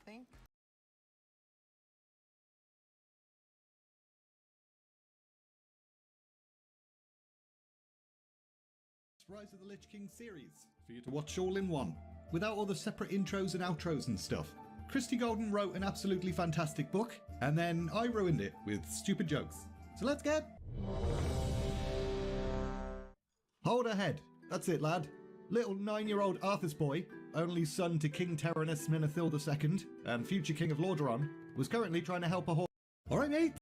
think. Rise of the Lich King series for you to watch all in one, without all the separate intros and outros and stuff. Christy Golden wrote an absolutely fantastic book, and then I ruined it with stupid jokes. So let's get... Hold ahead. That's it, lad. Little 9-year-old Arthur's boy, only son to King Terenus Menethil II and future King of Lordaeron, was currently trying to help a horse. Alright, mate.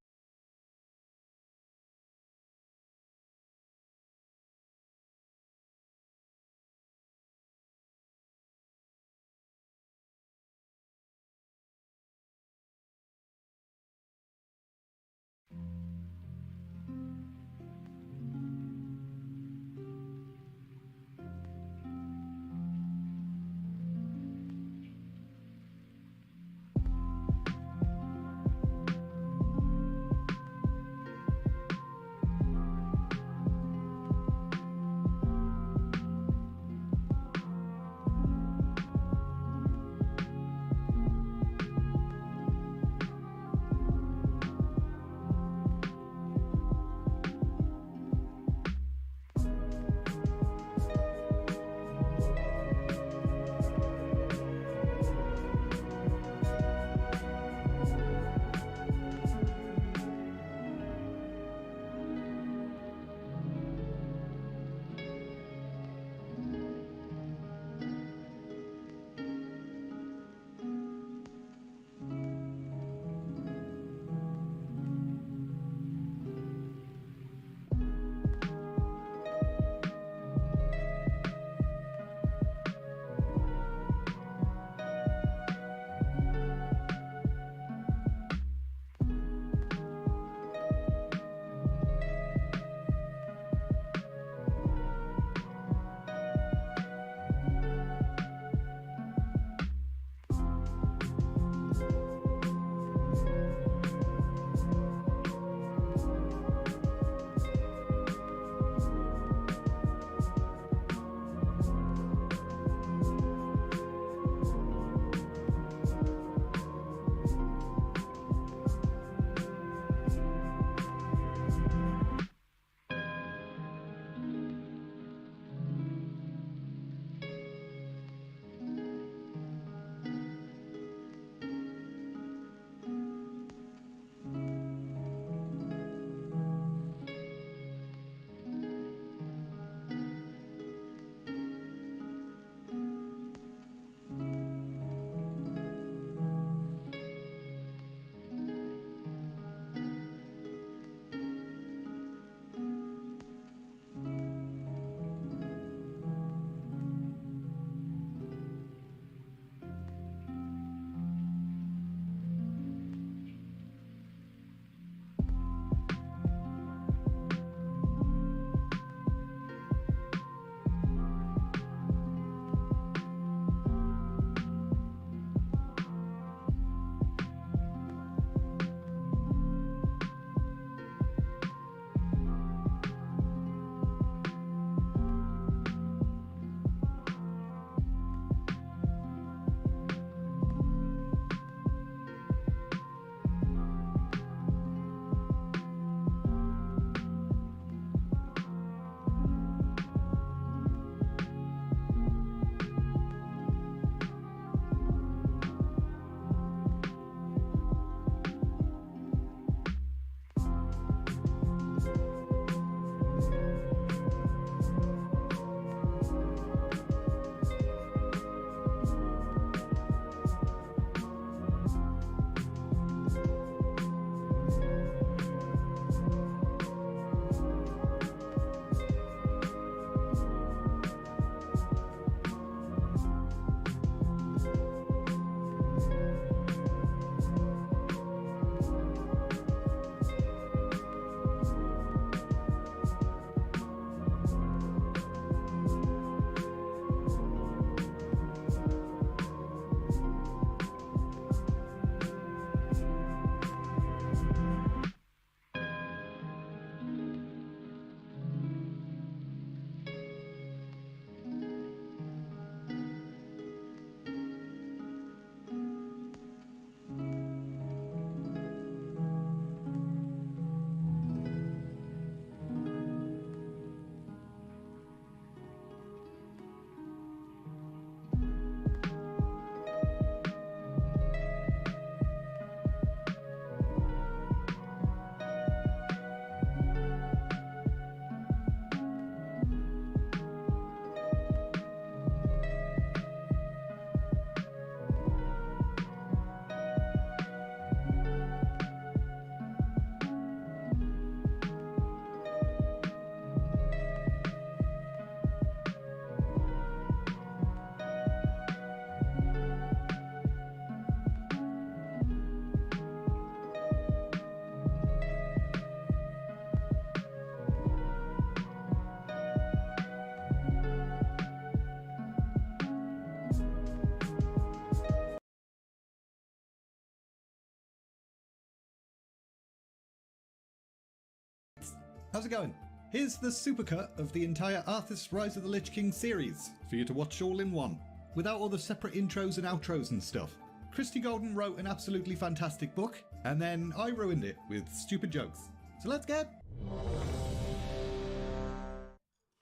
how's it going? Here's the supercut of the entire Arthas Rise of the Lich King series for you to watch all in one, without all the separate intros and outros and stuff. Christy Golden wrote an absolutely fantastic book, and then I ruined it with stupid jokes. So let's get...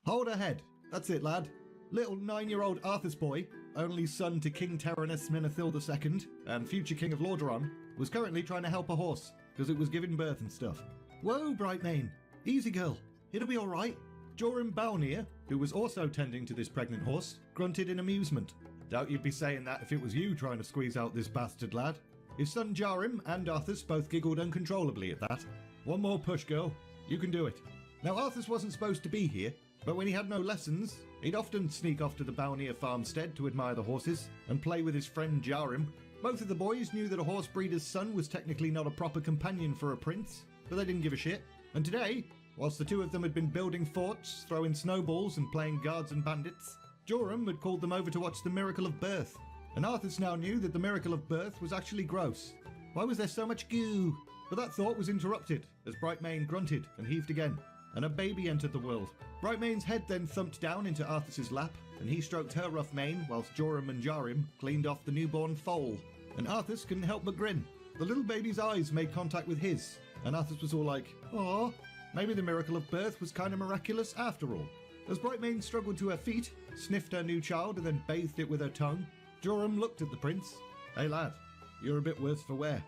Hold ahead. That's it, lad. Little 9-year-old Arthas boy, only son to King Terenus Menethil II and future King of Lordaeron, was currently trying to help a horse because it was giving birth and stuff. Whoa, Brightmane. Easy, girl. It'll be all right. Joram Balnir, who was also tending to this pregnant horse, grunted in amusement. Doubt you'd be saying that if it was you trying to squeeze out this bastard lad. His son Jarim and Arthas both giggled uncontrollably at that. One more push, girl. You can do it. Now, Arthas wasn't supposed to be here, but when he had no lessons, he'd often sneak off to the Balnir farmstead to admire the horses and play with his friend Jarim. Both of the boys knew that a horse breeder's son was technically not a proper companion for a prince, but they didn't give a shit. And today, whilst the two of them had been building forts, throwing snowballs and playing guards and bandits, Joram had called them over to watch the miracle of birth. And Arthas now knew that the miracle of birth was actually gross. Why was there so much goo? But that thought was interrupted as Brightmane grunted and heaved again, and a baby entered the world. Brightmane's head then thumped down into Arthas's lap, and he stroked her rough mane whilst Joram and Jarim cleaned off the newborn foal. And Arthas couldn't help but grin. The little baby's eyes made contact with his, and Arthas was all like, "Aw, maybe the miracle of birth was kind of miraculous after all." As Brightmane struggled to her feet, sniffed her new child and then bathed it with her tongue, Joram looked at the prince. "Hey lad, you're a bit worse for wear."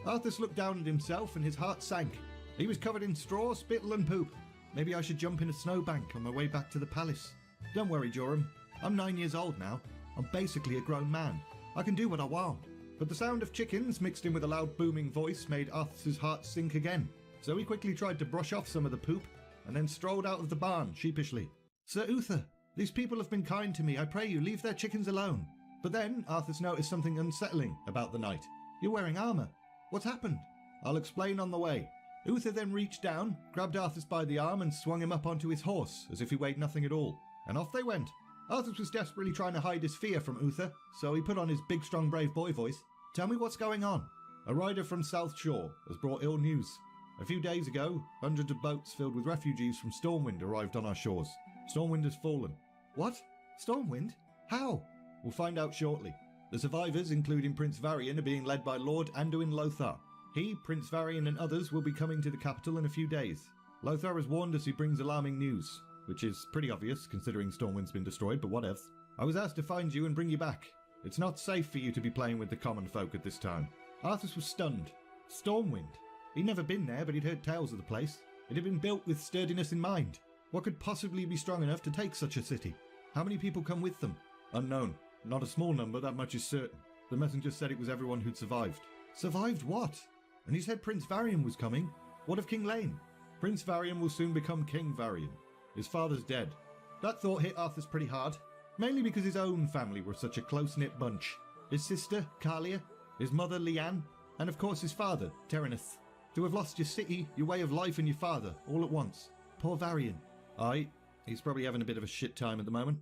Arthas looked down at himself and his heart sank. He was covered in straw, spittle and poop. Maybe I should jump in a snowbank on my way back to the palace. Don't worry, Joram. I'm 9 years old now. I'm basically a grown man. I can do what I want. But the sound of chickens mixed in with a loud booming voice made Arthas's heart sink again. So he quickly tried to brush off some of the poop and then strolled out of the barn sheepishly. "Sir Uther, these people have been kind to me. I pray you leave their chickens alone." But then Arthas noticed something unsettling about the knight. "You're wearing armour. What's happened?" "I'll explain on the way." Uther then reached down, grabbed Arthas by the arm and swung him up onto his horse as if he weighed nothing at all. And off they went. Arthas was desperately trying to hide his fear from Uther, so he put on his big strong brave boy voice. "Tell me what's going on." "A rider from South Shore has brought ill news. A few days ago, hundreds of boats filled with refugees from Stormwind arrived on our shores. Stormwind has fallen." "What? Stormwind? How?" "We'll find out shortly. The survivors, including Prince Varian, are being led by Lord Anduin Lothar. He, Prince Varian and others will be coming to the capital in a few days. Lothar has warned us he brings alarming news, which is pretty obvious considering Stormwind's been destroyed, but whatevs. I was asked to find you and bring you back. It's not safe for you to be playing with the common folk at this time." Arthas was stunned. Stormwind? He'd never been there, but he'd heard tales of the place. It had been built with sturdiness in mind. What could possibly be strong enough to take such a city? How many people come with them? Unknown. Not a small number, that much is certain. The messenger said it was everyone who'd survived. Survived what? And he said Prince Varian was coming. What of King Lane? Prince Varian will soon become King Varian. His father's dead. That thought hit Arthas pretty hard, mainly because his own family were such a close-knit bunch. His sister, Kalia, his mother, Leanne, and of course his father, Terenus. To have lost your city, your way of life and your father, all at once. Poor Varian. Aye, he's probably having a bit of a shit time at the moment.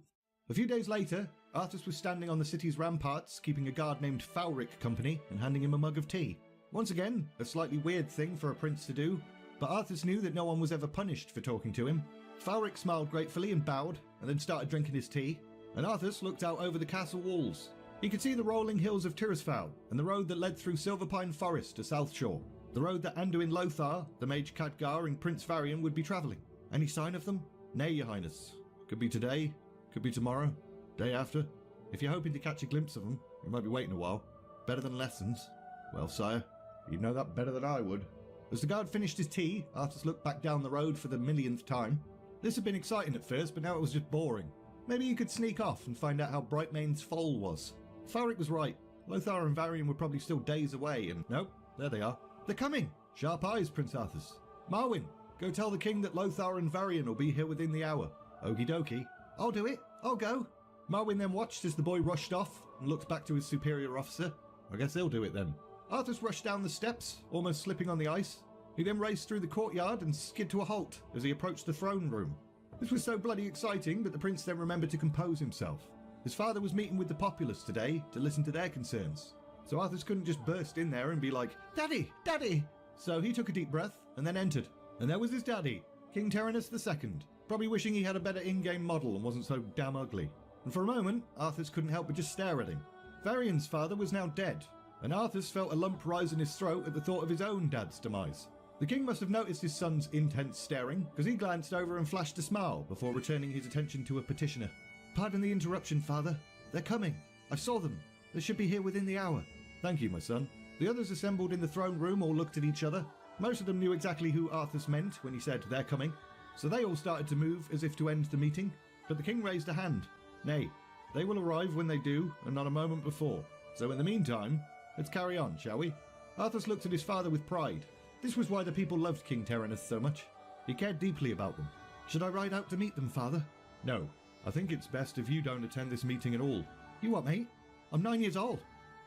A few days later, Arthas was standing on the city's ramparts, keeping a guard named Falric company and handing him a mug of tea. Once again, a slightly weird thing for a prince to do, but Arthas knew that no one was ever punished for talking to him. Falric smiled gratefully and bowed, and then started drinking his tea, and Arthas looked out over the castle walls. He could see the rolling hills of Tirisfal, and the road that led through Silverpine Forest to South Shore. The road that Anduin Lothar, the Mage Khadgar, and Prince Varian would be travelling. Any sign of them? Nay, your highness. Could be today, could be tomorrow, day after. If you're hoping to catch a glimpse of them, you might be waiting a while. Better than lessons. Well, sire, you'd know that better than I would. As the guard finished his tea, Arthas looked back down the road for the millionth time. This had been exciting at first, but now it was just boring. Maybe he could sneak off and find out how Brightmane's foal was. Falric was right. Lothar and Varian were probably still days away, and nope, there they are. They're coming! Sharp eyes, Prince Arthas. Marwyn, go tell the king that Lothar and Varian will be here within the hour. Okie dokie. I'll do it. I'll go. Marwyn then watched as the boy rushed off and looked back to his superior officer. I guess he'll do it then. Arthas rushed down the steps, almost slipping on the ice. He then raced through the courtyard and skid to a halt as he approached the throne room. This was so bloody exciting that the prince then remembered to compose himself. His father was meeting with the populace today to listen to their concerns. So Arthas couldn't just burst in there and be like, "Daddy! Daddy!" So he took a deep breath and then entered. And there was his daddy, King Tyrannus II, probably wishing he had a better in-game model and wasn't so damn ugly. And for a moment, Arthas couldn't help but just stare at him. Varian's father was now dead, and Arthas felt a lump rise in his throat at the thought of his own dad's demise. The king must have noticed his son's intense staring, because he glanced over and flashed a smile before returning his attention to a petitioner. "Pardon the interruption, father. They're coming. I saw them. They should be here within the hour." "Thank you, my son." The others assembled in the throne room all looked at each other. Most of them knew exactly who Arthas meant when he said, "They're coming." So they all started to move as if to end the meeting, but the king raised a hand. "Nay, they will arrive when they do, and not a moment before. So in the meantime, let's carry on, shall we?" Arthas looked at his father with pride. This was why the people loved King Tyrannus so much. He cared deeply about them. "Should I ride out to meet them, father?" "No. I think it's best if you don't attend this meeting at all." "You what, mate? I'm 9 years old."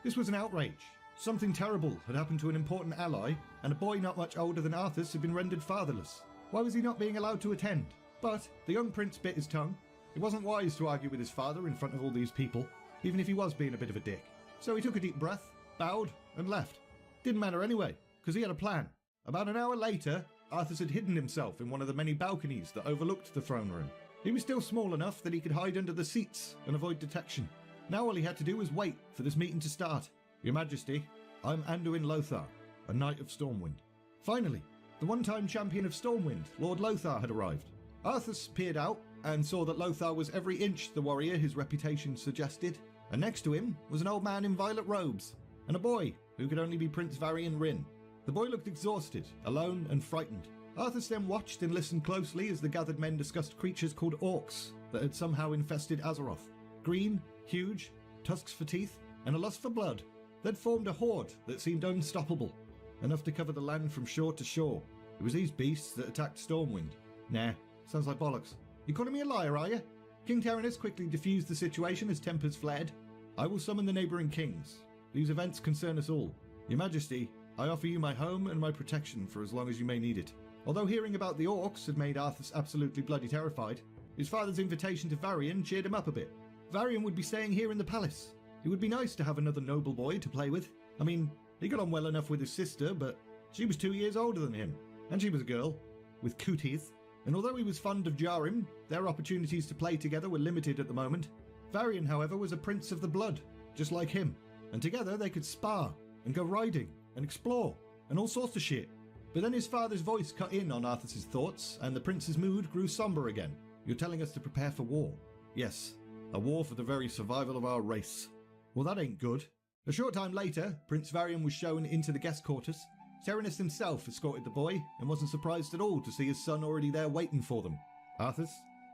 This was an outrage. Something terrible had happened to an important ally, and a boy not much older than Arthas had been rendered fatherless. Why was he not being allowed to attend? But the young prince bit his tongue. It wasn't wise to argue with his father in front of all these people, even if he was being a bit of a dick. So he took a deep breath, bowed, and left. Didn't matter anyway, because he had a plan. About an hour later, Arthas had hidden himself in one of the many balconies that overlooked the throne room. He was still small enough that he could hide under the seats and avoid detection. Now all he had to do was wait for this meeting to start. "Your Majesty, I'm Anduin Lothar, a Knight of Stormwind." Finally, the one-time champion of Stormwind, Lord Lothar, had arrived. Arthas peered out and saw that Lothar was every inch the warrior his reputation suggested, and next to him was an old man in violet robes, and a boy who could only be Prince Varian Ryn. The boy looked exhausted, alone and frightened. Arthas then watched and listened closely as the gathered men discussed creatures called orcs that had somehow infested Azeroth. Green, huge, tusks for teeth, and a lust for blood. They'd formed a horde that seemed unstoppable, enough to cover the land from shore to shore. It was these beasts that attacked Stormwind. Nah, sounds like bollocks. "You calling me a liar, are you?" King Tyrannus quickly diffused the situation as tempers flared. "I will summon the neighbouring kings. These events concern us all. Your Majesty, I offer you my home and my protection for as long as you may need it." Although hearing about the orcs had made Arthas absolutely bloody terrified, his father's invitation to Varian cheered him up a bit. Varian would be staying here in the palace. It would be nice to have another noble boy to play with. I mean, he got on well enough with his sister, but she was 2 years older than him, and she was a girl, with cooties. And although he was fond of Jarim, their opportunities to play together were limited at the moment. Varian, however, was a prince of the blood, just like him, and together they could spar, and go riding, and explore, and all sorts of shit. But then his father's voice cut in on Arthas's thoughts, and the prince's mood grew somber again. "You're telling us to prepare for war?" "Yes, a war for the very survival of our race." "Well, that ain't good." A short time later, Prince Varian was shown into the guest quarters. Tyrannus himself escorted the boy, and wasn't surprised at all to see his son already there waiting for them. "Arthas,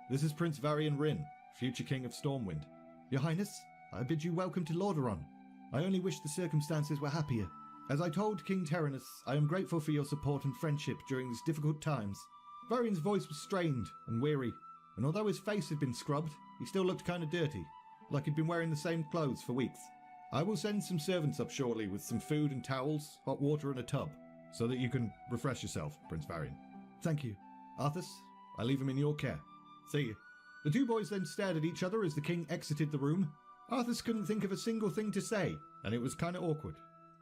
this is Prince Varian Ryn, future King of Stormwind." "Your Highness, I bid you welcome to Lordaeron. I only wish the circumstances were happier. As I told King Tyrannus, I am grateful for your support and friendship during these difficult times." Varian's voice was strained and weary, and although his face had been scrubbed, he still looked kind of dirty, like he'd been wearing the same clothes for weeks. "I will send some servants up shortly with some food and towels, hot water and a tub, so that you can refresh yourself, Prince Varian." "Thank you. Arthas, I leave him in your care. See you." The two boys then stared at each other as the king exited the room. Arthas couldn't think of a single thing to say, and it was kind of awkward.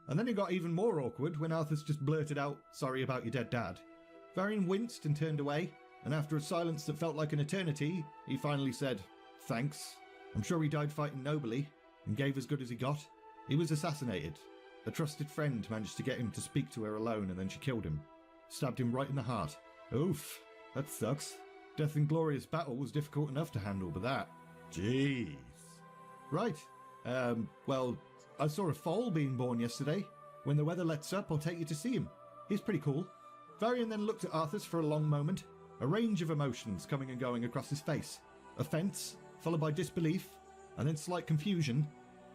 And then it got even more awkward when Arthas just blurted out, "Sorry about your dead dad." Varian winced and turned away, and after a silence that felt like an eternity, he finally said, "Thanks. I'm sure he died fighting nobly, and gave as good as he got. He was assassinated. A trusted friend managed to get him to speak to her alone, and then she killed him. Stabbed him right in the heart. Oof, that sucks. Death in glorious battle was difficult enough to handle, but that... Jeez. Right. Well, I saw a foal being born yesterday. When the weather lets up, I'll take you to see him. He's pretty cool." Varian then looked at Arthas for a long moment, a range of emotions coming and going across his face. Offence, followed by disbelief, and then slight confusion,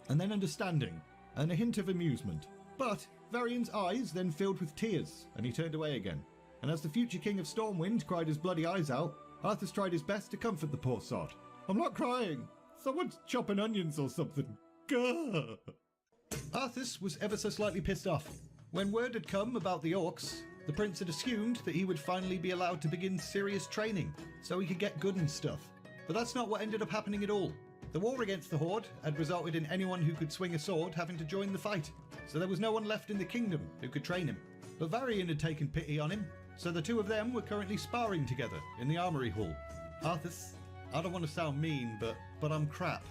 and then understanding, and a hint of amusement. But Varian's eyes then filled with tears, and he turned away again. And as the future King of Stormwind cried his bloody eyes out, Arthas tried his best to comfort the poor sod. "I'm not crying. Someone's chopping onions or something. Gah!" Arthas was ever so slightly pissed off. When word had come about the orcs, the prince had assumed that he would finally be allowed to begin serious training, so he could get good and stuff. But that's not what ended up happening at all. The war against the Horde had resulted in anyone who could swing a sword having to join the fight, so there was no one left in the kingdom who could train him. But Varian had taken pity on him, so the two of them were currently sparring together in the armory hall. Arthas, I don't want to sound mean, but I'm crap.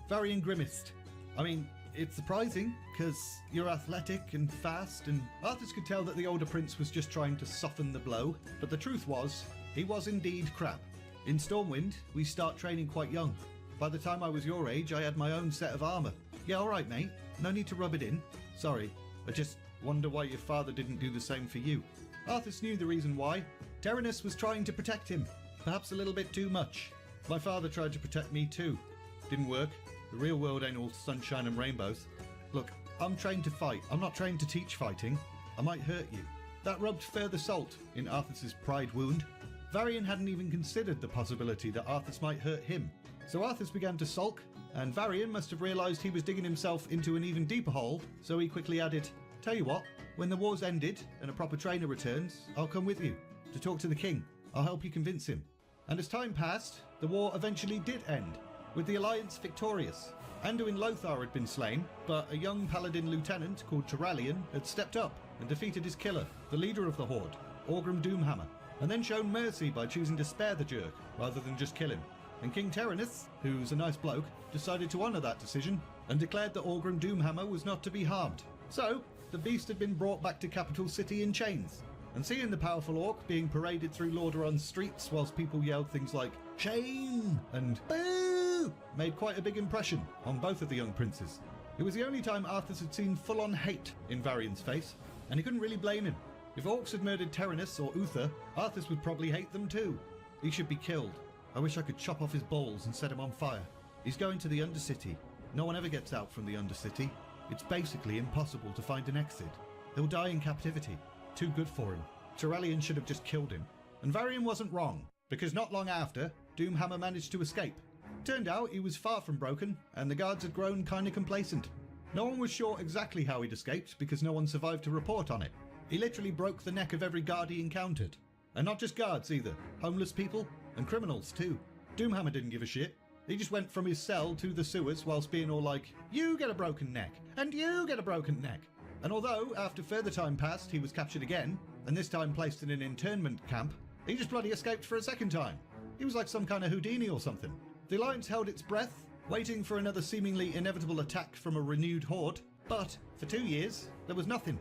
Varian grimaced. I mean, it's surprising, because you're athletic and fast, and Arthas could tell that the older prince was just trying to soften the blow, but the truth was, he was indeed crap. In Stormwind, we start training quite young. By the time I was your age, I had my own set of armour. Yeah, alright mate, no need to rub it in. Sorry, I just wonder why your father didn't do the same for you. Arthas knew the reason why. Terenas was trying to protect him, perhaps a little bit too much. My father tried to protect me too. Didn't work. The real world ain't all sunshine and rainbows. Look, I'm trained to fight. I'm not trained to teach fighting. I might hurt you. That rubbed further salt in Arthas's pride wound. Varian hadn't even considered the possibility that Arthas might hurt him. So Arthas began to sulk, and Varian must have realised he was digging himself into an even deeper hole, so he quickly added, "Tell you what, when the war's ended and a proper trainer returns, I'll come with you to talk to the king. I'll help you convince him." And as time passed, the war eventually did end, with the Alliance victorious. Anduin Lothar had been slain, but a young paladin lieutenant called Turalian had stepped up and defeated his killer, the leader of the Horde, Orgrim Doomhammer, and then shown mercy by choosing to spare the jerk rather than just kill him. And King Terenas, who's a nice bloke, decided to honour that decision and declared that Orgrim Doomhammer was not to be harmed. So, the beast had been brought back to Capital City in chains, and seeing the powerful orc being paraded through Lordaeron's streets whilst people yelled things like "Shame!" and "Boo!" made quite a big impression on both of the young princes. It was the only time Arthas had seen full-on hate in Varian's face, and he couldn't really blame him. If orcs had murdered Terenas or Uther, Arthas would probably hate them too. He should be killed. I wish I could chop off his balls and set him on fire. He's going to the Undercity. No one ever gets out from the Undercity. It's basically impossible to find an exit. He'll die in captivity. Too good for him. Turalian should have just killed him. And Varian wasn't wrong, because not long after, Doomhammer managed to escape. Turned out he was far from broken, and the guards had grown kinda complacent. No one was sure exactly how he'd escaped, because no one survived to report on it. He literally broke the neck of every guard he encountered. And not just guards either, homeless people, and criminals too. Doomhammer didn't give a shit. He just went from his cell to the sewers whilst being all like, "You get a broken neck, and you get a broken neck." And although, after further time passed, he was captured again, and this time placed in an internment camp, he just bloody escaped for a second time. He was like some kind of Houdini or something. The Alliance held its breath, waiting for another seemingly inevitable attack from a renewed horde, but for 2 years, there was nothing.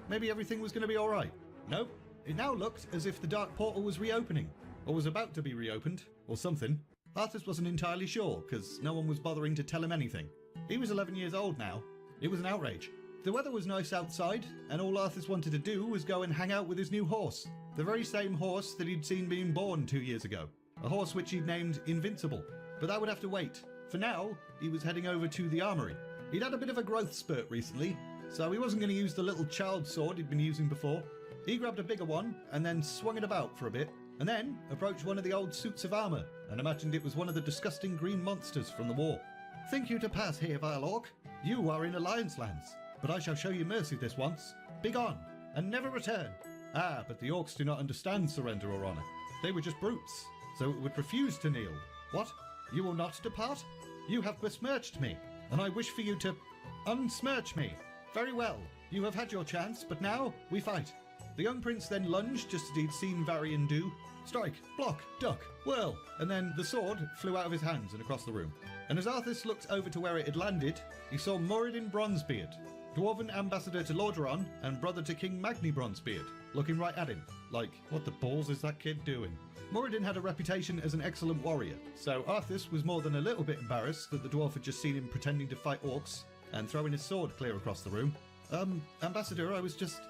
Maybe everything was going to be alright. Nope. It now looked as if the Dark Portal was reopening, or was about to be reopened, or something. Arthas wasn't entirely sure, because no one was bothering to tell him anything. He was 11 years old now. It was an outrage. The weather was nice outside, and all Arthas wanted to do was go and hang out with his new horse. The very same horse that he'd seen being born 2 years ago. A horse which he'd named Invincible. But that would have to wait. For now, he was heading over to the armory. He'd had a bit of a growth spurt recently, so he wasn't going to use the little child sword he'd been using before. He grabbed a bigger one, and then swung it about for a bit, and then approached one of the old suits of armour, and imagined it was one of the disgusting green monsters from the war. "Think you to pass here, vile orc? You are in Alliance lands, but I shall show you mercy this once. Begone, and never return." Ah, but the orcs do not understand surrender or honour. They were just brutes, so it would refuse to kneel. What? You will not depart? You have besmirched me, and I wish for you to unsmirch me. Very well, you have had your chance, but now we fight. The young prince then lunged just as he'd seen Varian do. Strike, block, duck, whirl, and then the sword flew out of his hands and across the room. And as Arthas looked over to where it had landed, he saw Moradin Bronzebeard, dwarven ambassador to Lordaeron and brother to King Magni Bronzebeard, looking right at him, like, what the balls is that kid doing? Moradin had a reputation as an excellent warrior, so Arthas was more than a little bit embarrassed that the dwarf had just seen him pretending to fight orcs and throwing his sword clear across the room. Ambassador, I was just...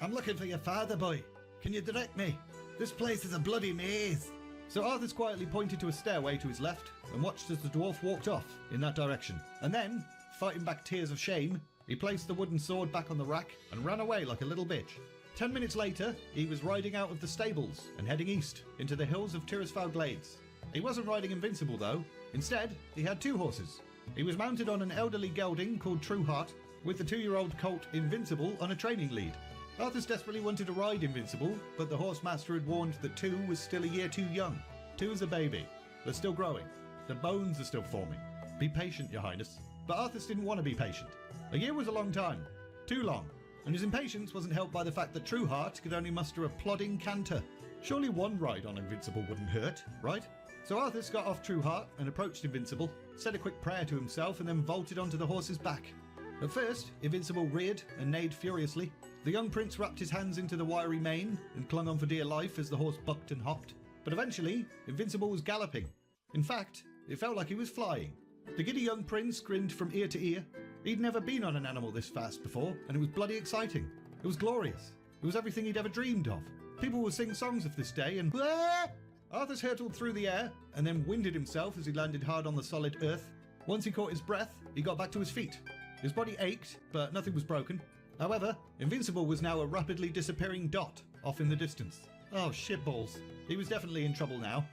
I'm looking for your father, boy. Can you direct me? This place is a bloody maze. So Arthas quietly pointed to a stairway to his left and watched as the dwarf walked off in that direction. And then, fighting back tears of shame, he placed the wooden sword back on the rack and ran away like a little bitch. 10 minutes later, he was riding out of the stables and heading east into the hills of Tirisfal Glades. He wasn't riding Invincible though. Instead, he had 2 horses. He was mounted on an elderly gelding called Trueheart, with the 2-year-old colt Invincible on a training lead. Arthas desperately wanted to ride Invincible, but the horse master had warned that 2 was still a year too young. 2's a baby. They're still growing. The bones are still forming. Be patient, your highness. But Arthas didn't want to be patient. A year was a long time. Too long. and his impatience wasn't helped by the fact that Trueheart could only muster a plodding canter. Surely one ride on Invincible wouldn't hurt, right? So Arthas got off Trueheart and approached Invincible, said a quick prayer to himself, and then vaulted onto the horse's back. At first, Invincible reared and neighed furiously. The young prince wrapped his hands into the wiry mane and clung on for dear life as the horse bucked and hopped. But eventually, Invincible was galloping. In fact, it felt like he was flying. The giddy young prince grinned from ear to ear. He'd never been on an animal this fast before, and it was bloody exciting. It was glorious. It was everything he'd ever dreamed of. People would sing songs of this day, and Arthas hurtled through the air and then winded himself as he landed hard on the solid earth. Once he caught his breath, he got back to his feet. His body ached, but nothing was broken. However, Invincible was now a rapidly disappearing dot off in the distance. Oh, shitballs. He was definitely in trouble now.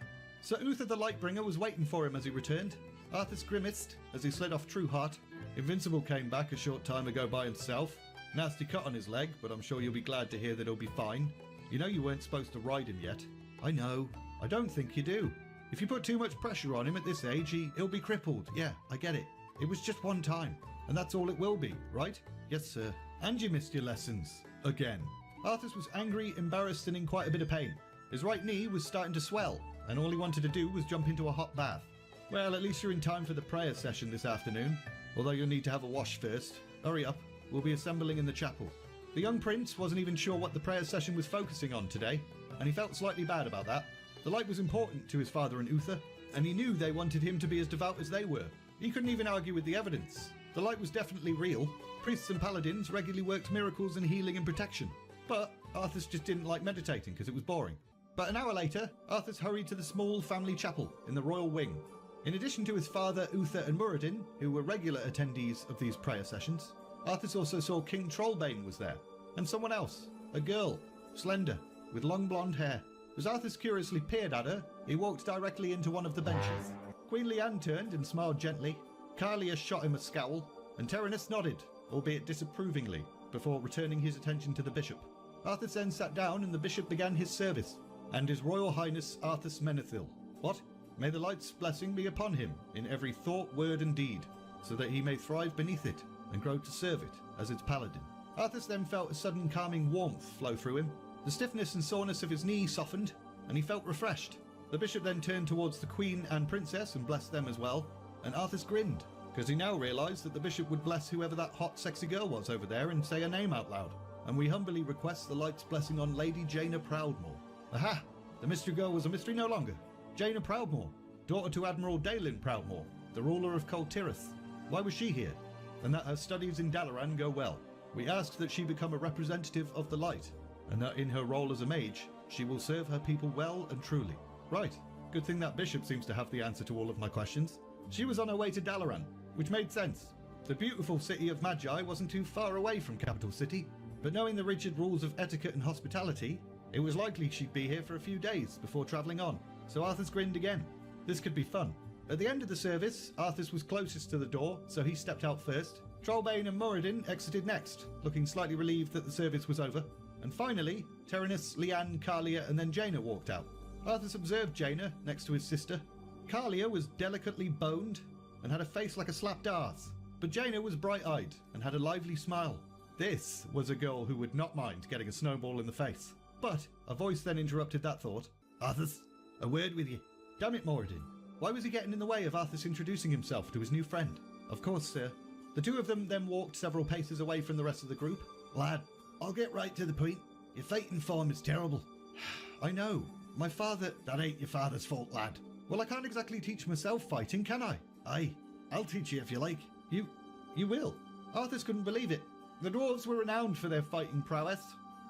Sir Uther the Lightbringer was waiting for him as he returned. Arthas grimaced as he slid off Trueheart. Invincible came back a short time ago by himself. Nasty cut on his leg, but I'm sure you'll be glad to hear that he'll be fine. You know you weren't supposed to ride him yet. I know. I don't think you do. If you put too much pressure on him at this age, he'll be crippled. Yeah, I get it. It was just one time, and that's all it will be, right? Yes, sir. And you missed your lessons. Again. Arthas was angry, embarrassed, and in quite a bit of pain. His right knee was starting to swell, and all he wanted to do was jump into a hot bath. Well, at least you're in time for the prayer session this afternoon, although you'll need to have a wash first. Hurry up, we'll be assembling in the chapel. The young prince wasn't even sure what the prayer session was focusing on today, and he felt slightly bad about that. The light was important to his father and Uther, and he knew they wanted him to be as devout as they were. He couldn't even argue with the evidence. The light was definitely real. Priests and paladins regularly worked miracles and healing and protection. But Arthas just didn't like meditating because it was boring. But an hour later, Arthas hurried to the small family chapel in the royal wing. In addition to his father, Uther and Muradin, who were regular attendees of these prayer sessions, Arthas also saw King Trollbane was there, and someone else, a girl, slender, with long blonde hair. As Arthas curiously peered at her, he walked directly into one of the benches. Queen Leanne turned and smiled gently. Carlia shot him a scowl, and Terinus nodded, albeit disapprovingly, before returning his attention to the bishop. Arthas then sat down and the bishop began his service, and His Royal Highness Arthas Menethil. What? May the light's blessing be upon him in every thought, word and deed, so that he may thrive beneath it and grow to serve it as its paladin. Arthas then felt a sudden calming warmth flow through him. The stiffness and soreness of his knee softened, and he felt refreshed. The bishop then turned towards the queen and princess and blessed them as well, and Arthas grinned, because he now realised that the bishop would bless whoever that hot sexy girl was over there and say her name out loud. And we humbly request the light's blessing on Lady Jaina Proudmoore. Aha! The mystery girl was a mystery no longer. Jaina Proudmoore, daughter to Admiral Dalin Proudmoore, the ruler of Kol Tirith. Why was she here? And that her studies in Dalaran go well. We ask that she become a representative of the light, and that in her role as a mage, she will serve her people well and truly. Right, good thing that bishop seems to have the answer to all of my questions. She was on her way to Dalaran, which made sense. The beautiful city of Magi wasn't too far away from Capital City, but knowing the rigid rules of etiquette and hospitality, it was likely she'd be here for a few days before travelling on. So Arthas grinned again. This could be fun. At the end of the service, Arthas was closest to the door, so he stepped out first. Trollbane and Muradin exited next, looking slightly relieved that the service was over. And finally, Terinus, Leanne, Carlia and then Jaina walked out. Arthas observed Jaina next to his sister. Carlia was delicately boned and had a face like a slapped arse, but Jaina was bright-eyed and had a lively smile. This was a girl who would not mind getting a snowball in the face. But a voice then interrupted that thought. Arthas, a word with you. Damn it, Muradin. Why was he getting in the way of Arthas introducing himself to his new friend? Of course, sir. The two of them then walked several paces away from the rest of the group. Lad, I'll get right to the point. Your fighting form is terrible. I know. My father... That ain't your father's fault, lad. Well, I can't exactly teach myself fighting, can I? Aye, I'll teach you if you like. You will? Arthas couldn't believe it. The dwarves were renowned for their fighting prowess.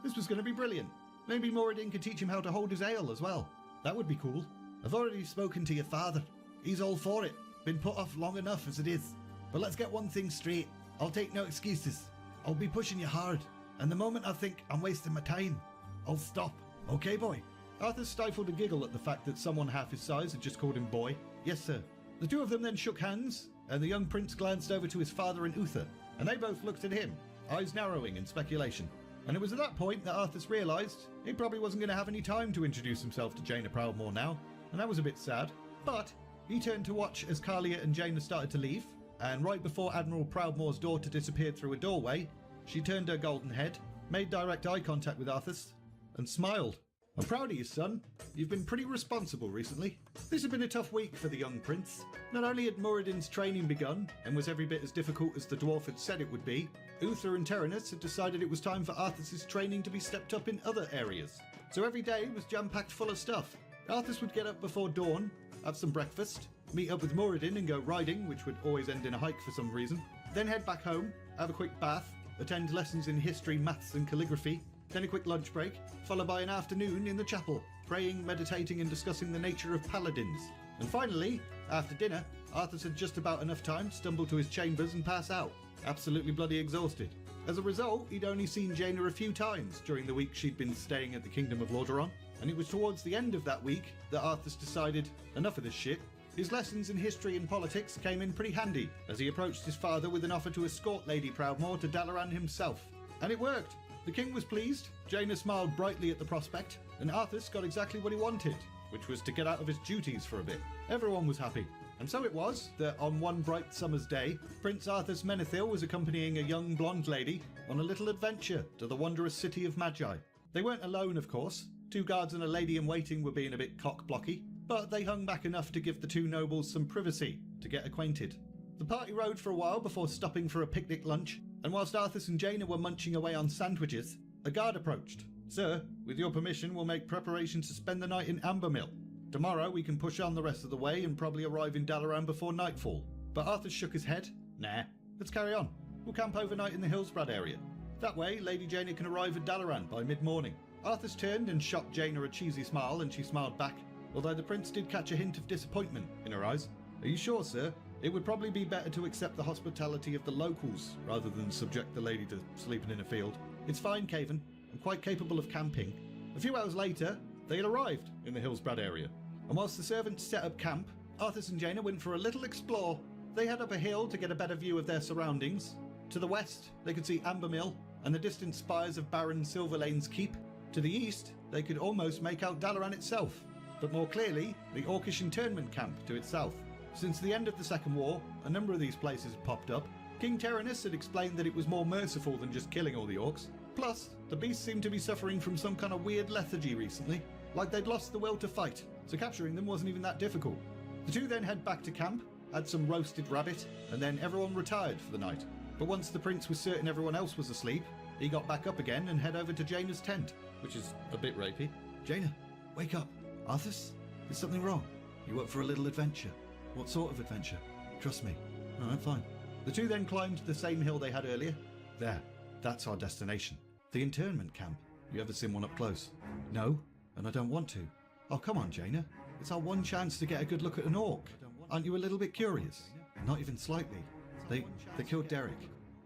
This was going to be brilliant. Maybe Muradin could teach him how to hold his ale as well. That would be cool. I've already spoken to your father. He's all for it. Been put off long enough as it is. But let's get one thing straight. I'll take no excuses. I'll be pushing you hard. And the moment I think I'm wasting my time, I'll stop. Okay, boy? Arthas stifled a giggle at the fact that someone half his size had just called him boy. Yes, sir. The two of them then shook hands, and the young prince glanced over to his father and Uther, and they both looked at him, eyes narrowing in speculation. And it was at that point that Arthas realised he probably wasn't going to have any time to introduce himself to Jaina Proudmoore now, and that was a bit sad. But he turned to watch as Carlia and Jaina started to leave, and right before Admiral Proudmoore's daughter disappeared through a doorway, She turned her golden head, made direct eye contact with Arthas, and smiled. I'm proud of you, son. You've been pretty responsible recently. This had been a tough week for the young prince. Not only had Muradin's training begun, and was every bit as difficult as the dwarf had said it would be, Uther and Terenas had decided it was time for Arthas' training to be stepped up in other areas. So every day was jam-packed full of stuff. Arthas would get up before dawn, have some breakfast, meet up with Muradin and go riding, which would always end in a hike for some reason, then head back home, have a quick bath, attend lessons in history, maths and calligraphy, then a quick lunch break, followed by an afternoon in the chapel, praying, meditating and discussing the nature of paladins. And finally, after dinner, Arthas had just about enough time to stumble to his chambers and pass out, absolutely bloody exhausted. As a result, he'd only seen Jaina a few times during the week she'd been staying at the Kingdom of Lordaeron, and it was towards the end of that week that Arthas decided, enough of this shit. His lessons in history and politics came in pretty handy, as he approached his father with an offer to escort Lady Proudmoore to Dalaran himself. And it worked. The king was pleased, Jaina smiled brightly at the prospect, and Arthas got exactly what he wanted, which was to get out of his duties for a bit. Everyone was happy. And so it was that on one bright summer's day, Prince Arthas Menethil was accompanying a young blonde lady on a little adventure to the wondrous city of Magi. They weren't alone, of course. 2 guards and a lady-in-waiting were being a bit cock-blocky, but they hung back enough to give the 2 nobles some privacy to get acquainted. The party rode for a while before stopping for a picnic lunch, and whilst Arthas and Jaina were munching away on sandwiches, a guard approached. Sir, with your permission, we'll make preparations to spend the night in Ambermill. Tomorrow we can push on the rest of the way and probably arrive in Dalaran before nightfall. But Arthas shook his head. Nah, let's carry on. We'll camp overnight in the Hillsbrad area. That way, Lady Jaina can arrive at Dalaran by mid-morning. Arthas turned and shot Jaina a cheesy smile, and she smiled back, although the prince did catch a hint of disappointment in her eyes. Are you sure, sir? It would probably be better to accept the hospitality of the locals rather than subject the lady to sleeping in a field. It's fine, Caven. I'm quite capable of camping. A few hours later, they had arrived in the Hillsbrad area. And whilst the servants set up camp, Arthas and Jaina went for a little explore. They head up a hill to get a better view of their surroundings. To the west, they could see Ambermill and the distant spires of Baron Silverlane's keep. To the east, they could almost make out Dalaran itself, but more clearly, the Orcish internment camp to its south. Since the end of the Second War, a number of these places had popped up. King Terenas had explained that it was more merciful than just killing all the orcs. Plus, the beasts seemed to be suffering from some kind of weird lethargy recently, like they'd lost the will to fight, so capturing them wasn't even that difficult. The 2 then head back to camp, had some roasted rabbit, and then everyone retired for the night. But once the prince was certain everyone else was asleep, he got back up again and head over to Jaina's tent, which is a bit rapey. Jaina, wake up. Arthas, is something wrong? You up for a little adventure? What sort of adventure? Trust me. No, I'm fine. The 2 then climbed the same hill they had earlier. There, that's our destination. The internment camp. You ever seen one up close? No, and I don't want to. Oh, come on, Jaina. It's our one chance to get a good look at an orc. Aren't you a little bit curious? Not even slightly. They killed Derek,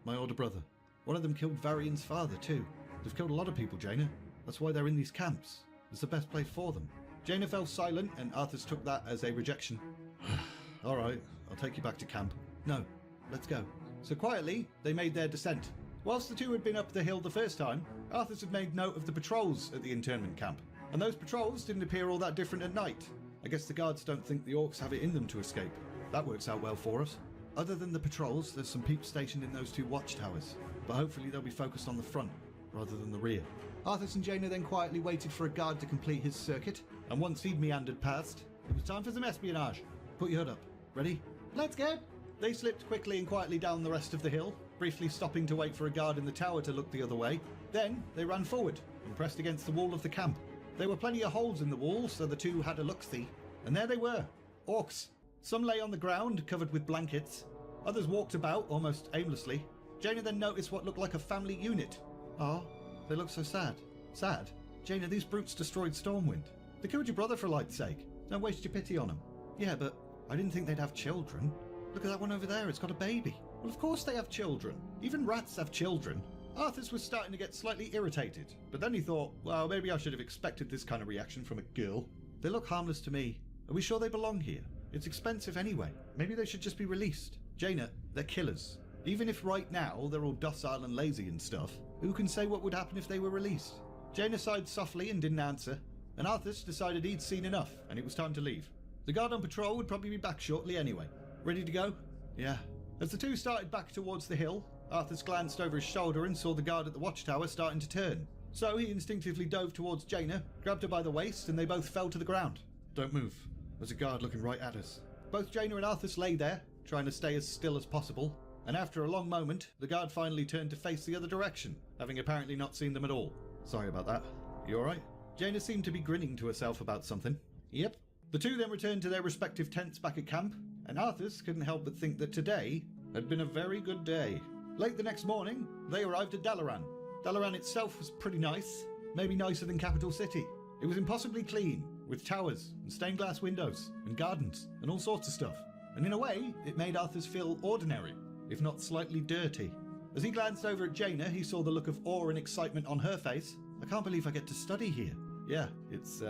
my older brother. One of them killed Varian's father too. They've killed a lot of people, Jaina. That's why they're in these camps. It's the best place for them. Jaina fell silent, and Arthas took that as a rejection. All right, I'll take you back to camp. No, let's go. So quietly, they made their descent. Whilst the 2 had been up the hill the first time, Arthas had made note of the patrols at the internment camp. And those patrols didn't appear all that different at night. I guess the guards don't think the orcs have it in them to escape. That works out well for us. Other than the patrols, there's some peeps stationed in those 2 watchtowers, but hopefully they'll be focused on the front rather than the rear. Arthas and Jaina then quietly waited for a guard to complete his circuit, and once he'd meandered past, it was time for some espionage. Put your hood up. Ready? Let's go! They slipped quickly and quietly down the rest of the hill, briefly stopping to wait for a guard in the tower to look the other way. Then they ran forward and pressed against the wall of the camp. There were plenty of holes in the wall, so the 2 had a look-see. And there they were, orcs. Some lay on the ground, covered with blankets. Others walked about, almost aimlessly. Jaina then noticed what looked like a family unit. Oh, they look so sad. Sad? Jaina, these brutes destroyed Stormwind. They killed your brother for light's sake. Don't waste your pity on them. Yeah, but I didn't think they'd have children. Look at that one over there, it's got a baby. Well, of course they have children. Even rats have children. Arthas was starting to get slightly irritated, but then he thought, well, maybe I should have expected this kind of reaction from a girl. They look harmless to me. Are we sure they belong here? It's expensive anyway. Maybe they should just be released. Jaina, they're killers. Even if right now they're all docile and lazy and stuff, who can say what would happen if they were released? Jaina sighed softly and didn't answer, and Arthas decided he'd seen enough and it was time to leave. The guard on patrol would probably be back shortly anyway. Ready to go? Yeah. As the 2 started back towards the hill, Arthas glanced over his shoulder and saw the guard at the watchtower starting to turn. So he instinctively dove towards Jaina, grabbed her by the waist, and they both fell to the ground. Don't move. There's a guard looking right at us. Both Jaina and Arthas lay there, trying to stay as still as possible, and after a long moment, the guard finally turned to face the other direction, having apparently not seen them at all. Sorry about that. You alright? Jaina seemed to be grinning to herself about something. Yep. The two then returned to their respective tents back at camp, and Arthas couldn't help but think that today had been a very good day. Late the next morning, they arrived at Dalaran. Dalaran itself was pretty nice, maybe nicer than Capital City. It was impossibly clean, with towers and stained glass windows and gardens and all sorts of stuff. And in a way, it made Arthas feel ordinary, if not slightly dirty. As he glanced over at Jaina, he saw the look of awe and excitement on her face. I can't believe I get to study here. Yeah, it's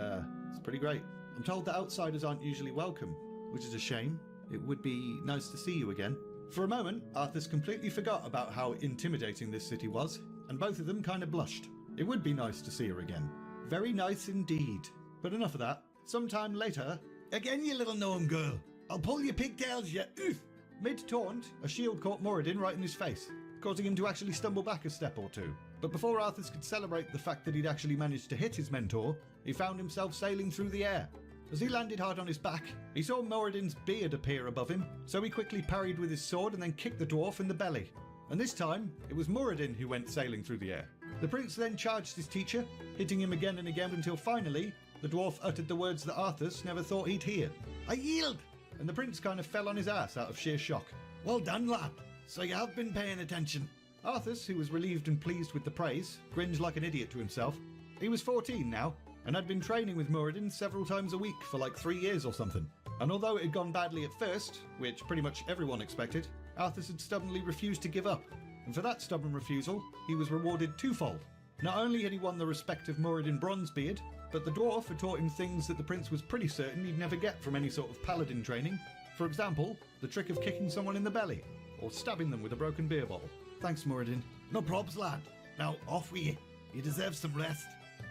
pretty great. I'm told that outsiders aren't usually welcome, which is a shame. It would be nice to see you again. For a moment, Arthas completely forgot about how intimidating this city was, and both of them kind of blushed. It would be nice to see her again. Very nice indeed. But enough of that. Sometime later... Again, you little gnome girl. I'll pull your pigtails, you oof. Mid-taunt, a shield caught Moradin right in his face, causing him to actually stumble back a step or two. But before Arthas could celebrate the fact that he'd actually managed to hit his mentor, he found himself sailing through the air. As he landed hard on his back, he saw Moradin's beard appear above him, so he quickly parried with his sword and then kicked the dwarf in the belly. And this time, it was Moradin who went sailing through the air. The prince then charged his teacher, hitting him again and again until finally, the dwarf uttered the words that Arthas never thought he'd hear. I yield! And the prince kind of fell on his ass out of sheer shock. Well done, lad. So you have been paying attention. Arthas, who was relieved and pleased with the praise, grinned like an idiot to himself. He was 14 now, and had been training with Moradin several times a week for like 3 years or something. And although it had gone badly at first, which pretty much everyone expected, Arthas had stubbornly refused to give up. And for that stubborn refusal, he was rewarded twofold. Not only had he won the respect of Moradin Bronzebeard, but the dwarf had taught him things that the prince was pretty certain he'd never get from any sort of paladin training. For example, the trick of kicking someone in the belly, or stabbing them with a broken beer bottle. Thanks, Moradin. No probs, lad. Now, off with you. You deserve some rest.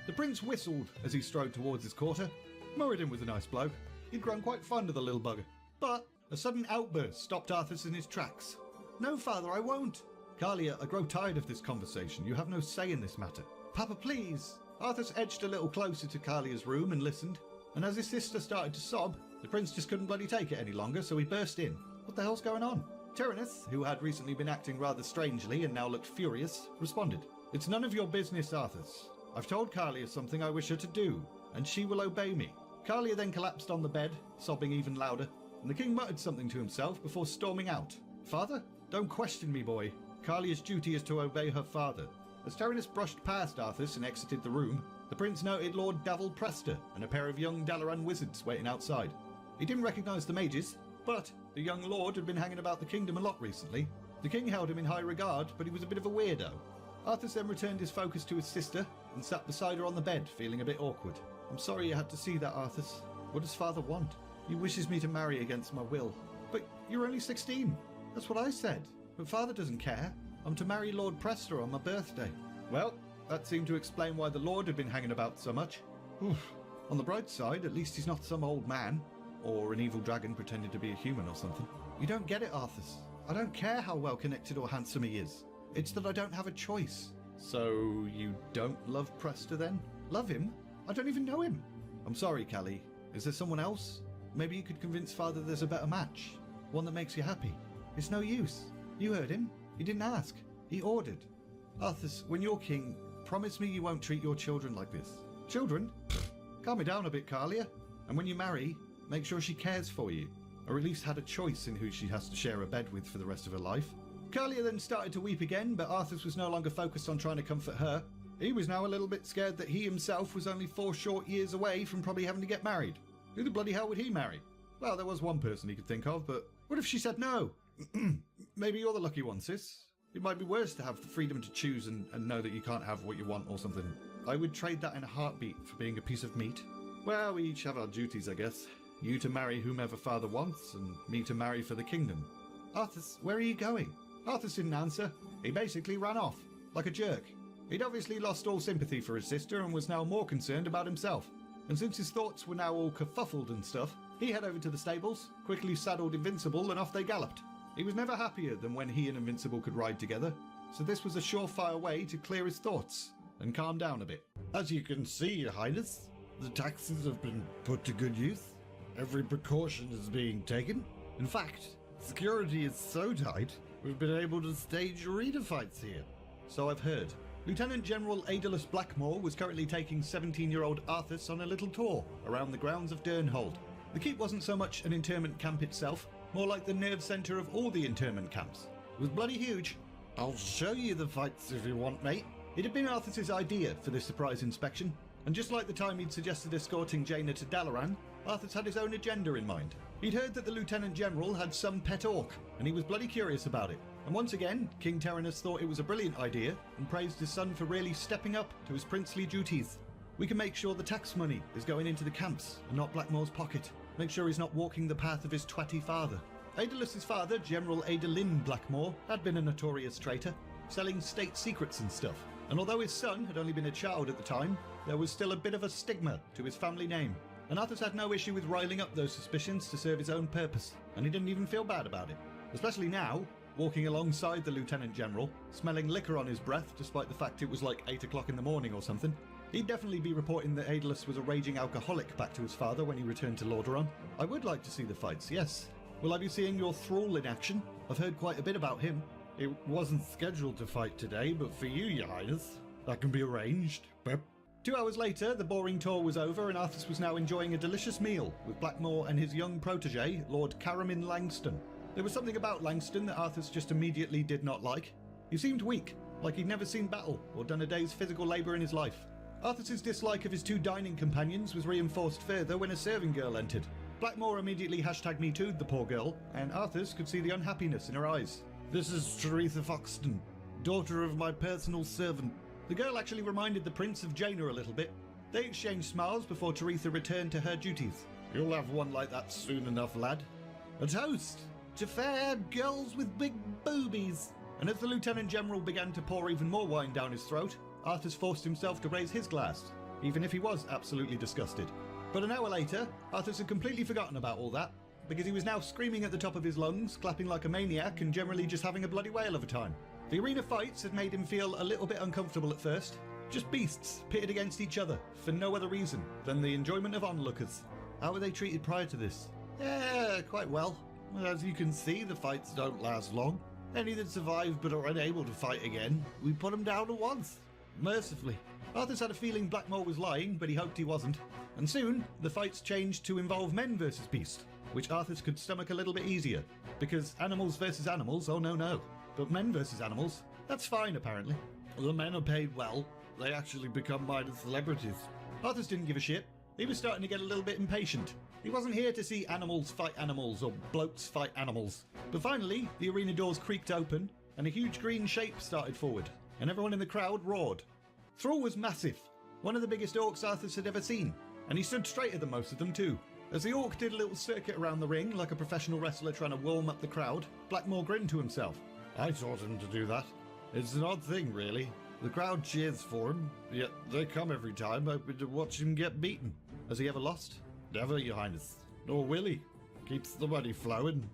The prince whistled as he strode towards his quarter. Moradin was a nice bloke. He'd grown quite fond of the little bugger. But a sudden outburst stopped Arthas in his tracks. No, father, I won't. Kalia, I grow tired of this conversation. You have no say in this matter. Papa, please. Arthas edged a little closer to Kalia's room and listened. And as his sister started to sob, the prince just couldn't bloody take it any longer, so he burst in. What the hell's going on? Tyrannus, who had recently been acting rather strangely and now looked furious, responded. It's none of your business, Arthas. I've told Kalia something I wish her to do, and she will obey me. Kalia then collapsed on the bed, sobbing even louder, and the king muttered something to himself before storming out. Father? Don't question me, boy. Kalia's duty is to obey her father. As Tyrannus brushed past Arthas and exited the room, the prince noted Lord Davil Prester and a pair of young Dalaran wizards waiting outside. He didn't recognise the mages, but the young lord had been hanging about the kingdom a lot recently. The king held him in high regard, but he was a bit of a weirdo. Arthas then returned his focus to his sister and sat beside her on the bed, feeling a bit awkward. I'm sorry you had to see that, Arthas. What does father want? He wishes me to marry against my will. But you're only 16. That's what I said. But father doesn't care. I'm to marry Lord Prester on my birthday. Well, that seemed to explain why the lord had been hanging about so much. Oof. On the bright side, at least he's not some old man. Or an evil dragon pretending to be a human or something. You don't get it, Arthas. I don't care how well connected or handsome he is. It's that I don't have a choice. So you don't love Prester then? Love him? I don't even know him. I'm sorry, Callie. Is there someone else? Maybe you could convince father there's a better match. One that makes you happy. It's no use. You heard him. He didn't ask. He ordered. Arthas, when you're king, promise me you won't treat your children like this. Children? Pfft. Calm me down a bit, Kalia. And when you marry, make sure she cares for you. Or at least had a choice in who she has to share a bed with for the rest of her life. Kalia then started to weep again, but Arthas was no longer focused on trying to comfort her. He was now a little bit scared that he himself was only 4 short years away from probably having to get married. Who the bloody hell would he marry? Well, there was one person he could think of, but what if she said no? Maybe you're the lucky one, sis. It might be worse to have the freedom to choose and know that you can't have what you want or something. I would trade that in a heartbeat for being a piece of meat. Well, we each have our duties, I guess. You to marry whomever father wants, and me to marry for the kingdom. Arthas, where are you going? Arthas didn't answer. He basically ran off, like a jerk. He'd obviously lost all sympathy for his sister and was now more concerned about himself. And since his thoughts were now all kerfuffled and stuff, he headed over to the stables, quickly saddled Invincible, and off they galloped. He was never happier than when he and Invincible could ride together, so this was a surefire way to clear his thoughts and calm down a bit. As you can see, Your Highness, the taxes have been put to good use. Every precaution is being taken. In fact, security is so tight, we've been able to stage arena fights here. So I've heard. Lieutenant General Aedalus Blackmore was currently taking 17-year-old Arthas on a little tour around the grounds of Durnhold. The keep wasn't so much an internment camp itself, more like the nerve centre of all the internment camps. It was bloody huge. I'll show you the fights if you want, mate. It had been Arthas's idea for this surprise inspection, and just like the time he'd suggested escorting Jaina to Dalaran, Arthas had his own agenda in mind. He'd heard that the Lieutenant General had some pet orc, and he was bloody curious about it. And once again, King Terenas thought it was a brilliant idea and praised his son for really stepping up to his princely duties. We can make sure the tax money is going into the camps and not Blackmore's pocket. Make sure he's not walking the path of his twatty father. Aedalus's father, General Adalyn Blackmore, had been a notorious traitor, selling state secrets and stuff. And although his son had only been a child at the time, there was still a bit of a stigma to his family name. And Arthas had no issue with riling up those suspicions to serve his own purpose, and he didn't even feel bad about it. Especially now, walking alongside the Lieutenant General, smelling liquor on his breath despite the fact it was like 8 o'clock in the morning or something. He'd definitely be reporting that Aedalus was a raging alcoholic back to his father when he returned to Lordaeron. I would like to see the fights, yes. Will I be seeing your thrall in action? I've heard quite a bit about him. It wasn't scheduled to fight today, but for you, Your Highness, that can be arranged. But 2 hours later, the boring tour was over and Arthas was now enjoying a delicious meal with Blackmore and his young protege, Lord Caramin Langston. There was something about Langston that Arthas just immediately did not like. He seemed weak, like he'd never seen battle or done a day's physical labour in his life. Arthas's dislike of his 2 dining companions was reinforced further when a serving girl entered. Blackmore immediately #MeToo'd the poor girl, and Arthas could see the unhappiness in her eyes. This is Teresa Foxton, daughter of my personal servant. The girl actually reminded the Prince of Jaina a little bit. They exchanged smiles before Teresa returned to her duties. You'll have one like that soon enough, lad. A toast to fair girls with big boobies. And as the Lieutenant General began to pour even more wine down his throat, Arthas forced himself to raise his glass, even if he was absolutely disgusted. But an hour later, Arthas had completely forgotten about all that, because he was now screaming at the top of his lungs, clapping like a maniac, and generally just having a bloody whale of a time. The arena fights had made him feel a little bit uncomfortable at first. Just beasts pitted against each other, for no other reason than the enjoyment of onlookers. How were they treated prior to this? Yeah, quite well. As you can see, the fights don't last long. Any that survive but are unable to fight again, we put them down at once. Mercifully. Arthas had a feeling Blackmore was lying, but he hoped he wasn't. And soon, the fights changed to involve men versus beast, which Arthas could stomach a little bit easier. Because animals versus animals, oh no. But men versus animals, that's fine apparently. The men are paid well. They actually become minor celebrities. Arthas didn't give a shit. He was starting to get a little bit impatient. He wasn't here to see animals fight animals or blokes fight animals. But finally, the arena doors creaked open and a huge green shape started forward, and everyone in the crowd roared. Thrall was massive, one of the biggest orcs Arthas had ever seen, and he stood straighter than most of them too. As the orc did a little circuit around the ring like a professional wrestler trying to warm up the crowd, Blackmore grinned to himself. I taught him to do that. It's an odd thing, really. The crowd cheers for him, yet they come every time hoping to watch him get beaten. Has he ever lost? Never, Your Highness. Nor will he. Keeps the money flowing.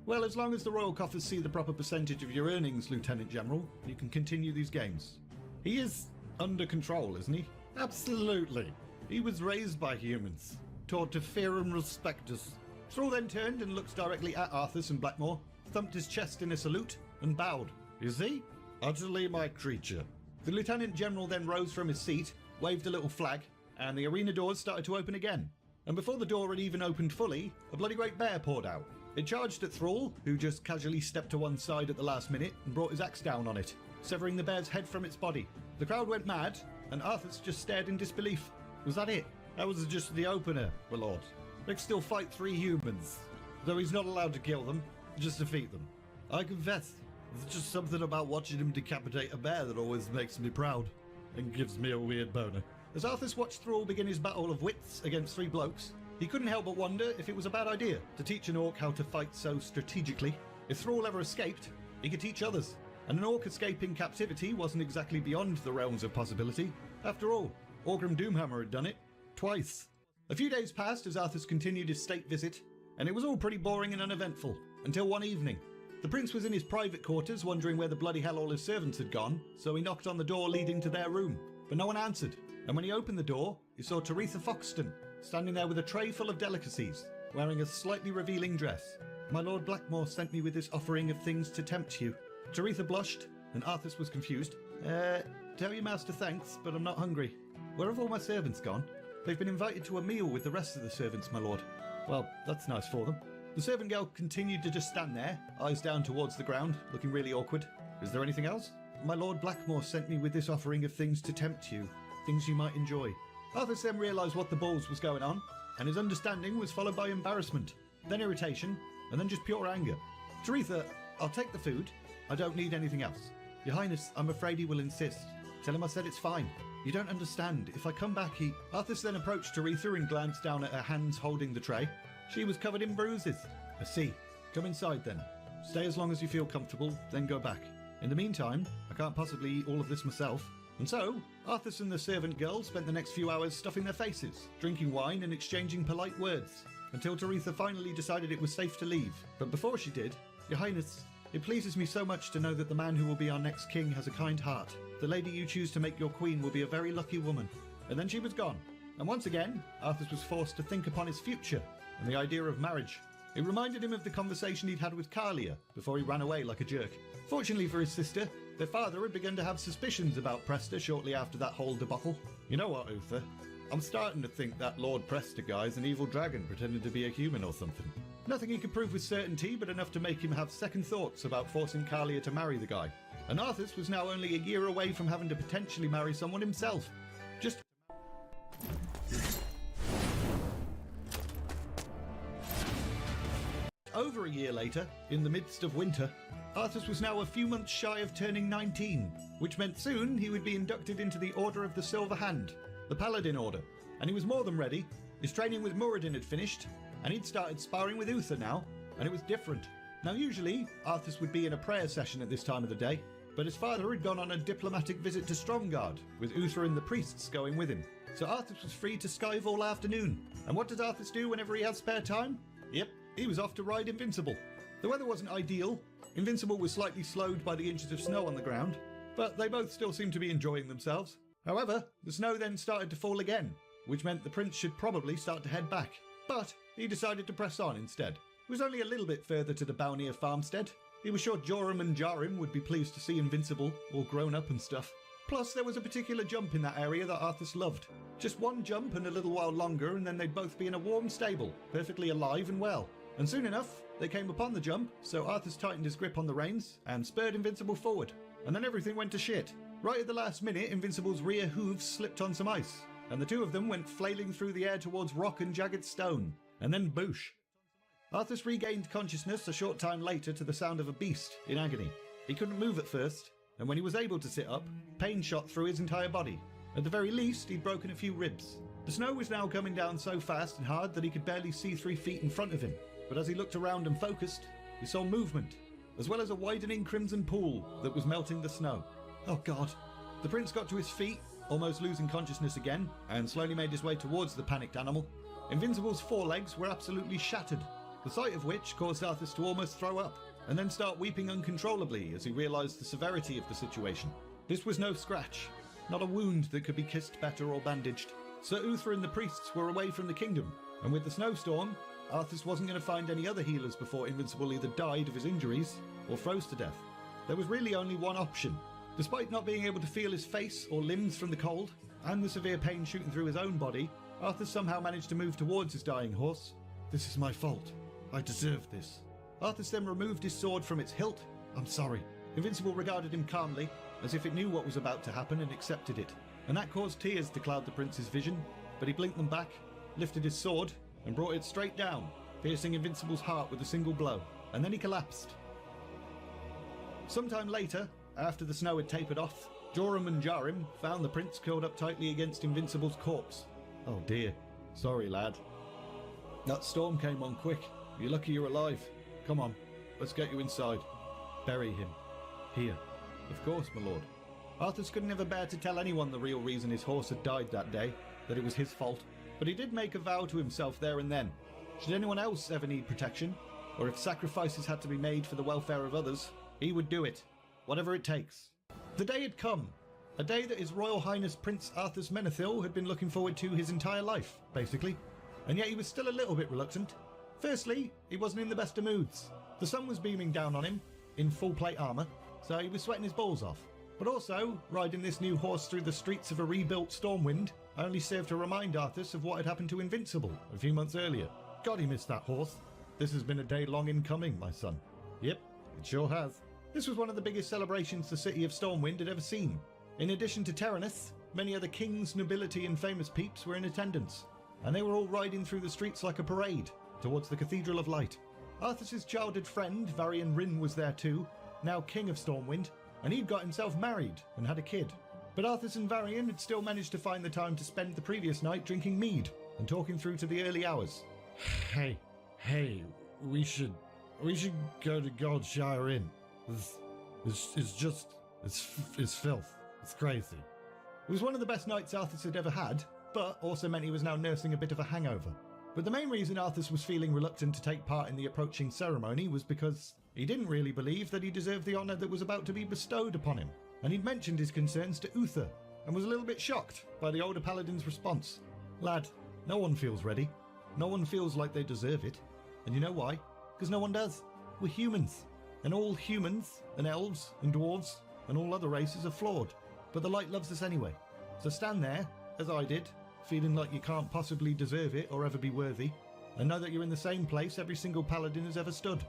Well, as long as the royal coffers see the proper percentage of your earnings, Lieutenant General, you can continue these games. He is under control, isn't he? Absolutely. He was raised by humans, taught to fear and respect us. Thrall then turned and looked directly at Arthas and Blackmore, thumped his chest in a salute, and bowed. You see? Utterly my creature. The Lieutenant General then rose from his seat, waved a little flag, and the arena doors started to open again. And before the door had even opened fully, a bloody great bear poured out. It charged at Thrall, who just casually stepped to one side at the last minute and brought his axe down on it, severing the bear's head from its body. The crowd went mad, and Arthas just stared in disbelief. Was that it? That was just the opener, my lord. They can still fight 3 humans, though he's not allowed to kill them, just defeat them. I confess, there's just something about watching him decapitate a bear that always makes me proud, and gives me a weird boner. As Arthas watched Thrall begin his battle of wits against 3 blokes, he couldn't help but wonder if it was a bad idea to teach an orc how to fight so strategically. If Thrall ever escaped, he could teach others. And an orc escaping captivity wasn't exactly beyond the realms of possibility. After all, Orgrim Doomhammer had done it. Twice. A few days passed as Arthas continued his state visit, and it was all pretty boring and uneventful, until one evening. The prince was in his private quarters wondering where the bloody hell all his servants had gone, so he knocked on the door leading to their room, but no one answered. And when he opened the door, he saw Teresa Foxton standing there with a tray full of delicacies, wearing a slightly revealing dress. "My Lord Blackmore sent me with this offering of things to tempt you." Teresa blushed, and Arthas was confused. Tell your master thanks, but I'm not hungry. Where have all my servants gone?" "They've been invited to a meal with the rest of the servants, my lord." "Well, that's nice for them." The servant girl continued to just stand there, eyes down towards the ground, looking really awkward. "Is there anything else?" "My Lord Blackmore sent me with this offering of things to tempt you, things you might enjoy." Arthas then realised what the balls was going on, and his understanding was followed by embarrassment, then irritation, and then just pure anger. "Teresa, I'll take the food. I don't need anything else." "Your Highness, I'm afraid he will insist. Tell him I said it's fine. You don't understand. If I come back, he..." Arthas then approached Teresa and glanced down at her hands holding the tray. She was covered in bruises. "I see. Come inside then. Stay as long as you feel comfortable, then go back. In the meantime, I can't possibly eat all of this myself." And so, Arthas and the servant girl spent the next few hours stuffing their faces, drinking wine and exchanging polite words, until Teresa finally decided it was safe to leave. But before she did, "Your Highness, it pleases me so much to know that the man who will be our next king has a kind heart. The lady you choose to make your queen will be a very lucky woman." And then she was gone. And once again, Arthas was forced to think upon his future and the idea of marriage. It reminded him of the conversation he'd had with Carlia before he ran away like a jerk. Fortunately for his sister, their father had begun to have suspicions about Presta shortly after that whole debacle. "You know what, Uther? I'm starting to think that Lord Presta guy's an evil dragon pretending to be a human or something." Nothing he could prove with certainty, but enough to make him have second thoughts about forcing Carlia to marry the guy. And Arthas was now only a year away from having to potentially marry someone himself. Just over a year later, in the midst of winter, Arthas was now a few months shy of turning 19, which meant soon he would be inducted into the Order of the Silver Hand, the Paladin Order, and he was more than ready. His training with Muradin had finished, and he'd started sparring with Uther now, and it was different. Now usually, Arthas would be in a prayer session at this time of the day, but his father had gone on a diplomatic visit to Stromgard, with Uther and the priests going with him. So Arthas was free to skive all afternoon. And what does Arthas do whenever he has spare time? Yep, he was off to ride Invincible. The weather wasn't ideal. Invincible was slightly slowed by the inches of snow on the ground, but they both still seemed to be enjoying themselves. However, the snow then started to fall again, which meant the prince should probably start to head back. But he decided to press on instead. It was only a little bit further to the Bownir farmstead. He was sure Joram and Jarim would be pleased to see Invincible, all grown up and stuff. Plus, there was a particular jump in that area that Arthas loved. Just one jump and a little while longer, and then they'd both be in a warm stable, perfectly alive and well. And soon enough, they came upon the jump, so Arthas tightened his grip on the reins and spurred Invincible forward. And then everything went to shit. Right at the last minute, Invincible's rear hooves slipped on some ice, and the two of them went flailing through the air towards rock and jagged stone. And then boosh. Arthas regained consciousness a short time later to the sound of a beast in agony. He couldn't move at first, and when he was able to sit up, pain shot through his entire body. At the very least, he'd broken a few ribs. The snow was now coming down so fast and hard that he could barely see 3 feet in front of him. But as he looked around and focused, he saw movement, as well as a widening crimson pool that was melting the snow. Oh God. The prince got to his feet, almost losing consciousness again, and slowly made his way towards the panicked animal. Invincible's forelegs were absolutely shattered, the sight of which caused Arthas to almost throw up, and then start weeping uncontrollably as he realised the severity of the situation. This was no scratch, not a wound that could be kissed better or bandaged. Sir Uther and the priests were away from the kingdom, and with the snowstorm, Arthas wasn't going to find any other healers before Invincible either died of his injuries or froze to death. There was really only one option. Despite not being able to feel his face or limbs from the cold, and the severe pain shooting through his own body, Arthas somehow managed to move towards his dying horse. "This is my fault. I deserve this." Arthas then removed his sword from its hilt. "I'm sorry." Invincible regarded him calmly, as if it knew what was about to happen and accepted it. And that caused tears to cloud the prince's vision, but he blinked them back, lifted his sword, and brought it straight down, piercing Invincible's heart with a single blow, and then he collapsed. Sometime later, after the snow had tapered off, Joram and Jarim found the prince curled up tightly against Invincible's corpse. "Oh dear. Sorry, lad. That storm came on quick. You're lucky you're alive. Come on, let's get you inside. Bury him. Here." "Of course, my lord." Arthas could never bear to tell anyone the real reason his horse had died that day, that it was his fault, but he did make a vow to himself there and then. Should anyone else ever need protection, or if sacrifices had to be made for the welfare of others, he would do it, whatever it takes. The day had come, a day that His Royal Highness Prince Arthas Menethil had been looking forward to his entire life, basically, and yet he was still a little bit reluctant. Firstly, he wasn't in the best of moods. The sun was beaming down on him, in full plate armour, so he was sweating his balls off. But also, riding this new horse through the streets of a rebuilt Stormwind only served to remind Arthas of what had happened to Invincible a few months earlier. God, he missed that horse. This has been a day long in coming, my son. Yep, it sure has. This was one of the biggest celebrations the city of Stormwind had ever seen. In addition to Terranus, many other kings, nobility and famous peeps were in attendance, and they were all riding through the streets like a parade towards the Cathedral of Light. Arthas's childhood friend, Varian Rin, was there too, now King of Stormwind, and he'd got himself married and had a kid. But Arthas and Varian had still managed to find the time to spend the previous night drinking mead and talking through to the early hours. Hey, we should go to Goldshire Inn. It's filth. It's crazy. It was one of the best nights Arthas had ever had, but also meant he was now nursing a bit of a hangover. But the main reason Arthas was feeling reluctant to take part in the approaching ceremony was because he didn't really believe that he deserved the honour that was about to be bestowed upon him, and he'd mentioned his concerns to Uther, and was a little bit shocked by the older paladin's response. Lad, no one feels ready. No one feels like they deserve it. And you know why? Because no one does. We're humans. And all humans, and elves, and dwarves, and all other races are flawed. But the light loves us anyway. So stand there, as I did, feeling like you can't possibly deserve it or ever be worthy, and know that you're in the same place every single paladin has ever stood.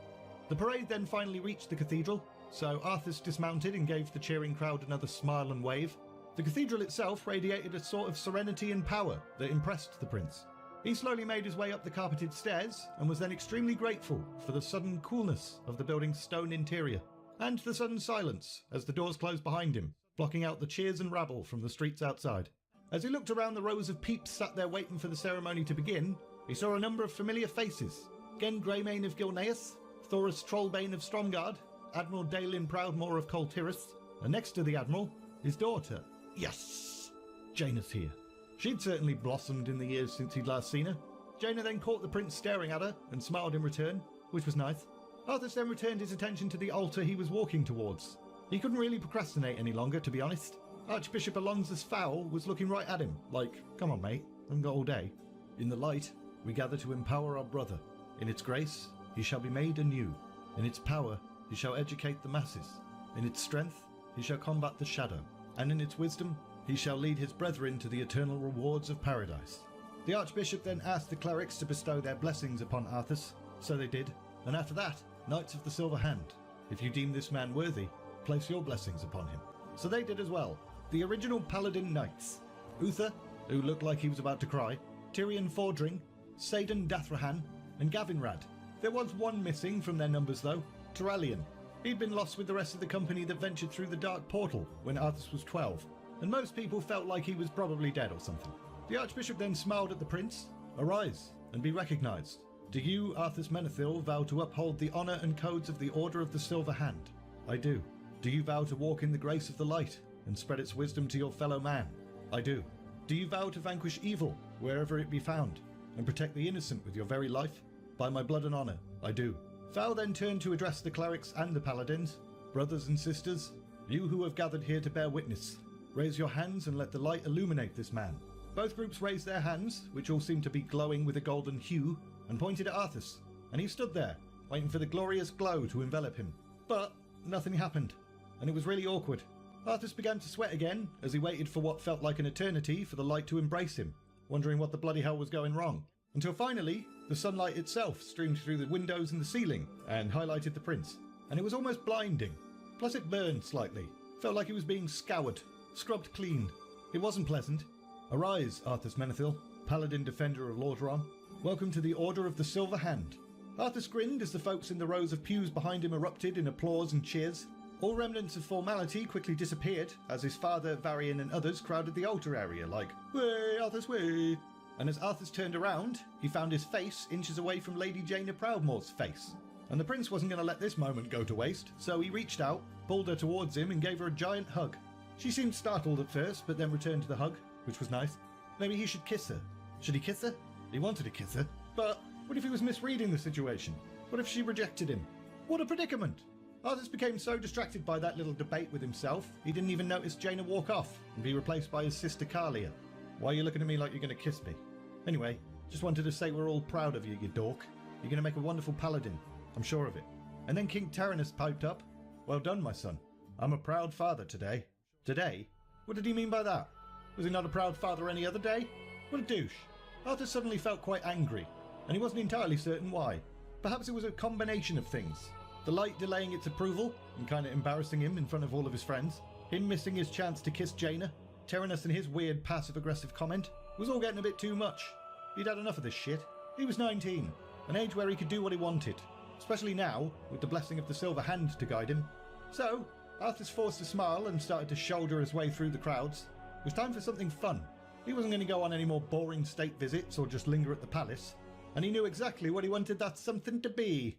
The parade then finally reached the cathedral, so Arthas dismounted and gave the cheering crowd another smile and wave. The cathedral itself radiated a sort of serenity and power that impressed the prince. He slowly made his way up the carpeted stairs and was then extremely grateful for the sudden coolness of the building's stone interior, and the sudden silence as the doors closed behind him, blocking out the cheers and rabble from the streets outside. As he looked around the rows of peeps sat there waiting for the ceremony to begin, he saw a number of familiar faces. Gen Greymane of Gilneas, Thoris Trollbane of Stromgard, Admiral Dalin Proudmoore of Coltyrus, and next to the Admiral, his daughter. Yes! Jaina's here. She'd certainly blossomed in the years since he'd last seen her. Jaina then caught the prince staring at her and smiled in return, which was nice. Arthas then returned his attention to the altar he was walking towards. He couldn't really procrastinate any longer, to be honest. Archbishop Alonzus Fowl was looking right at him, like, come on mate, I haven't got all day. In the light, we gather to empower our brother. In its grace, he shall be made anew. In its power, he shall educate the masses. In its strength, he shall combat the shadow. And in its wisdom, he shall lead his brethren to the eternal rewards of paradise. The Archbishop then asked the clerics to bestow their blessings upon Arthas, so they did, and after that, Knights of the Silver Hand, if you deem this man worthy, place your blessings upon him. So they did as well. The original Paladin Knights: Uther, who looked like he was about to cry, Tyrion Fordring, Saidan Dathrahan, and Gavinrad. There was one missing from their numbers though, Turallion. He'd been lost with the rest of the company that ventured through the Dark Portal when Arthas was 12, and most people felt like he was probably dead or something. The Archbishop then smiled at the prince. Arise and be recognised. Do you, Arthas Menethil, vow to uphold the honour and codes of the Order of the Silver Hand? I do. Do you vow to walk in the grace of the light and spread its wisdom to your fellow man? I do. Do you vow to vanquish evil wherever it be found and protect the innocent with your very life? By my blood and honour, I do. Vow then turned to address the clerics and the paladins. Brothers and sisters, you who have gathered here to bear witness, raise your hands and let the light illuminate this man. Both groups raised their hands, which all seemed to be glowing with a golden hue, and pointed at Arthas, and he stood there, waiting for the glorious glow to envelop him. But nothing happened, and it was really awkward. Arthas began to sweat again as he waited for what felt like an eternity for the light to embrace him, wondering what the bloody hell was going wrong. Until finally, the sunlight itself streamed through the windows and the ceiling and highlighted the prince. And it was almost blinding. Plus it burned slightly. Felt like he was being scoured, scrubbed clean. It wasn't pleasant. Arise, Arthas Menethil, Paladin Defender of Lordaeron. Welcome to the Order of the Silver Hand. Arthas grinned as the folks in the rows of pews behind him erupted in applause and cheers. All remnants of formality quickly disappeared as his father, Varian and others crowded the altar area like, "Way, Arthas, way!" And as Arthas turned around, he found his face inches away from Lady Jaina Proudmoore's face. And the prince wasn't going to let this moment go to waste, so he reached out, pulled her towards him and gave her a giant hug. She seemed startled at first, but then returned to the hug, which was nice. Maybe he should kiss her. Should he kiss her? He wanted to kiss her, but what if he was misreading the situation? What if she rejected him? What a predicament! Arthas became so distracted by that little debate with himself, he didn't even notice Jaina walk off and be replaced by his sister Kalia. Why are you looking at me like you're going to kiss me? Anyway, just wanted to say we're all proud of you, you dork. You're going to make a wonderful paladin. I'm sure of it. And then King Tyrannus piped up. Well done, my son. I'm a proud father today. Today? What did he mean by that? Was he not a proud father any other day? What a douche. Arthur suddenly felt quite angry, and he wasn't entirely certain why. Perhaps it was a combination of things. The light delaying its approval and kind of embarrassing him in front of all of his friends. Him missing his chance to kiss Jaina. Tyrannus and his weird passive-aggressive comment. It was all getting a bit too much. He'd had enough of this shit. He was 19, an age where he could do what he wanted. Especially now, with the blessing of the Silver Hand to guide him. So, Arthas forced a smile and started to shoulder his way through the crowds. It was time for something fun. He wasn't going to go on any more boring state visits or just linger at the palace. And he knew exactly what he wanted that something to be.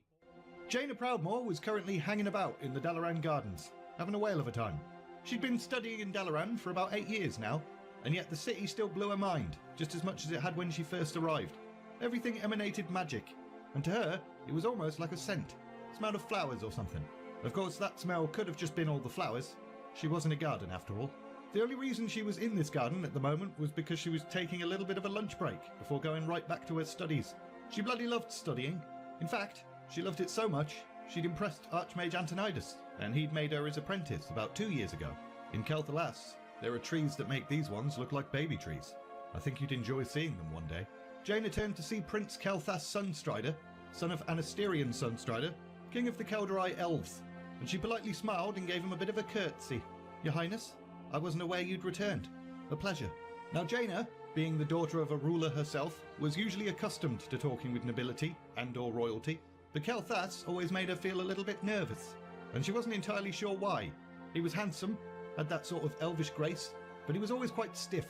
Jaina Proudmoore was currently hanging about in the Dalaran Gardens, having a whale of a time. She'd been studying in Dalaran for about 8 years now, and yet the city still blew her mind, just as much as it had when she first arrived. Everything emanated magic, and to her, it was almost like a scent. Smelled of flowers or something. Of course, that smell could have just been all the flowers. She wasn't a garden after all. The only reason she was in this garden at the moment was because she was taking a little bit of a lunch break before going right back to her studies. She bloody loved studying. In fact, she loved it so much, she'd impressed Archmage Antonidas, and he'd made her his apprentice about 2 years ago. In Kelthalas, there are trees that make these ones look like baby trees. I think you'd enjoy seeing them one day. Jaina turned to see Prince Kelthas Sunstrider, son of Anasterian Sunstrider, king of the Kelderai Elves, and she politely smiled and gave him a bit of a curtsy. Your Highness, I wasn't aware you'd returned. A pleasure. Now Jaina, being the daughter of a ruler herself, was usually accustomed to talking with nobility and/or royalty, but Kelthas always made her feel a little bit nervous, and she wasn't entirely sure why. He was handsome, had that sort of elvish grace, but he was always quite stiff.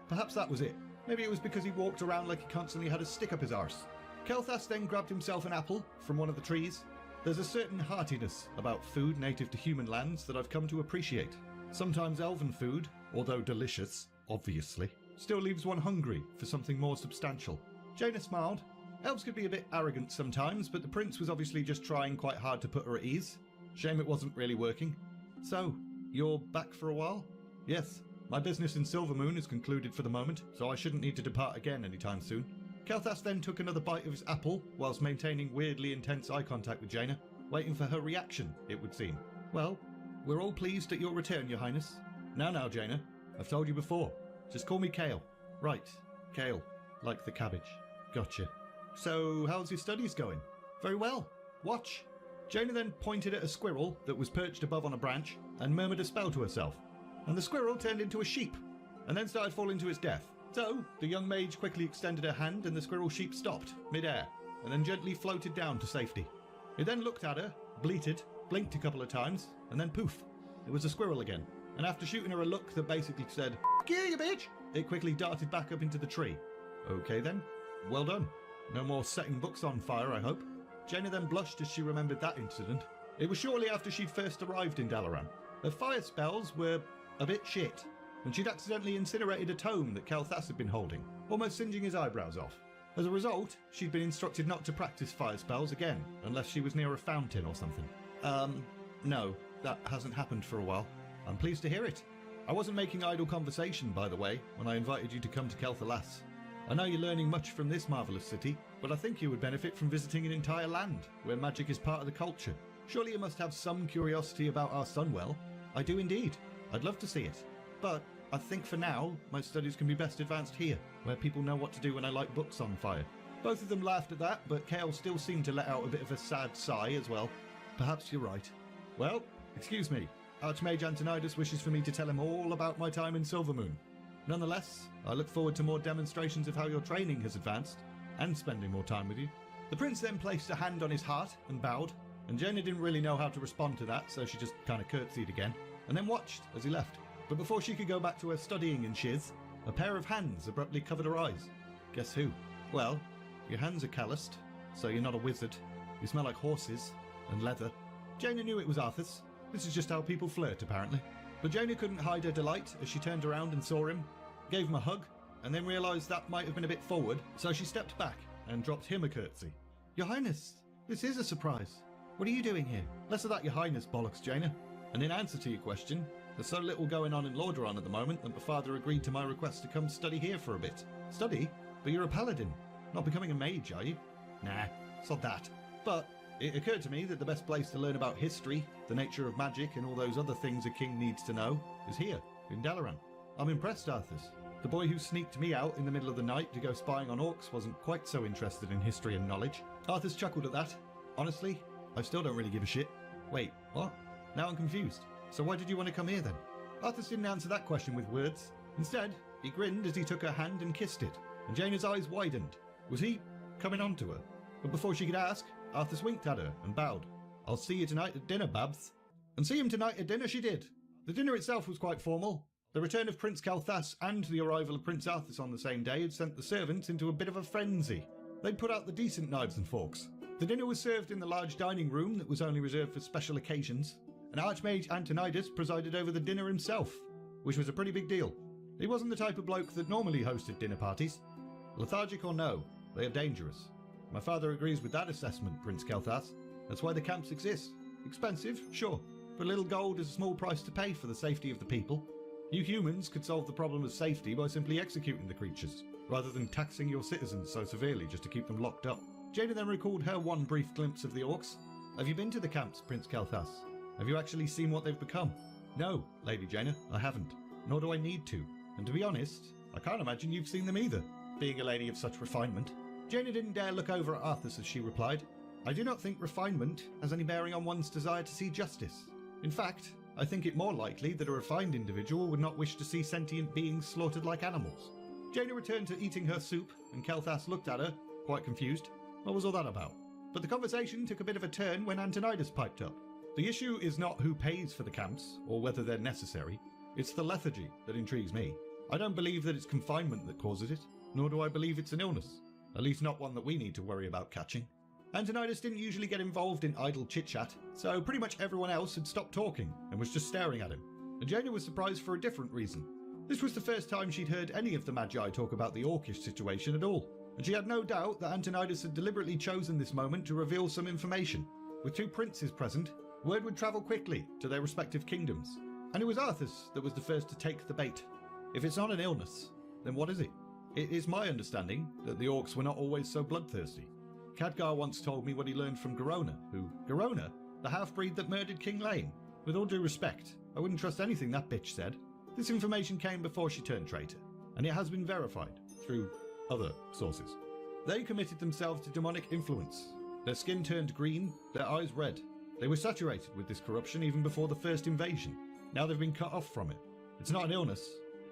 Perhaps that was it. Maybe it was because he walked around like he constantly had a stick up his arse. Kelthas then grabbed himself an apple from one of the trees. There's a certain heartiness about food native to human lands that I've come to appreciate. Sometimes elven food, although delicious, obviously, still leaves one hungry for something more substantial. Jaina smiled. Elves could be a bit arrogant sometimes, but the prince was obviously just trying quite hard to put her at ease. Shame it wasn't really working. So, you're back for a while? Yes. My business in Silvermoon is concluded for the moment, so I shouldn't need to depart again anytime soon. Kelthas then took another bite of his apple, whilst maintaining weirdly intense eye contact with Jaina, waiting for her reaction, it would seem. Well, we're all pleased at your return, Your Highness. Now, Jaina. I've told you before. Just call me Kale. Right, Kale. Like the cabbage. Gotcha. So, how's your studies going? Very well. Watch. Jaina then pointed at a squirrel that was perched above on a branch and murmured a spell to herself. And the squirrel turned into a sheep, and then started falling to its death. So, the young mage quickly extended her hand and the squirrel sheep stopped, mid-air, and then gently floated down to safety. It then looked at her, bleated, blinked a couple of times, and then poof, it was a squirrel again. And after shooting her a look that basically said, "F*** you bitch," it quickly darted back up into the tree. Okay then, well done. No more setting books on fire, I hope. Jaina then blushed as she remembered that incident. It was shortly after she'd first arrived in Dalaran. Her fire spells were a bit shit, and she'd accidentally incinerated a tome that Kelthas had been holding, almost singeing his eyebrows off. As a result, she'd been instructed not to practice fire spells again, unless she was near a fountain or something. No, that hasn't happened for a while. I'm pleased to hear it. I wasn't making idle conversation, by the way, when I invited you to come to Kelthalas. I know you're learning much from this marvellous city, but I think you would benefit from visiting an entire land, where magic is part of the culture. Surely you must have some curiosity about our Sunwell. I do indeed. I'd love to see it. But I think for now, my studies can be best advanced here, where people know what to do when I light books on fire. Both of them laughed at that, but Kale still seemed to let out a bit of a sad sigh as well. Perhaps you're right. Well, excuse me. Archmage Antonidas wishes for me to tell him all about my time in Silvermoon. Nonetheless, I look forward to more demonstrations of how your training has advanced, and spending more time with you. The prince then placed a hand on his heart and bowed, and Jaina didn't really know how to respond to that, so she just kind of curtsied again, and then watched as he left. But before she could go back to her studying in shiz, a pair of hands abruptly covered her eyes. Guess who? Well, your hands are calloused, so you're not a wizard. You smell like horses and leather. Jaina knew it was Arthas. This is just how people flirt, apparently. But Jaina couldn't hide her delight as she turned around and saw him, gave him a hug, and then realised that might have been a bit forward, so she stepped back and dropped him a curtsy. Your Highness, This is a surprise. What are you doing here? Less of that, your highness, bollocks, Jaina. And in answer to your question, there's so little going on in Lordaeron at the moment that my father agreed to my request to come study here for a bit. Study? But you're a paladin. Not becoming a mage, are you? Nah, it's not that. But it occurred to me that the best place to learn about history, the nature of magic, and all those other things a king needs to know is here, in Dalaran. I'm impressed, Arthas. The boy who sneaked me out in the middle of the night to go spying on orcs wasn't quite so interested in history and knowledge. Arthas chuckled at that. Honestly, I still don't really give a shit. Wait, what? Now I'm confused. So why did you want to come here then? Arthas didn't answer that question with words. Instead, he grinned as he took her hand and kissed it, and Jaina's eyes widened. Was he coming on to her? But before she could ask, Arthas winked at her and bowed. I'll see you tonight at dinner, Babs. And see him tonight at dinner she did. The dinner itself was quite formal. The return of Prince Kalthas and the arrival of Prince Arthas on the same day had sent the servants into a bit of a frenzy. They'd put out the decent knives and forks. The dinner was served in the large dining room that was only reserved for special occasions, and Archmage Antonidas presided over the dinner himself, which was a pretty big deal. He wasn't the type of bloke that normally hosted dinner parties. Lethargic or no, they are dangerous. My father agrees with that assessment, Prince Kalthas. That's why the camps exist. Expensive, sure, but a little gold is a small price to pay for the safety of the people. You humans could solve the problem of safety by simply executing the creatures, rather than taxing your citizens so severely just to keep them locked up. Jaina then recalled her one brief glimpse of the orcs. Have you been to the camps, Prince Kalthas? Have you actually seen what they've become? No, Lady Jaina, I haven't. Nor do I need to. And to be honest, I can't imagine you've seen them either, being a lady of such refinement. Jaina didn't dare look over at Arthas as she replied. I do not think refinement has any bearing on one's desire to see justice. In fact, I think it more likely that a refined individual would not wish to see sentient beings slaughtered like animals. Jaina returned to eating her soup, and Kalthas looked at her, quite confused. What was all that about? But the conversation took a bit of a turn when Antonidas piped up. The issue is not who pays for the camps, or whether they're necessary. It's the lethargy that intrigues me. I don't believe that it's confinement that causes it, nor do I believe it's an illness. At least not one that we need to worry about catching. Antonidas didn't usually get involved in idle chit-chat, so pretty much everyone else had stopped talking and was just staring at him. And Jaina was surprised for a different reason. This was the first time she'd heard any of the Magi talk about the orcish situation at all, and she had no doubt that Antonidas had deliberately chosen this moment to reveal some information. With two princes present, word would travel quickly to their respective kingdoms, and it was Arthas that was the first to take the bait. If it's not an illness, then what is it? It is my understanding that the orcs were not always so bloodthirsty. Khadgar once told me what he learned from Garona, Garona? The half-breed that murdered King Lane? With all due respect, I wouldn't trust anything that bitch said. This information came before she turned traitor, and it has been verified through other sources. They committed themselves to demonic influence. Their skin turned green, their eyes red. They were saturated with this corruption even before the first invasion. Now they've been cut off from it. It's not an illness,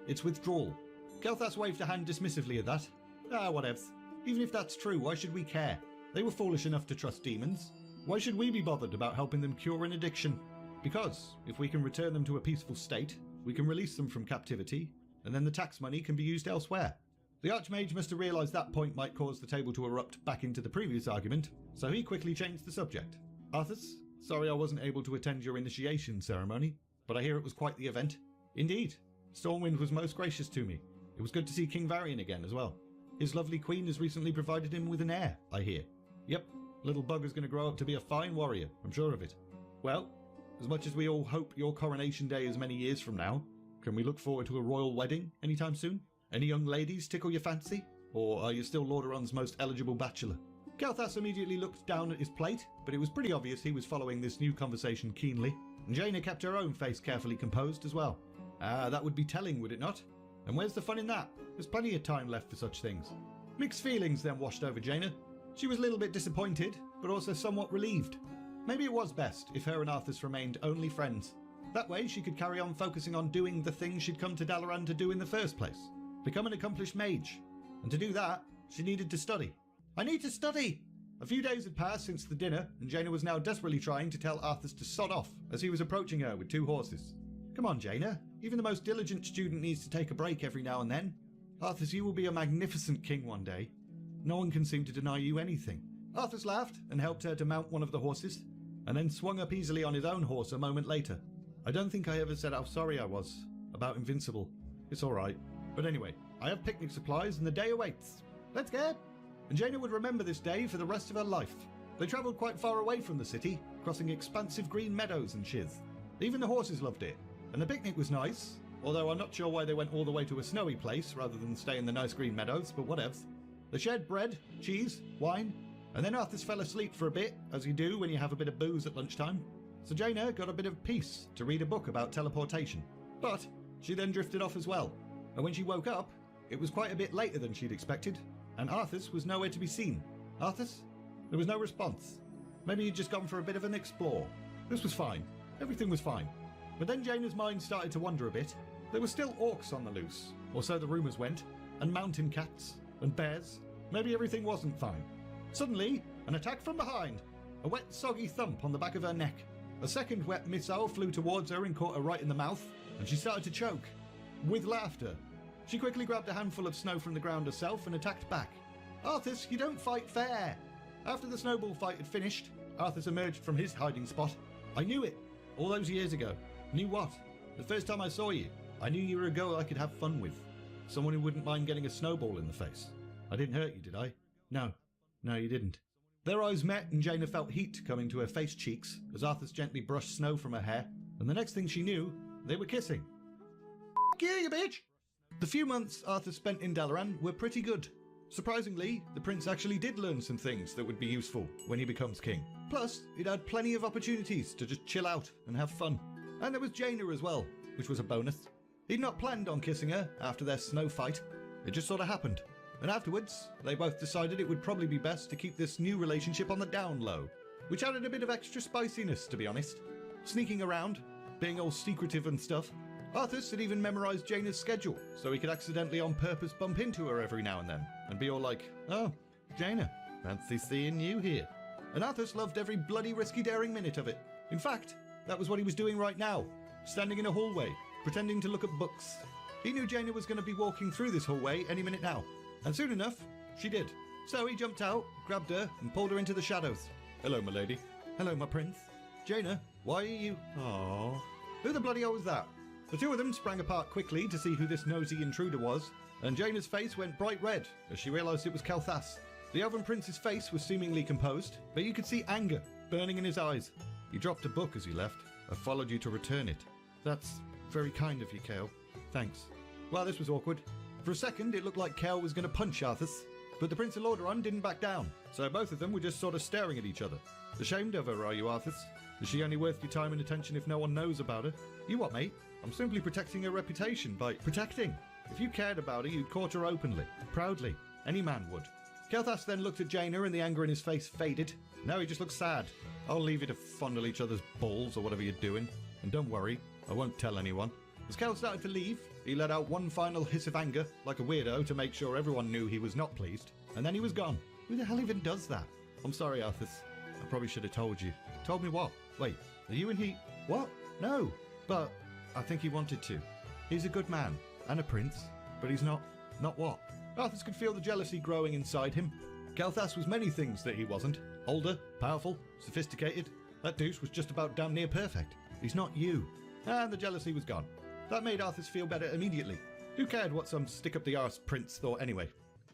it's withdrawal. Kalthas waved a hand dismissively at that. Whatevs. Even if that's true, why should we care? They were foolish enough to trust demons. Why should we be bothered about helping them cure an addiction? Because if we can return them to a peaceful state, we can release them from captivity, and then the tax money can be used elsewhere. The Archmage must have realised that point might cause the table to erupt back into the previous argument, so he quickly changed the subject. Arthas, sorry I wasn't able to attend your initiation ceremony, but I hear it was quite the event. Indeed, Stormwind was most gracious to me. It was good to see King Varian again as well. His lovely queen has recently provided him with an heir, I hear. Yep, little bugger's going to grow up to be a fine warrior, I'm sure of it. Well, as much as we all hope your coronation day is many years from now, can we look forward to a royal wedding anytime soon? Any young ladies tickle your fancy? Or are you still Lordaeron's most eligible bachelor? Kalthas immediately looked down at his plate, but it was pretty obvious he was following this new conversation keenly, and Jaina kept her own face carefully composed as well. That would be telling, would it not? And where's the fun in that? There's plenty of time left for such things. Mixed feelings then washed over Jaina. She was a little bit disappointed, but also somewhat relieved. Maybe it was best if her and Arthas remained only friends. That way she could carry on focusing on doing the things she'd come to Dalaran to do in the first place. Become an accomplished mage. And to do that, she needed to study. I need to study! A few days had passed since the dinner, and Jaina was now desperately trying to tell Arthas to sod off as he was approaching her with two horses. Come on, Jaina. Even the most diligent student needs to take a break every now and then. Arthas, you will be a magnificent king one day. No one can seem to deny you anything. Arthas laughed and helped her to mount one of the horses, and then swung up easily on his own horse a moment later. I don't think I ever said how sorry I was about Invincible. It's alright. But anyway, I have picnic supplies and the day awaits. Let's get! And Jaina would remember this day for the rest of her life. They travelled quite far away from the city, crossing expansive green meadows and shiz. Even the horses loved it, and the picnic was nice, although I'm not sure why they went all the way to a snowy place rather than stay in the nice green meadows, but whatevs. They shared bread, cheese, wine, and then Arthas fell asleep for a bit, as you do when you have a bit of booze at lunchtime. So Jaina got a bit of peace to read a book about teleportation. But she then drifted off as well, and when she woke up, it was quite a bit later than she'd expected, and Arthas was nowhere to be seen. Arthas? There was no response. Maybe he'd just gone for a bit of an explore. This was fine. Everything was fine. But then Jaina's mind started to wander a bit. There were still orcs on the loose, or so the rumours went, and mountain cats, and bears. Maybe everything wasn't fine. Suddenly, an attack from behind. A wet, soggy thump on the back of her neck. A second wet missile flew towards her and caught her right in the mouth, and she started to choke. With laughter. She quickly grabbed a handful of snow from the ground herself and attacked back. Arthas, you don't fight fair! After the snowball fight had finished, Arthas emerged from his hiding spot. I knew it. All those years ago. Knew what? The first time I saw you, I knew you were a girl I could have fun with. Someone who wouldn't mind getting a snowball in the face. I didn't hurt you, did I? No, you didn't. Their eyes met and Jaina felt heat coming to her face cheeks as Arthas gently brushed snow from her hair, and the next thing she knew, they were kissing. F*** you bitch! The few months Arthas spent in Dalaran were pretty good. Surprisingly, the prince actually did learn some things that would be useful when he becomes king. Plus, he'd had plenty of opportunities to just chill out and have fun. And there was Jaina as well, which was a bonus. He'd not planned on kissing her after their snow fight. It just sort of happened. And afterwards, they both decided it would probably be best to keep this new relationship on the down low, which added a bit of extra spiciness, to be honest. Sneaking around, being all secretive and stuff. Arthas had even memorised Jaina's schedule, so he could accidentally on purpose bump into her every now and then, and be all like, oh, Jaina, fancy seeing you here. And Arthas loved every bloody risky daring minute of it. In fact, that was what he was doing right now, standing in a hallway, pretending to look at books. He knew Jaina was going to be walking through this hallway any minute now, and soon enough, she did. So he jumped out, grabbed her, and pulled her into the shadows. Hello, my lady. Hello, my prince. Jaina, why are you... Aww. Who the bloody hell was that? The two of them sprang apart quickly to see who this nosy intruder was, and Jaina's face went bright red as she realised it was Kel'Thas. The Elven Prince's face was seemingly composed, but you could see anger burning in his eyes. He dropped a book as he left. I followed you to return it. That's very kind of you, Kale. Thanks. Well, this was awkward. For a second, it looked like Kale was going to punch Arthas, but the Prince of Lordaeron didn't back down, so both of them were just sort of staring at each other. Ashamed of her, are you, Arthas? Is she only worth your time and attention if no one knows about her? You what, mate? I'm simply protecting her reputation by protecting. If you cared about her, you'd court her openly, proudly. Any man would. Kel'Thas then looked at Jaina and the anger in his face faded. Now he just looks sad. I'll leave you to fondle each other's balls or whatever you're doing. And don't worry, I won't tell anyone. As Kel started to leave, he let out one final hiss of anger, like a weirdo, to make sure everyone knew he was not pleased. And then he was gone. Who the hell even does that? I'm sorry, Arthas. I probably should have told you. Told me what? Wait, are you and he... What? No. But I think he wanted to. He's a good man, and a prince, but he's not... Not what? Arthas could feel the jealousy growing inside him. Kel'Thas was many things that he wasn't. Older, powerful, sophisticated. That douche was just about damn near perfect. He's not you. And the jealousy was gone. That made Arthas feel better immediately. Who cared what some stick-up-the-arse prince thought anyway?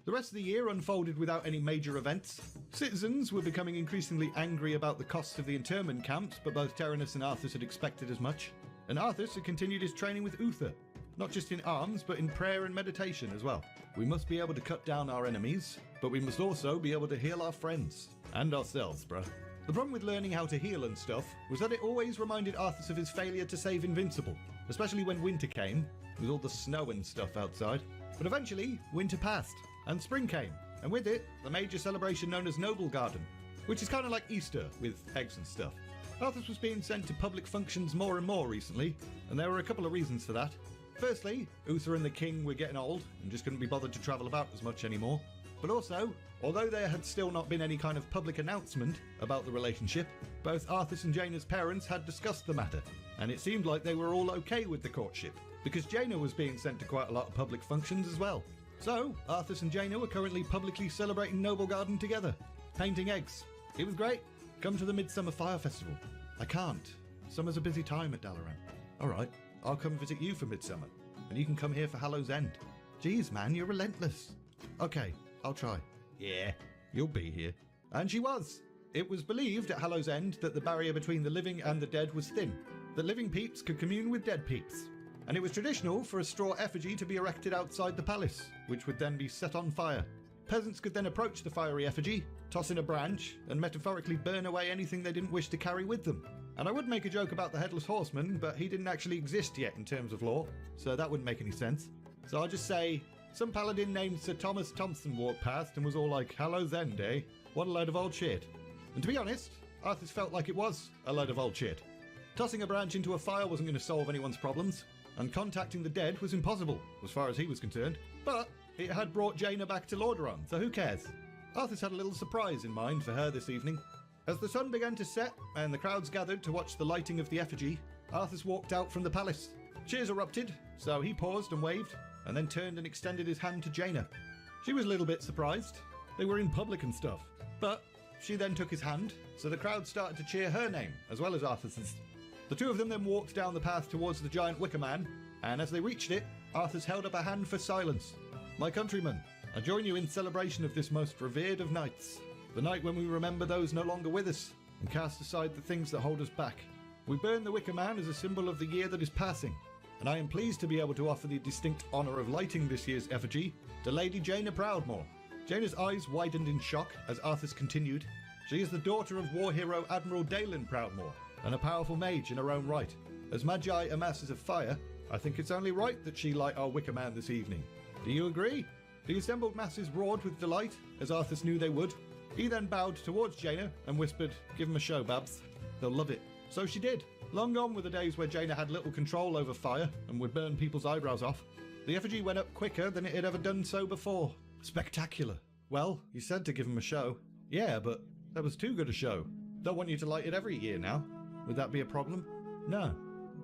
The rest of the year unfolded without any major events. Citizens were becoming increasingly angry about the costs of the internment camps, but both Terenas and Arthas had expected as much. And Arthas had continued his training with Uther, not just in arms, but in prayer and meditation as well. We must be able to cut down our enemies, but we must also be able to heal our friends. And ourselves, bruh. The problem with learning how to heal and stuff was that it always reminded Arthas of his failure to save Invincible, especially when winter came, with all the snow and stuff outside. But eventually, winter passed, and spring came, and with it, the major celebration known as Noble Garden, which is kind of like Easter, with eggs and stuff. Arthas was being sent to public functions more and more recently, and there were a couple of reasons for that. Firstly, Uther and the king were getting old, and just couldn't be bothered to travel about as much anymore. But also, although there had still not been any kind of public announcement about the relationship, both Arthas and Jaina's parents had discussed the matter, and it seemed like they were all okay with the courtship, because Jaina was being sent to quite a lot of public functions as well. So, Arthas and Jaina were currently publicly celebrating Noble Garden together, painting eggs. It was great. Come to the Midsummer Fire Festival. I can't. Summer's a busy time at Dalaran. Alright, I'll come visit you for Midsummer, and you can come here for Hallow's End. Jeez, man, you're relentless. Okay, I'll try. Yeah, you'll be here. And she was. It was believed at Hallow's End that the barrier between the living and the dead was thin, that living peeps could commune with dead peeps. And it was traditional for a straw effigy to be erected outside the palace, which would then be set on fire. Peasants could then approach the fiery effigy, toss in a branch, and metaphorically burn away anything they didn't wish to carry with them. And I would make a joke about the Headless Horseman, but he didn't actually exist yet in terms of lore, so that wouldn't make any sense. So I'll just say, some paladin named Sir Thomas Thompson walked past and was all like, "Hallow's End, eh? What a load of old shit." And to be honest, Arthas felt like it was a load of old shit. Tossing a branch into a fire wasn't going to solve anyone's problems, and contacting the dead was impossible, as far as he was concerned. But it had brought Jaina back to Lordaeron, so who cares? Arthas had a little surprise in mind for her this evening. As the sun began to set and the crowds gathered to watch the lighting of the effigy, Arthas walked out from the palace. Cheers erupted, so he paused and waved, and then turned and extended his hand to Jaina. She was a little bit surprised. They were in public and stuff. But she then took his hand, so the crowd started to cheer her name, as well as Arthas's. The two of them then walked down the path towards the giant wicker man, and as they reached it, Arthas held up a hand for silence. "My countrymen, I join you in celebration of this most revered of nights, the night when we remember those no longer with us, and cast aside the things that hold us back. We burn the wicker man as a symbol of the year that is passing, and I am pleased to be able to offer the distinct honour of lighting this year's effigy to Lady Jaina Proudmoore." Jaina's eyes widened in shock as Arthas continued. She is the daughter of war hero Admiral Dalen Proudmoore, and a powerful mage in her own right. As Magi are masses of fire, I think it's only right that she light our wicker man this evening. Do you agree? The assembled masses roared with delight, as Arthas knew they would. He then bowed towards Jaina and whispered, "Give 'em a show, Babs. They'll love it." So she did. Long gone were the days where Jaina had little control over fire and would burn people's eyebrows off. The effigy went up quicker than it had ever done so before. Spectacular. Well, you said to give 'em a show. Yeah, but that was too good a show. Don't want you to light it every year now. Would that be a problem? No,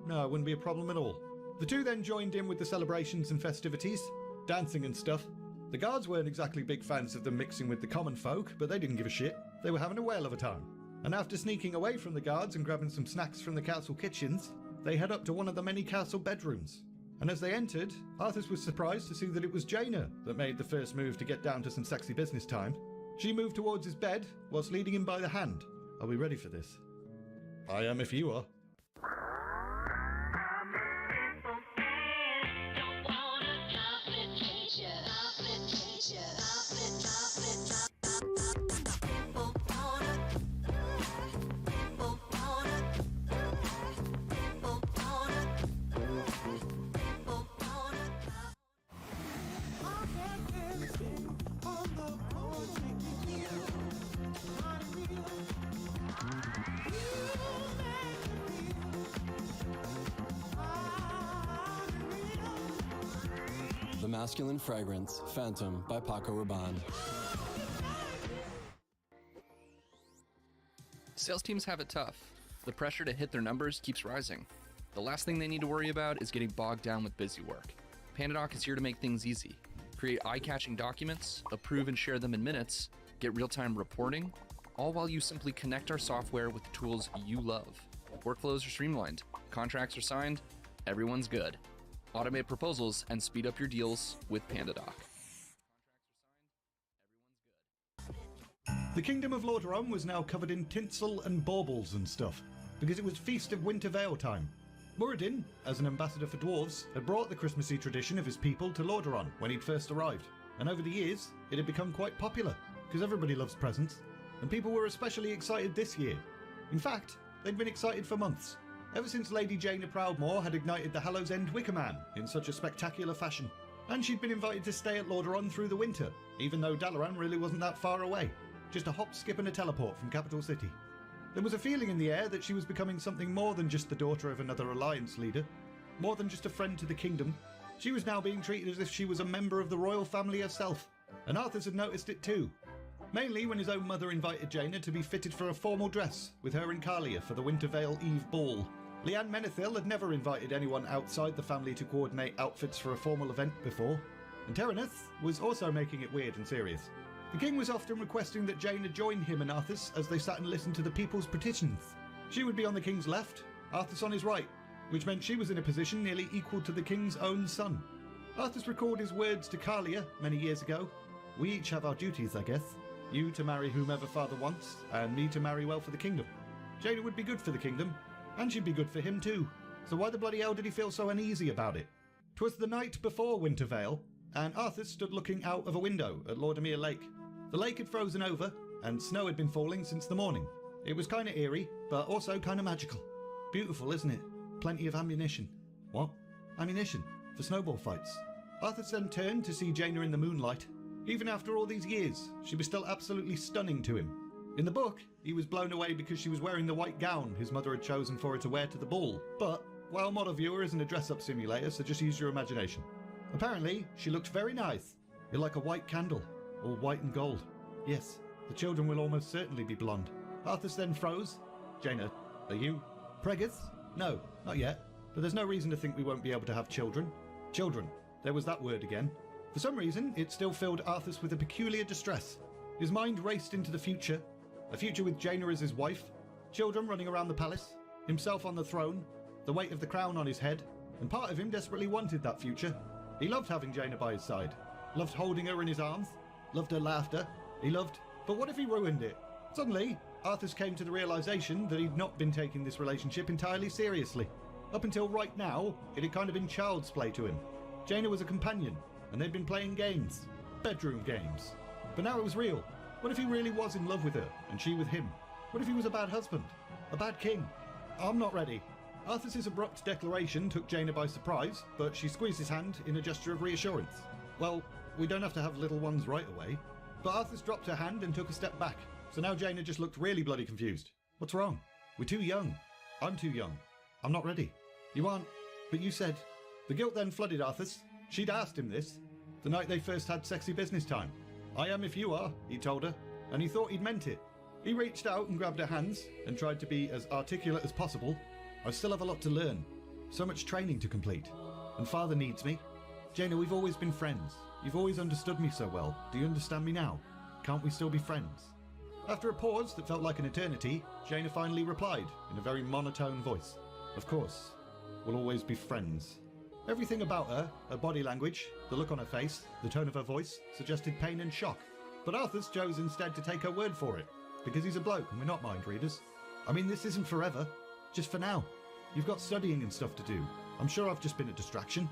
it wouldn't be a problem at all. The two then joined in with the celebrations and festivities, dancing and stuff. The guards weren't exactly big fans of them mixing with the common folk, but they didn't give a shit. They were having a whale of a time. And after sneaking away from the guards and grabbing some snacks from the castle kitchens, they head up to one of the many castle bedrooms. And as they entered, Arthas was surprised to see that it was Jaina that made the first move to get down to some sexy business time. She moved towards his bed, whilst leading him by the hand. Are we ready for this? I am if you are. The Masculine Fragrance, Phantom by Paco Rabanne. Sales teams have it tough. The pressure to hit their numbers keeps rising. The last thing they need to worry about is getting bogged down with busy work. PandaDoc is here to make things easy. Create eye-catching documents, approve and share them in minutes, get real-time reporting, all while you simply connect our software with the tools you love. Workflows are streamlined, contracts are signed, everyone's good. Automate proposals and speed up your deals with PandaDoc. The Kingdom of Lordaeron was now covered in tinsel and baubles and stuff, because it was Feast of Winter Veil time. Muradin, as an ambassador for dwarves, had brought the Christmassy tradition of his people to Lordaeron when he'd first arrived, and over the years, it had become quite popular, because everybody loves presents, and people were especially excited this year. In fact, they'd been excited for months, ever since Lady Jaina Proudmoore had ignited the Hallow's End Wicker Man in such a spectacular fashion. And she'd been invited to stay at Lordaeron through the winter, even though Dalaran really wasn't that far away. Just a hop, skip and a teleport from Capital City. There was a feeling in the air that she was becoming something more than just the daughter of another alliance leader, more than just a friend to the kingdom. She was now being treated as if she was a member of the royal family herself, and Arthas had noticed it too. Mainly when his own mother invited Jaina to be fitted for a formal dress with her and Kalia for the Wintervale Eve Ball. Leanne Menethil had never invited anyone outside the family to coordinate outfits for a formal event before, and Tereneth was also making it weird and serious. The king was often requesting that Jaina join him and Arthas as they sat and listened to the people's petitions. She would be on the king's left, Arthas on his right, which meant she was in a position nearly equal to the king's own son. Arthas recalled his words to Kalia many years ago. "We each have our duties, I guess. You to marry whomever father wants, and me to marry well for the kingdom. Jaina would be good for the kingdom, and she'd be good for him too. So why the bloody hell did he feel so uneasy about it? 'Twas the night before Wintervale, and Arthur stood looking out of a window at Lordemere Lake. The lake had frozen over, and snow had been falling since the morning. It was kind of eerie, but also kind of magical. Beautiful, isn't it? Plenty of ammunition. What? Ammunition? For snowball fights. Arthur then turned to see Jaina in the moonlight. Even after all these years, she was still absolutely stunning to him. In the book, he was blown away because she was wearing the white gown his mother had chosen for her to wear to the ball. But, while Model Viewer isn't a dress-up simulator, so just use your imagination. Apparently, she looked very nice. You're like a white candle, all white and gold. Yes, the children will almost certainly be blonde. Arthur then froze. Jaina, are you preggers? No, not yet. But there's no reason to think we won't be able to have children. Children. There was that word again. For some reason, it still filled Arthur with a peculiar distress. His mind raced into the future. A future with Jaina as his wife, children running around the palace, himself on the throne, the weight of the crown on his head, and part of him desperately wanted that future. He loved having Jaina by his side, loved holding her in his arms, loved her laughter, but what if he ruined it? Suddenly, Arthur came to the realization that he'd not been taking this relationship entirely seriously. Up until right now, it had kind of been child's play to him. Jaina was a companion, and they'd been playing games, bedroom games. But now it was real. What if he really was in love with her, and she with him? What if he was a bad husband? A bad king? I'm not ready. Arthur's abrupt declaration took Jaina by surprise, but she squeezed his hand in a gesture of reassurance. Well, we don't have to have little ones right away. But Arthur dropped her hand and took a step back, so now Jaina just looked really bloody confused. What's wrong? We're too young. I'm too young. I'm not ready. You aren't, but you said... The guilt then flooded Arthur. She'd asked him this, the night they first had sexy business time. I am if you are, he told her, and he thought he'd meant it. He reached out and grabbed her hands and tried to be as articulate as possible. I still have a lot to learn, so much training to complete, and father needs me. Jaina, we've always been friends. You've always understood me so well. Do you understand me now? Can't we still be friends? After a pause that felt like an eternity, Jaina finally replied in a very monotone voice. Of course, we'll always be friends. Everything about her, her body language, the look on her face, the tone of her voice, suggested pain and shock. But Arthur's chose instead to take her word for it, because he's a bloke and we're not mind readers. I mean, this isn't forever, just for now. You've got studying and stuff to do. I'm sure I've just been a distraction.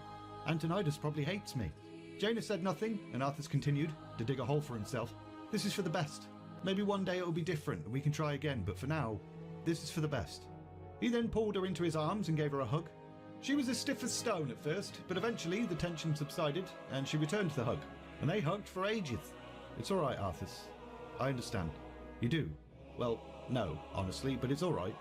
Antonidas probably hates me. Jaina said nothing, and Arthur continued to dig a hole for himself. This is for the best. Maybe one day it will be different and we can try again, but for now, this is for the best. He then pulled her into his arms and gave her a hug. She was as stiff as stone at first, but eventually the tension subsided and she returned the hug, and they hugged for ages. It's all right, Arthur. I understand. You do? Well, no, honestly, but it's all right.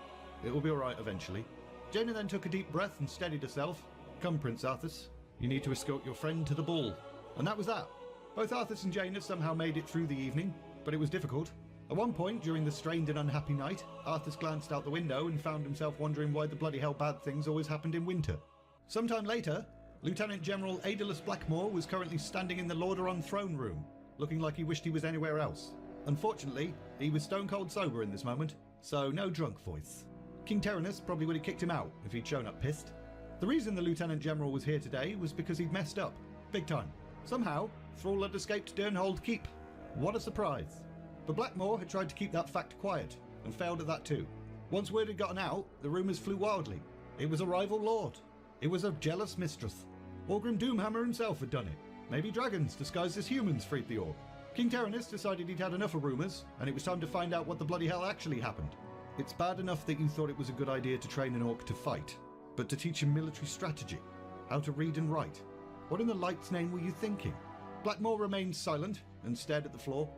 It will be all right eventually. Jaina then took a deep breath and steadied herself. Come, Prince Arthur. You need to escort your friend to the ball. And that was that. Both Arthur and Jaina somehow made it through the evening, but it was difficult. At one point during the strained and unhappy night, Arthur glanced out the window and found himself wondering why the bloody hell bad things always happened in winter. Sometime later, Lieutenant General Aedalus Blackmore was currently standing in the Lordaeron throne room, looking like he wished he was anywhere else. Unfortunately, he was stone cold sober in this moment, so no drunk voice. King Tyrannus probably would have kicked him out if he'd shown up pissed. The reason the Lieutenant General was here today was because he'd messed up, big time. Somehow, Thrall had escaped Durnhold Keep. What a surprise. But Blackmore had tried to keep that fact quiet, and failed at that too. Once word had gotten out, the rumours flew wildly. It was a rival lord. It was a jealous mistress. Orgrim Doomhammer himself had done it. Maybe dragons disguised as humans freed the orc. King Tyrannus decided he'd had enough of rumours, and it was time to find out what the bloody hell actually happened. It's bad enough that you thought it was a good idea to train an orc to fight, but to teach him military strategy, how to read and write. What in the light's name were you thinking? Blackmore remained silent and stared at the floor.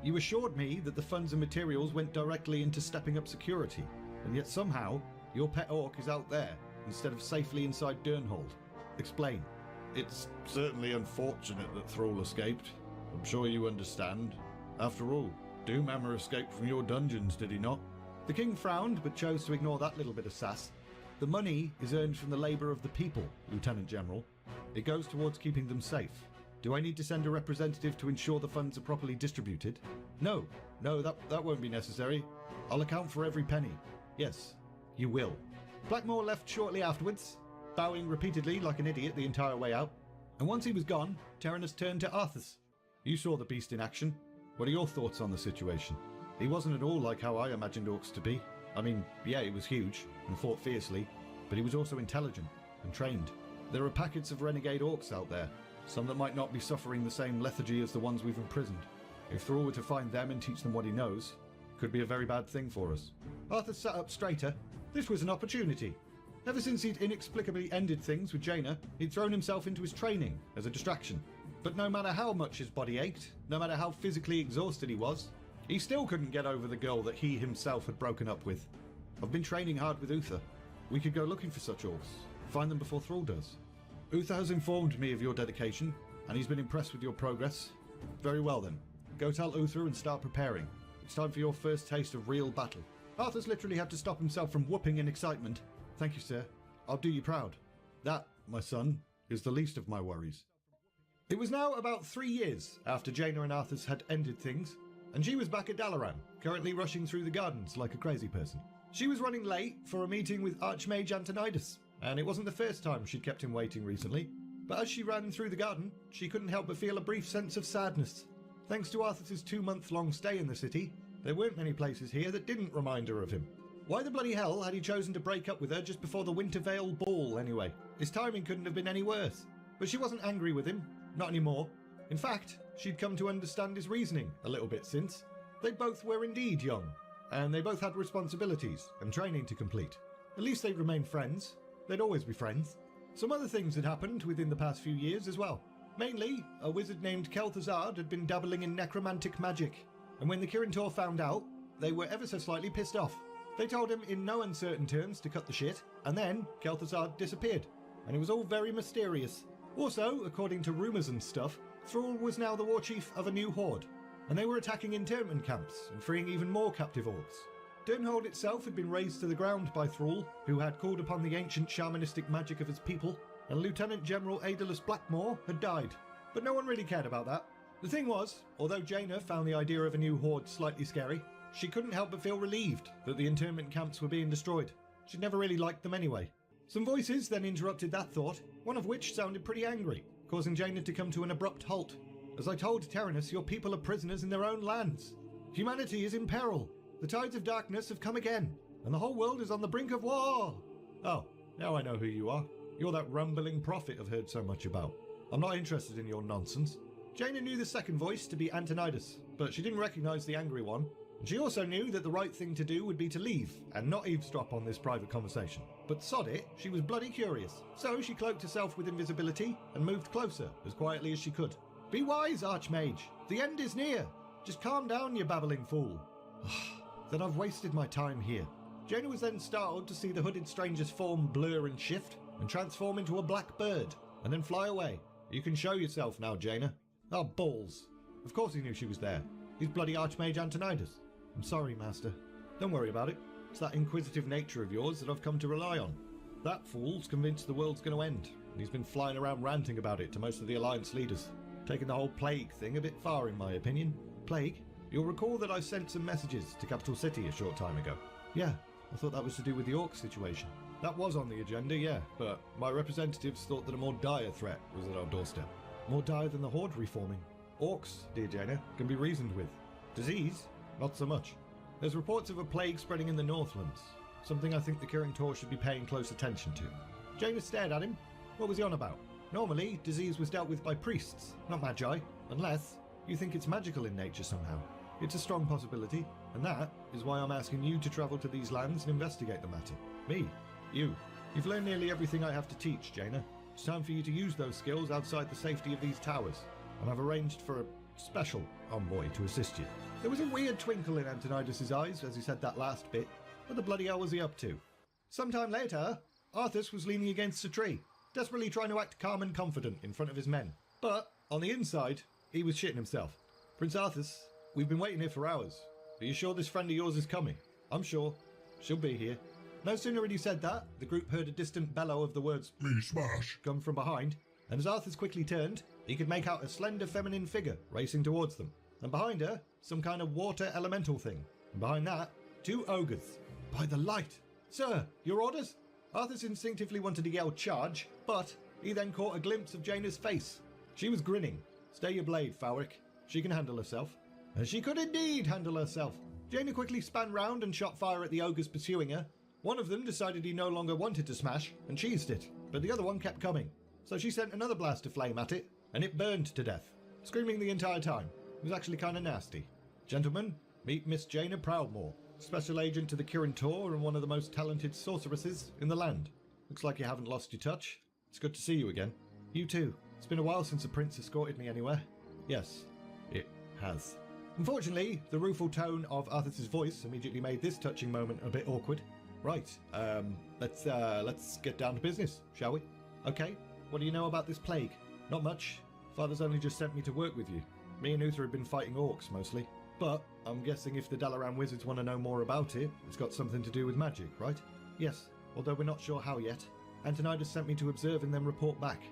You assured me that the funds and materials went directly into stepping up security, and yet somehow your pet orc is out there instead of safely inside Durnhold. Explain. It's certainly unfortunate that Thrall escaped. I'm sure you understand. After all, Doomhammer escaped from your dungeons, did he not? The king frowned, but chose to ignore that little bit of sass. The money is earned from the labour of the people, Lieutenant General. It goes towards keeping them safe. Do I need to send a representative to ensure the funds are properly distributed? No, that won't be necessary. I'll account for every penny. Yes, you will. Blackmore left shortly afterwards, bowing repeatedly like an idiot the entire way out. And once he was gone, Tyrannus turned to Arthas. You saw the beast in action. What are your thoughts on the situation? He wasn't at all like how I imagined orcs to be. I mean, yeah, he was huge and fought fiercely, but he was also intelligent and trained. There are packets of renegade orcs out there, some that might not be suffering the same lethargy as the ones we've imprisoned. If Thrall were to find them and teach them what he knows, it could be a very bad thing for us. Arthur sat up straighter. This was an opportunity. Ever since he'd inexplicably ended things with Jaina, he'd thrown himself into his training as a distraction. But no matter how much his body ached, no matter how physically exhausted he was, he still couldn't get over the girl that he himself had broken up with. I've been training hard with Uther. We could go looking for such orcs, find them before Thrall does. Uther has informed me of your dedication, and he's been impressed with your progress. Very well then. Go tell Uther and start preparing. It's time for your first taste of real battle. Arthur's literally had to stop himself from whooping in excitement. Thank you, sir. I'll do you proud. That, my son, is the least of my worries. It was now about 3 years after Jaina and Arthur's had ended things, and she was back at Dalaran, currently rushing through the gardens like a crazy person. She was running late for a meeting with Archmage Antonidas, and it wasn't the first time she'd kept him waiting recently. But as she ran through the garden, she couldn't help but feel a brief sense of sadness. Thanks to Arthur's 2-month-long stay in the city, there weren't many places here that didn't remind her of him. Why the bloody hell had he chosen to break up with her just before the Wintervale ball anyway? His timing couldn't have been any worse. But she wasn't angry with him, not anymore. In fact, she'd come to understand his reasoning a little bit since. They both were indeed young, and they both had responsibilities and training to complete. At least they'd remain friends. They'd always be friends. Some other things had happened within the past few years as well. Mainly, a wizard named Kel'Thuzad had been dabbling in necromantic magic, and when the Kirin Tor found out, they were ever so slightly pissed off. They told him in no uncertain terms to cut the shit, and then Kel'Thuzad disappeared, and it was all very mysterious. Also, according to rumours and stuff, Thrall was now the war chief of a new horde, and they were attacking internment camps and freeing even more captive orcs. Durnhold itself had been razed to the ground by Thrall, who had called upon the ancient shamanistic magic of his people, and Lieutenant General Aedalus Blackmore had died. But no one really cared about that. The thing was, although Jaina found the idea of a new horde slightly scary, she couldn't help but feel relieved that the internment camps were being destroyed. She'd never really liked them anyway. Some voices then interrupted that thought, one of which sounded pretty angry, causing Jaina to come to an abrupt halt. As I told Terenas, your people are prisoners in their own lands. Humanity is in peril. The tides of darkness have come again, and the whole world is on the brink of war. Oh, now I know who you are. You're that rumbling prophet I've heard so much about. I'm not interested in your nonsense. Jaina knew the second voice to be Antonidas, but she didn't recognise the angry one. And she also knew that the right thing to do would be to leave and not eavesdrop on this private conversation. But sod it, she was bloody curious. So she cloaked herself with invisibility and moved closer as quietly as she could. Be wise, Archmage. The end is near. Just calm down, you babbling fool. Then I've wasted my time here. Jaina was then startled to see the hooded stranger's form blur and shift and transform into a black bird and then fly away. You can show yourself now, Jaina. Oh, balls. Of course he knew she was there. He's bloody Archmage Antonidas. I'm sorry, Master. Don't worry about it. It's that inquisitive nature of yours that I've come to rely on. That fool's convinced the world's going to end, and he's been flying around ranting about it to most of the Alliance leaders. Taking the whole plague thing a bit far, in my opinion. Plague? You'll recall that I sent some messages to Capital City a short time ago. Yeah, I thought that was to do with the orc situation. That was on the agenda, yeah, but my representatives thought that a more dire threat was at our doorstep. More dire than the horde reforming. Orcs, dear Jaina, can be reasoned with. Disease? Not so much. There's reports of a plague spreading in the Northlands, something I think the Kirin Tor should be paying close attention to. Jaina stared at him. What was he on about? Normally, disease was dealt with by priests, not magi, unless you think it's magical in nature somehow. It's a strong possibility, and that is why I'm asking you to travel to these lands and investigate the matter. Me. You. You've learned nearly everything I have to teach, Jaina. It's time for you to use those skills outside the safety of these towers, and I've arranged for a special envoy to assist you. There was a weird twinkle in Antonidas' eyes as he said that last bit. What the bloody hell was he up to? Sometime later, Arthas was leaning against a tree, desperately trying to act calm and confident in front of his men. But, on the inside, he was shitting himself. Prince Arthas, we've been waiting here for hours. Are you sure this friend of yours is coming? I'm sure. She'll be here. No sooner had he said that, the group heard a distant bellow of the words, "Me smash," come from behind, and as Arthas quickly turned, he could make out a slender feminine figure racing towards them. And behind her, some kind of water elemental thing. And behind that, 2 ogres. By the light! Sir, your orders? Arthas instinctively wanted to yell charge, but he then caught a glimpse of Jaina's face. She was grinning. Stay your blade, Fowric. She can handle herself. As she could indeed handle herself. Jaina quickly span round and shot fire at the ogres pursuing her. One of them decided he no longer wanted to smash and cheesed it, but the other one kept coming. So she sent another blast of flame at it, and it burned to death, screaming the entire time. It was actually kind of nasty. Gentlemen, meet Miss Jaina Proudmoore, special agent to the Kirin Tor and one of the most talented sorceresses in the land. Looks like you haven't lost your touch. It's good to see you again. You too. It's been a while since the prince escorted me anywhere. Yes, it has. Unfortunately, the rueful tone of Arthas's voice immediately made this touching moment a bit awkward. Right, let's get down to business, shall we? Okay, what do you know about this plague? Not much. Father's only just sent me to work with you. Me and Uther have been fighting orcs, mostly. But I'm guessing if the Dalaran wizards want to know more about it, it's got something to do with magic, right? Yes, although we're not sure how yet. Antonidas sent me to observe and then report back.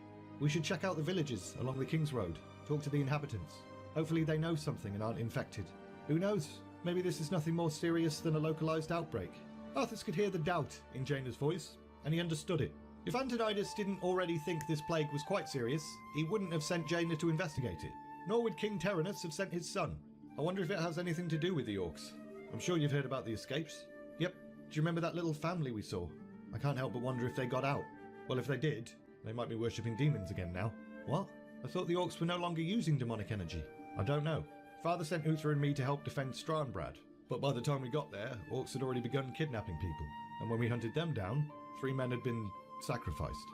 We should check out the villages along the King's Road, talk to the inhabitants. Hopefully they know something and aren't infected. Who knows? Maybe this is nothing more serious than a localized outbreak. Arthas could hear the doubt in Jaina's voice, and he understood it. If Antonidas didn't already think this plague was quite serious, he wouldn't have sent Jaina to investigate it. Nor would King Terenus have sent his son. I wonder if it has anything to do with the orcs. I'm sure you've heard about the escapes. Yep. Do you remember that little family we saw? I can't help but wonder if they got out. Well, if they did, they might be worshipping demons again now. What? I thought the orcs were no longer using demonic energy. I don't know. Father sent Uther and me to help defend Stranbrad, but by the time we got there, orcs had already begun kidnapping people, and when we hunted them down, 3 men had been sacrificed.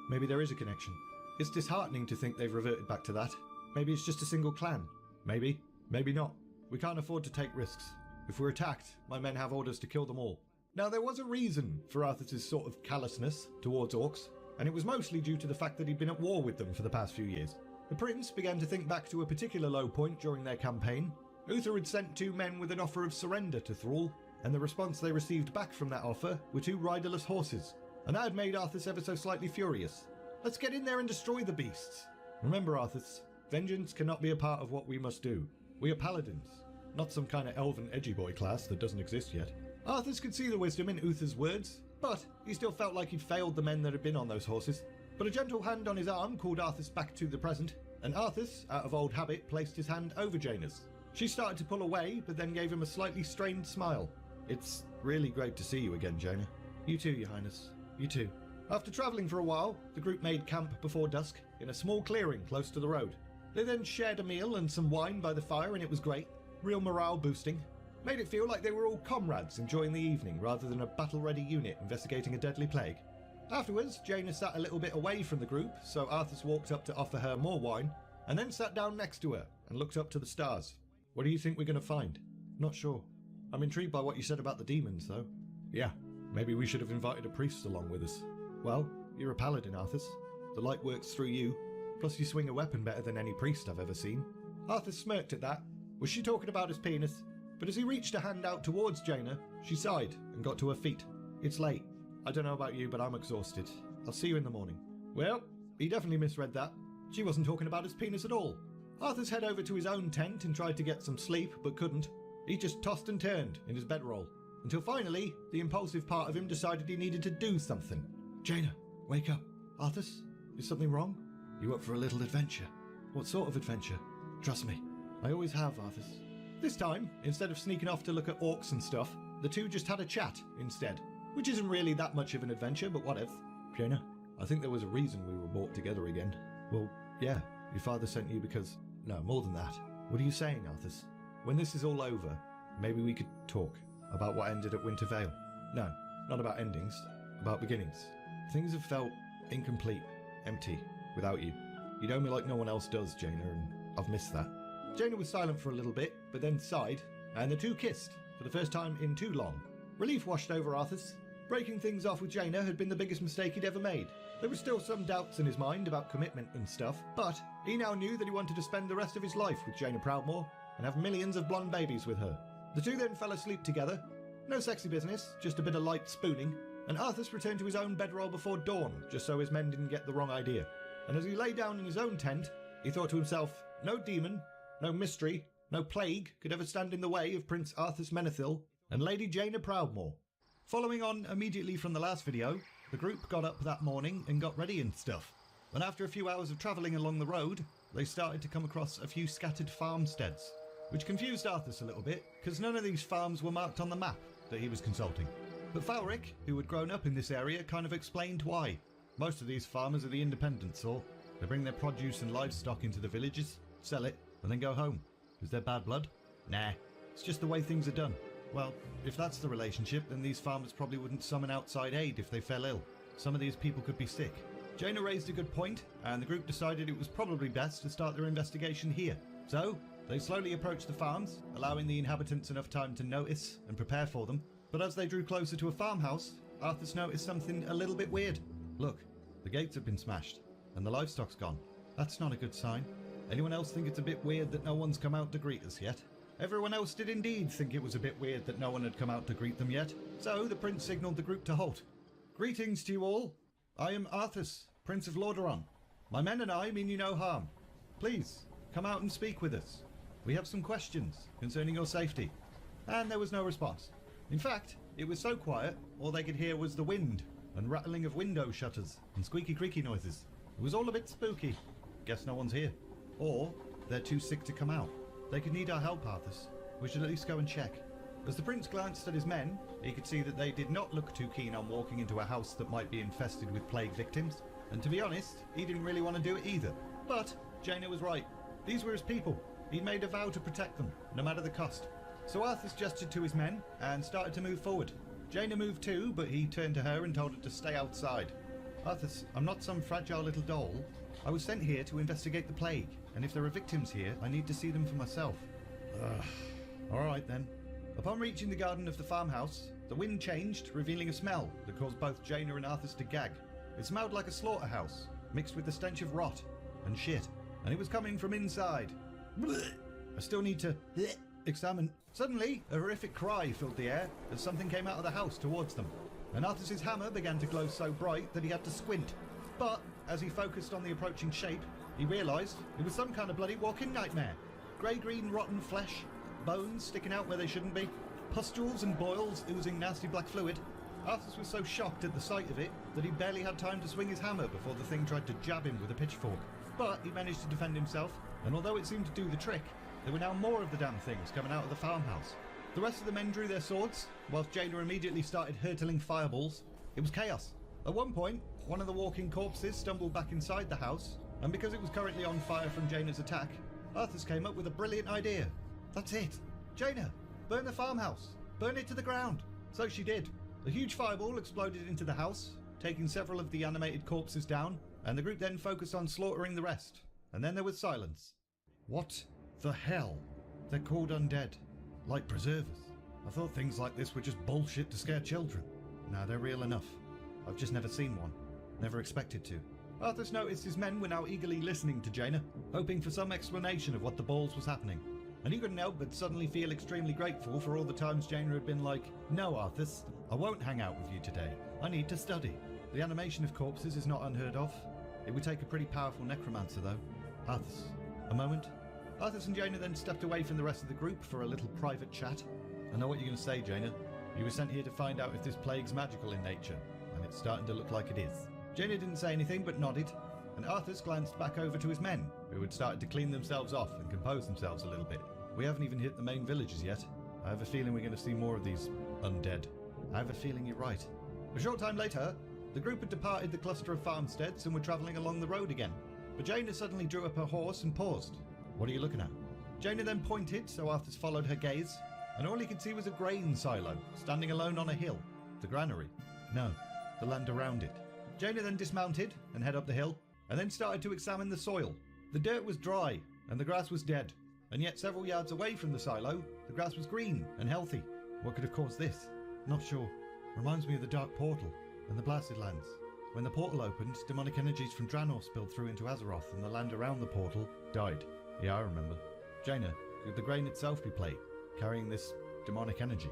Maybe there is a connection. It's disheartening to think they've reverted back to that. Maybe it's just a single clan. Maybe. Maybe not. We can't afford to take risks. If we're attacked, my men have orders to kill them all. Now, there was a reason for Arthas's sort of callousness towards orcs, and it was mostly due to the fact that he'd been at war with them for the past few years. The prince began to think back to a particular low point during their campaign. Uther had sent 2 men with an offer of surrender to Thrall, and the response they received back from that offer were 2 riderless horses, and that had made Arthas ever so slightly furious. Let's get in there and destroy the beasts. Remember, Arthas, vengeance cannot be a part of what we must do. We are paladins, not some kind of elven edgy boy class that doesn't exist yet. Arthas could see the wisdom in Uther's words, but he still felt like he'd failed the men that had been on those horses. But a gentle hand on his arm called Arthas back to the present, and Arthas, out of old habit, placed his hand over Jaina's. She started to pull away, but then gave him a slightly strained smile. It's really great to see you again, Jaina. You too, Your Highness. You too. After travelling for a while, the group made camp before dusk in a small clearing close to the road. They then shared a meal and some wine by the fire, and it was great. Real morale boosting. Made it feel like they were all comrades enjoying the evening rather than a battle-ready unit investigating a deadly plague. Afterwards, Jaina sat a little bit away from the group, so Arthas walked up to offer her more wine, and then sat down next to her and looked up to the stars. What do you think we're going to find? Not sure. I'm intrigued by what you said about the demons, though. Yeah, maybe we should have invited a priest along with us. Well, you're a paladin, Arthas. The light works through you, plus you swing a weapon better than any priest I've ever seen. Arthas smirked at that. Was she talking about his penis? But as he reached a hand out towards Jaina, she sighed and got to her feet. It's late. I don't know about you, but I'm exhausted. I'll see you in the morning. Well, he definitely misread that. She wasn't talking about his penis at all. Arthas headed over to his own tent and tried to get some sleep, but couldn't. He just tossed and turned in his bedroll, until finally, the impulsive part of him decided he needed to do something. Jaina, wake up. Arthas, is something wrong? You up for a little adventure? What sort of adventure? Trust me, I always have, Arthas. This time, instead of sneaking off to look at orcs and stuff, the two just had a chat instead. Which isn't really that much of an adventure, but what if? Jaina, I think there was a reason we were brought together again. Well, yeah, your father sent you because... No, more than that. What are you saying, Arthas? When this is all over, maybe we could talk about what ended at Winter Vale. No, not about endings, about beginnings. Things have felt incomplete, empty, without you. You know me like no one else does, Jaina, and I've missed that. Jaina was silent for a little bit, but then sighed, and the two kissed, for the first time in too long. Relief washed over Arthas. Breaking things off with Jaina had been the biggest mistake he'd ever made. There were still some doubts in his mind about commitment and stuff, but he now knew that he wanted to spend the rest of his life with Jaina Proudmoore and have millions of blonde babies with her. The two then fell asleep together. No sexy business, just a bit of light spooning, and Arthas returned to his own bedroll before dawn, just so his men didn't get the wrong idea. And as he lay down in his own tent, he thought to himself, no demon, no mystery, no plague could ever stand in the way of Prince Arthas Menethil and Lady Jaina Proudmoore. Following on immediately from the last video, the group got up that morning and got ready and stuff. And after a few hours of travelling along the road, they started to come across a few scattered farmsteads. which confused Arthas a little bit, because none of these farms were marked on the map that he was consulting. But Falric, who had grown up in this area, kind of explained why. Most of these farmers are the independent sort. They bring their produce and livestock into the villages, sell it, and then go home. Is there bad blood? Nah, it's just the way things are done. Well, if that's the relationship, then these farmers probably wouldn't summon outside aid if they fell ill. Some of these people could be sick. Jaina raised a good point, and the group decided it was probably best to start their investigation here. So, they slowly approached the farms, allowing the inhabitants enough time to notice and prepare for them. But as they drew closer to a farmhouse, Arthas noticed something a little bit weird. Look, the gates have been smashed, and the livestock's gone. That's not a good sign. Anyone else think it's a bit weird that no one's come out to greet us yet? Everyone else did indeed think it was a bit weird that no one had come out to greet them yet, so the prince signalled the group to halt. Greetings to you all. I am Arthas, Prince of Lordaeron. My men and I mean you no harm. Please, come out and speak with us. We have some questions concerning your safety. And there was no response. In fact, it was so quiet, all they could hear was the wind and rattling of window shutters and squeaky creaky noises. It was all a bit spooky. Guess no one's here. Or they're too sick to come out. They could need our help, Arthas. We should at least go and check. As the prince glanced at his men, he could see that they did not look too keen on walking into a house that might be infested with plague victims. And to be honest, he didn't really want to do it either. But Jaina was right. These were his people. He'd made a vow to protect them, no matter the cost. So Arthas gestured to his men and started to move forward. Jaina moved too, but he turned to her and told her to stay outside. Arthas, I'm not some fragile little doll. I was sent here to investigate the plague, and if there are victims here, I need to see them for myself. Alright then. Upon reaching the garden of the farmhouse, the wind changed, revealing a smell that caused both Jaina and Arthas to gag. It smelled like a slaughterhouse, mixed with the stench of rot and shit, and it was coming from inside. I still need to examine. Suddenly, a horrific cry filled the air as something came out of the house towards them, and Arthas's hammer began to glow so bright that he had to squint. But as he focused on the approaching shape, he realised it was some kind of bloody walking nightmare. Grey-green rotten flesh, bones sticking out where they shouldn't be, pustules and boils oozing nasty black fluid. Arthas was so shocked at the sight of it that he barely had time to swing his hammer before the thing tried to jab him with a pitchfork. But he managed to defend himself, and although it seemed to do the trick, there were now more of the damn things coming out of the farmhouse. The rest of the men drew their swords, whilst Jaina immediately started hurtling fireballs. It was chaos. At one point, one of the walking corpses stumbled back inside the house, and because it was currently on fire from Jaina's attack, Arthas came up with a brilliant idea. That's it. Jaina, burn the farmhouse. Burn it to the ground. So she did. A huge fireball exploded into the house, taking several of the animated corpses down, and the group then focused on slaughtering the rest. And then there was silence. What the hell? They're called undead. Like preservers. I thought things like this were just bullshit to scare children. Now they're real enough. I've just never seen one. Never expected to. Arthas noticed his men were now eagerly listening to Jaina, hoping for some explanation of what the balls was happening. And he couldn't help but suddenly feel extremely grateful for all the times Jaina had been like, "No, Arthas, I won't hang out with you today. I need to study." The animation of corpses is not unheard of. It would take a pretty powerful necromancer though. Arthas, a moment? Arthas and Jaina then stepped away from the rest of the group for a little private chat. I know what you're going to say, Jaina. You were sent here to find out if this plague's magical in nature, and it's starting to look like it is. Jaina didn't say anything but nodded, and Arthas glanced back over to his men, who had started to clean themselves off and compose themselves a little bit. We haven't even hit the main villages yet. I have a feeling we're going to see more of these undead. I have a feeling you're right. A short time later, the group had departed the cluster of farmsteads and were travelling along the road again. But Jaina suddenly drew up her horse and paused. What are you looking at? Jaina then pointed, so Arthas followed her gaze, and all he could see was a grain silo, standing alone on a hill. The granary? No, the land around it. Jaina then dismounted and headed up the hill, and then started to examine the soil. The dirt was dry, and the grass was dead, and yet several yards away from the silo, the grass was green and healthy. What could have caused this? Not sure. Reminds me of the Dark Portal and the Blasted Lands. When the portal opened, demonic energies from Draenor spilled through into Azeroth, and the land around the portal died. Yeah, I remember. Jaina, could the grain itself be plague, carrying this demonic energy?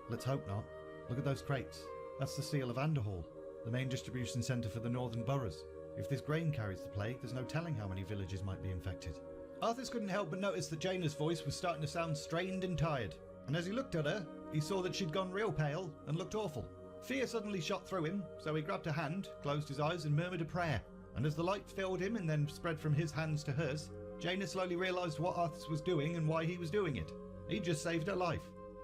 Let's hope not. Look at those crates. That's the seal of Anderhall, the main distribution centre for the northern boroughs. If this grain carries the plague, there's no telling how many villages might be infected. Arthas couldn't help but notice that Jaina's voice was starting to sound strained and tired, and as he looked at her, he saw that she'd gone real pale and looked awful. Fear suddenly shot through him, so he grabbed her hand, closed his eyes and murmured a prayer, and as the light filled him and then spread from his hands to hers, Jaina slowly realised what Arthas was doing and why he was doing it. He just saved her life.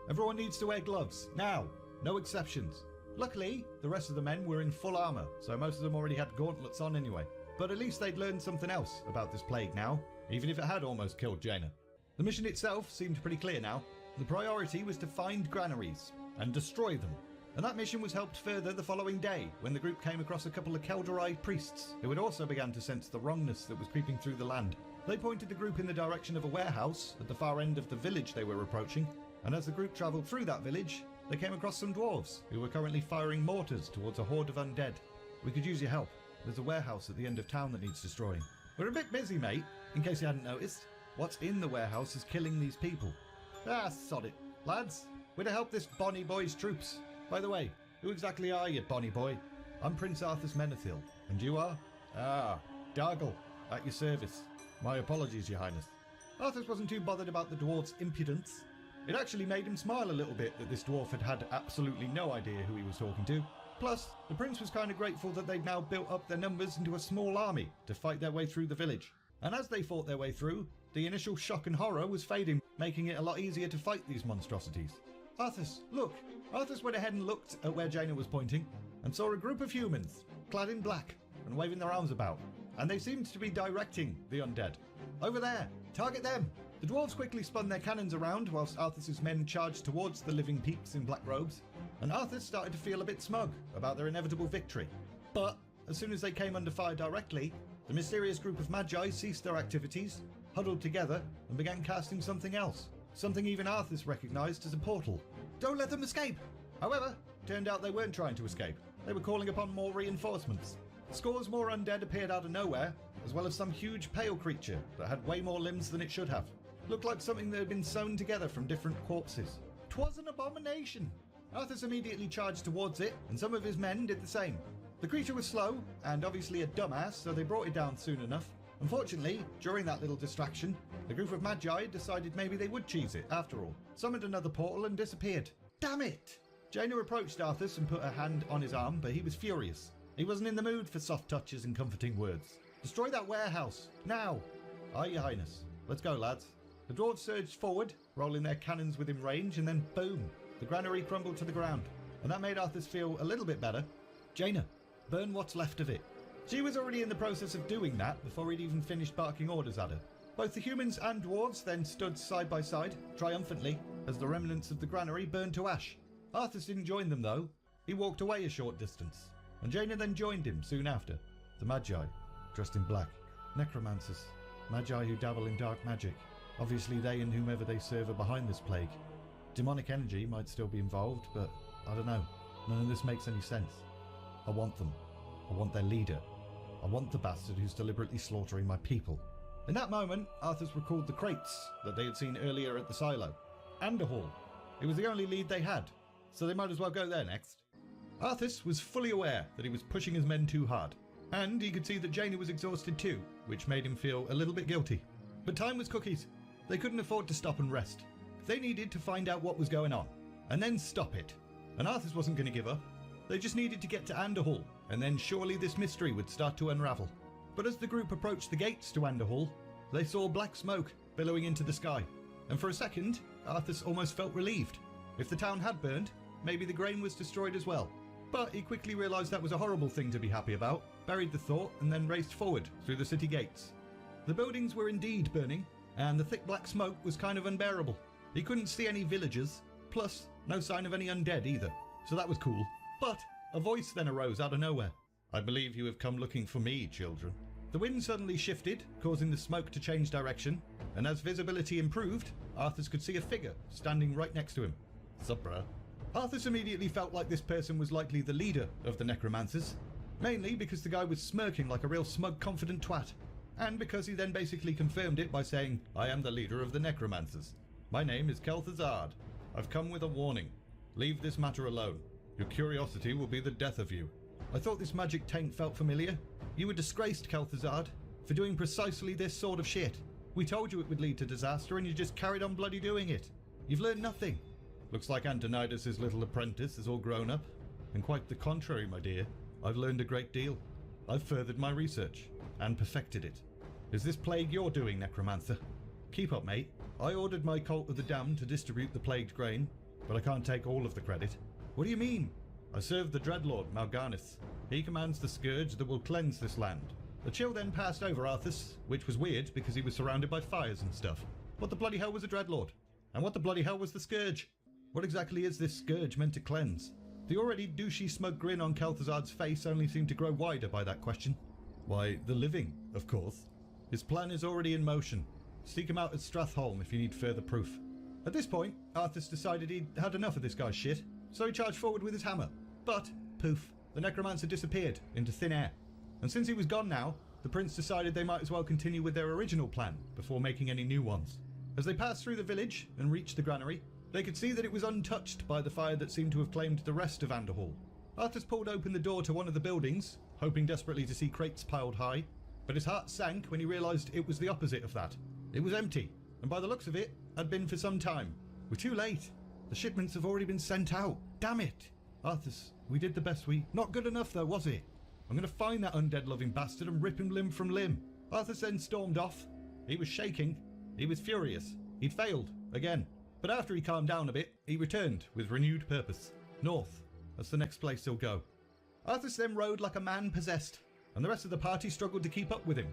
Everyone needs to wear gloves, now. No exceptions. Luckily, the rest of the men were in full armour, so most of them already had gauntlets on anyway. But at least they'd learned something else about this plague now, even if it had almost killed Jaina. The mission itself seemed pretty clear now. The priority was to find granaries and destroy them. And that mission was helped further the following day, when the group came across a couple of Kelderai priests, who had also begun to sense the wrongness that was creeping through the land. They pointed the group in the direction of a warehouse at the far end of the village they were approaching, and as the group travelled through that village, they came across some dwarves, who were currently firing mortars towards a horde of undead. We could use your help. There's a warehouse at the end of town that needs destroying. We're a bit busy, mate, in case you hadn't noticed. What's in the warehouse is killing these people. Ah, sod it. Lads, we're to help this bonny boy's troops. By the way, who exactly are you, bonny boy? I'm Prince Arthas Menethil, and you are? Ah, Dargle, at your service. My apologies, your highness. Arthas wasn't too bothered about the dwarf's impudence. It actually made him smile a little bit that this dwarf had absolutely no idea who he was talking to. Plus, the prince was kind of grateful that they'd now built up their numbers into a small army to fight their way through the village. And as they fought their way through, the initial shock and horror was fading, making it a lot easier to fight these monstrosities. Arthas, look! Arthas went ahead and looked at where Jaina was pointing, and saw a group of humans, clad in black, and waving their arms about. And they seemed to be directing the undead. Over there! Target them! The dwarves quickly spun their cannons around, whilst Arthas's men charged towards the living peeps in black robes, and Arthas started to feel a bit smug about their inevitable victory. But, as soon as they came under fire directly, the mysterious group of magi ceased their activities, huddled together, and began casting something else. Something even Arthas recognised as a portal. Don't let them escape! However, turned out they weren't trying to escape. They were calling upon more reinforcements. Scores more undead appeared out of nowhere, as well as some huge pale creature that had way more limbs than it should have. Looked like something that had been sewn together from different corpses. 'Twas an abomination! Arthas immediately charged towards it, and some of his men did the same. The creature was slow, and obviously a dumbass, so they brought it down soon enough. Unfortunately, during that little distraction, the group of magi decided maybe they would cheese it, after all. Summoned another portal and disappeared. Damn it! Jaina approached Arthas and put her hand on his arm, but he was furious. He wasn't in the mood for soft touches and comforting words. Destroy that warehouse, now! Aye, your highness. Let's go, lads. The dwarves surged forward, rolling their cannons within range, and then boom! The granary crumbled to the ground, and that made Arthas feel a little bit better. Jaina, burn what's left of it. She was already in the process of doing that before he'd even finished barking orders at her. Both the humans and dwarves then stood side by side, triumphantly, as the remnants of the granary burned to ash. Arthas didn't join them though. He walked away a short distance, and Jaina then joined him soon after. The magi, dressed in black. Necromancers. Magi who dabble in dark magic. Obviously they and whomever they serve are behind this plague. Demonic energy might still be involved, but I don't know. None of this makes any sense. I want them. I want their leader. I want the bastard who's deliberately slaughtering my people. In that moment, Arthas recalled the crates that they had seen earlier at the silo. And a hall. It was the only lead they had, so they might as well go there next. Arthas was fully aware that he was pushing his men too hard, and he could see that Jaina was exhausted too, which made him feel a little bit guilty. But time was cookies. They couldn't afford to stop and rest. They needed to find out what was going on, and then stop it. And Arthas wasn't going to give up. They just needed to get to Anderhall, and then surely this mystery would start to unravel. But as the group approached the gates to Anderhall, they saw black smoke billowing into the sky. And for a second, Arthas almost felt relieved. If the town had burned, maybe the grain was destroyed as well. But he quickly realised that was a horrible thing to be happy about, buried the thought, and then raced forward through the city gates. The buildings were indeed burning, and the thick black smoke was kind of unbearable. He couldn't see any villagers, plus no sign of any undead either, so that was cool. But a voice then arose out of nowhere. I believe you have come looking for me, children. The wind suddenly shifted, causing the smoke to change direction, and as visibility improved, Arthas could see a figure standing right next to him. Sup, bruh? Arthas immediately felt like this person was likely the leader of the necromancers, mainly because the guy was smirking like a real smug, confident twat, and because he then basically confirmed it by saying, I am the leader of the necromancers. My name is Kel'Thuzad. I've come with a warning. Leave this matter alone. Your curiosity will be the death of you. I thought this magic taint felt familiar. You were disgraced, Kel'Thuzad, for doing precisely this sort of shit. We told you it would lead to disaster and you just carried on bloody doing it. You've learned nothing. Looks like Antonidas' little apprentice is all grown up. And quite the contrary, my dear. I've learned a great deal. I've furthered my research and perfected it. Is this plague you're doing, Necromancer? Keep up, mate. I ordered my cult of the damned to distribute the plagued grain, but I can't take all of the credit. What do you mean? I serve the Dreadlord, Mal'Ganis. He commands the scourge that will cleanse this land. The chill then passed over Arthas, which was weird because he was surrounded by fires and stuff. What the bloody hell was a Dreadlord? And what the bloody hell was the scourge? What exactly is this scourge meant to cleanse? The already douchey smug grin on Kel'Thuzad's face only seemed to grow wider by that question. Why, the living, of course. His plan is already in motion. Seek him out at Stratholme if you need further proof. At this point, Arthas decided he'd had enough of this guy's shit, so he charged forward with his hammer. But, poof, the necromancer disappeared into thin air. And since he was gone now, the prince decided they might as well continue with their original plan before making any new ones. As they passed through the village and reached the granary, they could see that it was untouched by the fire that seemed to have claimed the rest of Anderhall. Arthas pulled open the door to one of the buildings, hoping desperately to see crates piled high, but his heart sank when he realised it was the opposite of that. It was empty, and by the looks of it, had been for some time. We're too late. The shipments have already been sent out. Damn it! Arthas, we did the best we... Not good enough though, was it? I'm going to find that undead-loving bastard and rip him limb from limb. Arthas then stormed off. He was shaking. He was furious. He'd failed, again. But after he calmed down a bit, he returned with renewed purpose. North. That's the next place he'll go. Arthas then rode like a man possessed, and the rest of the party struggled to keep up with him.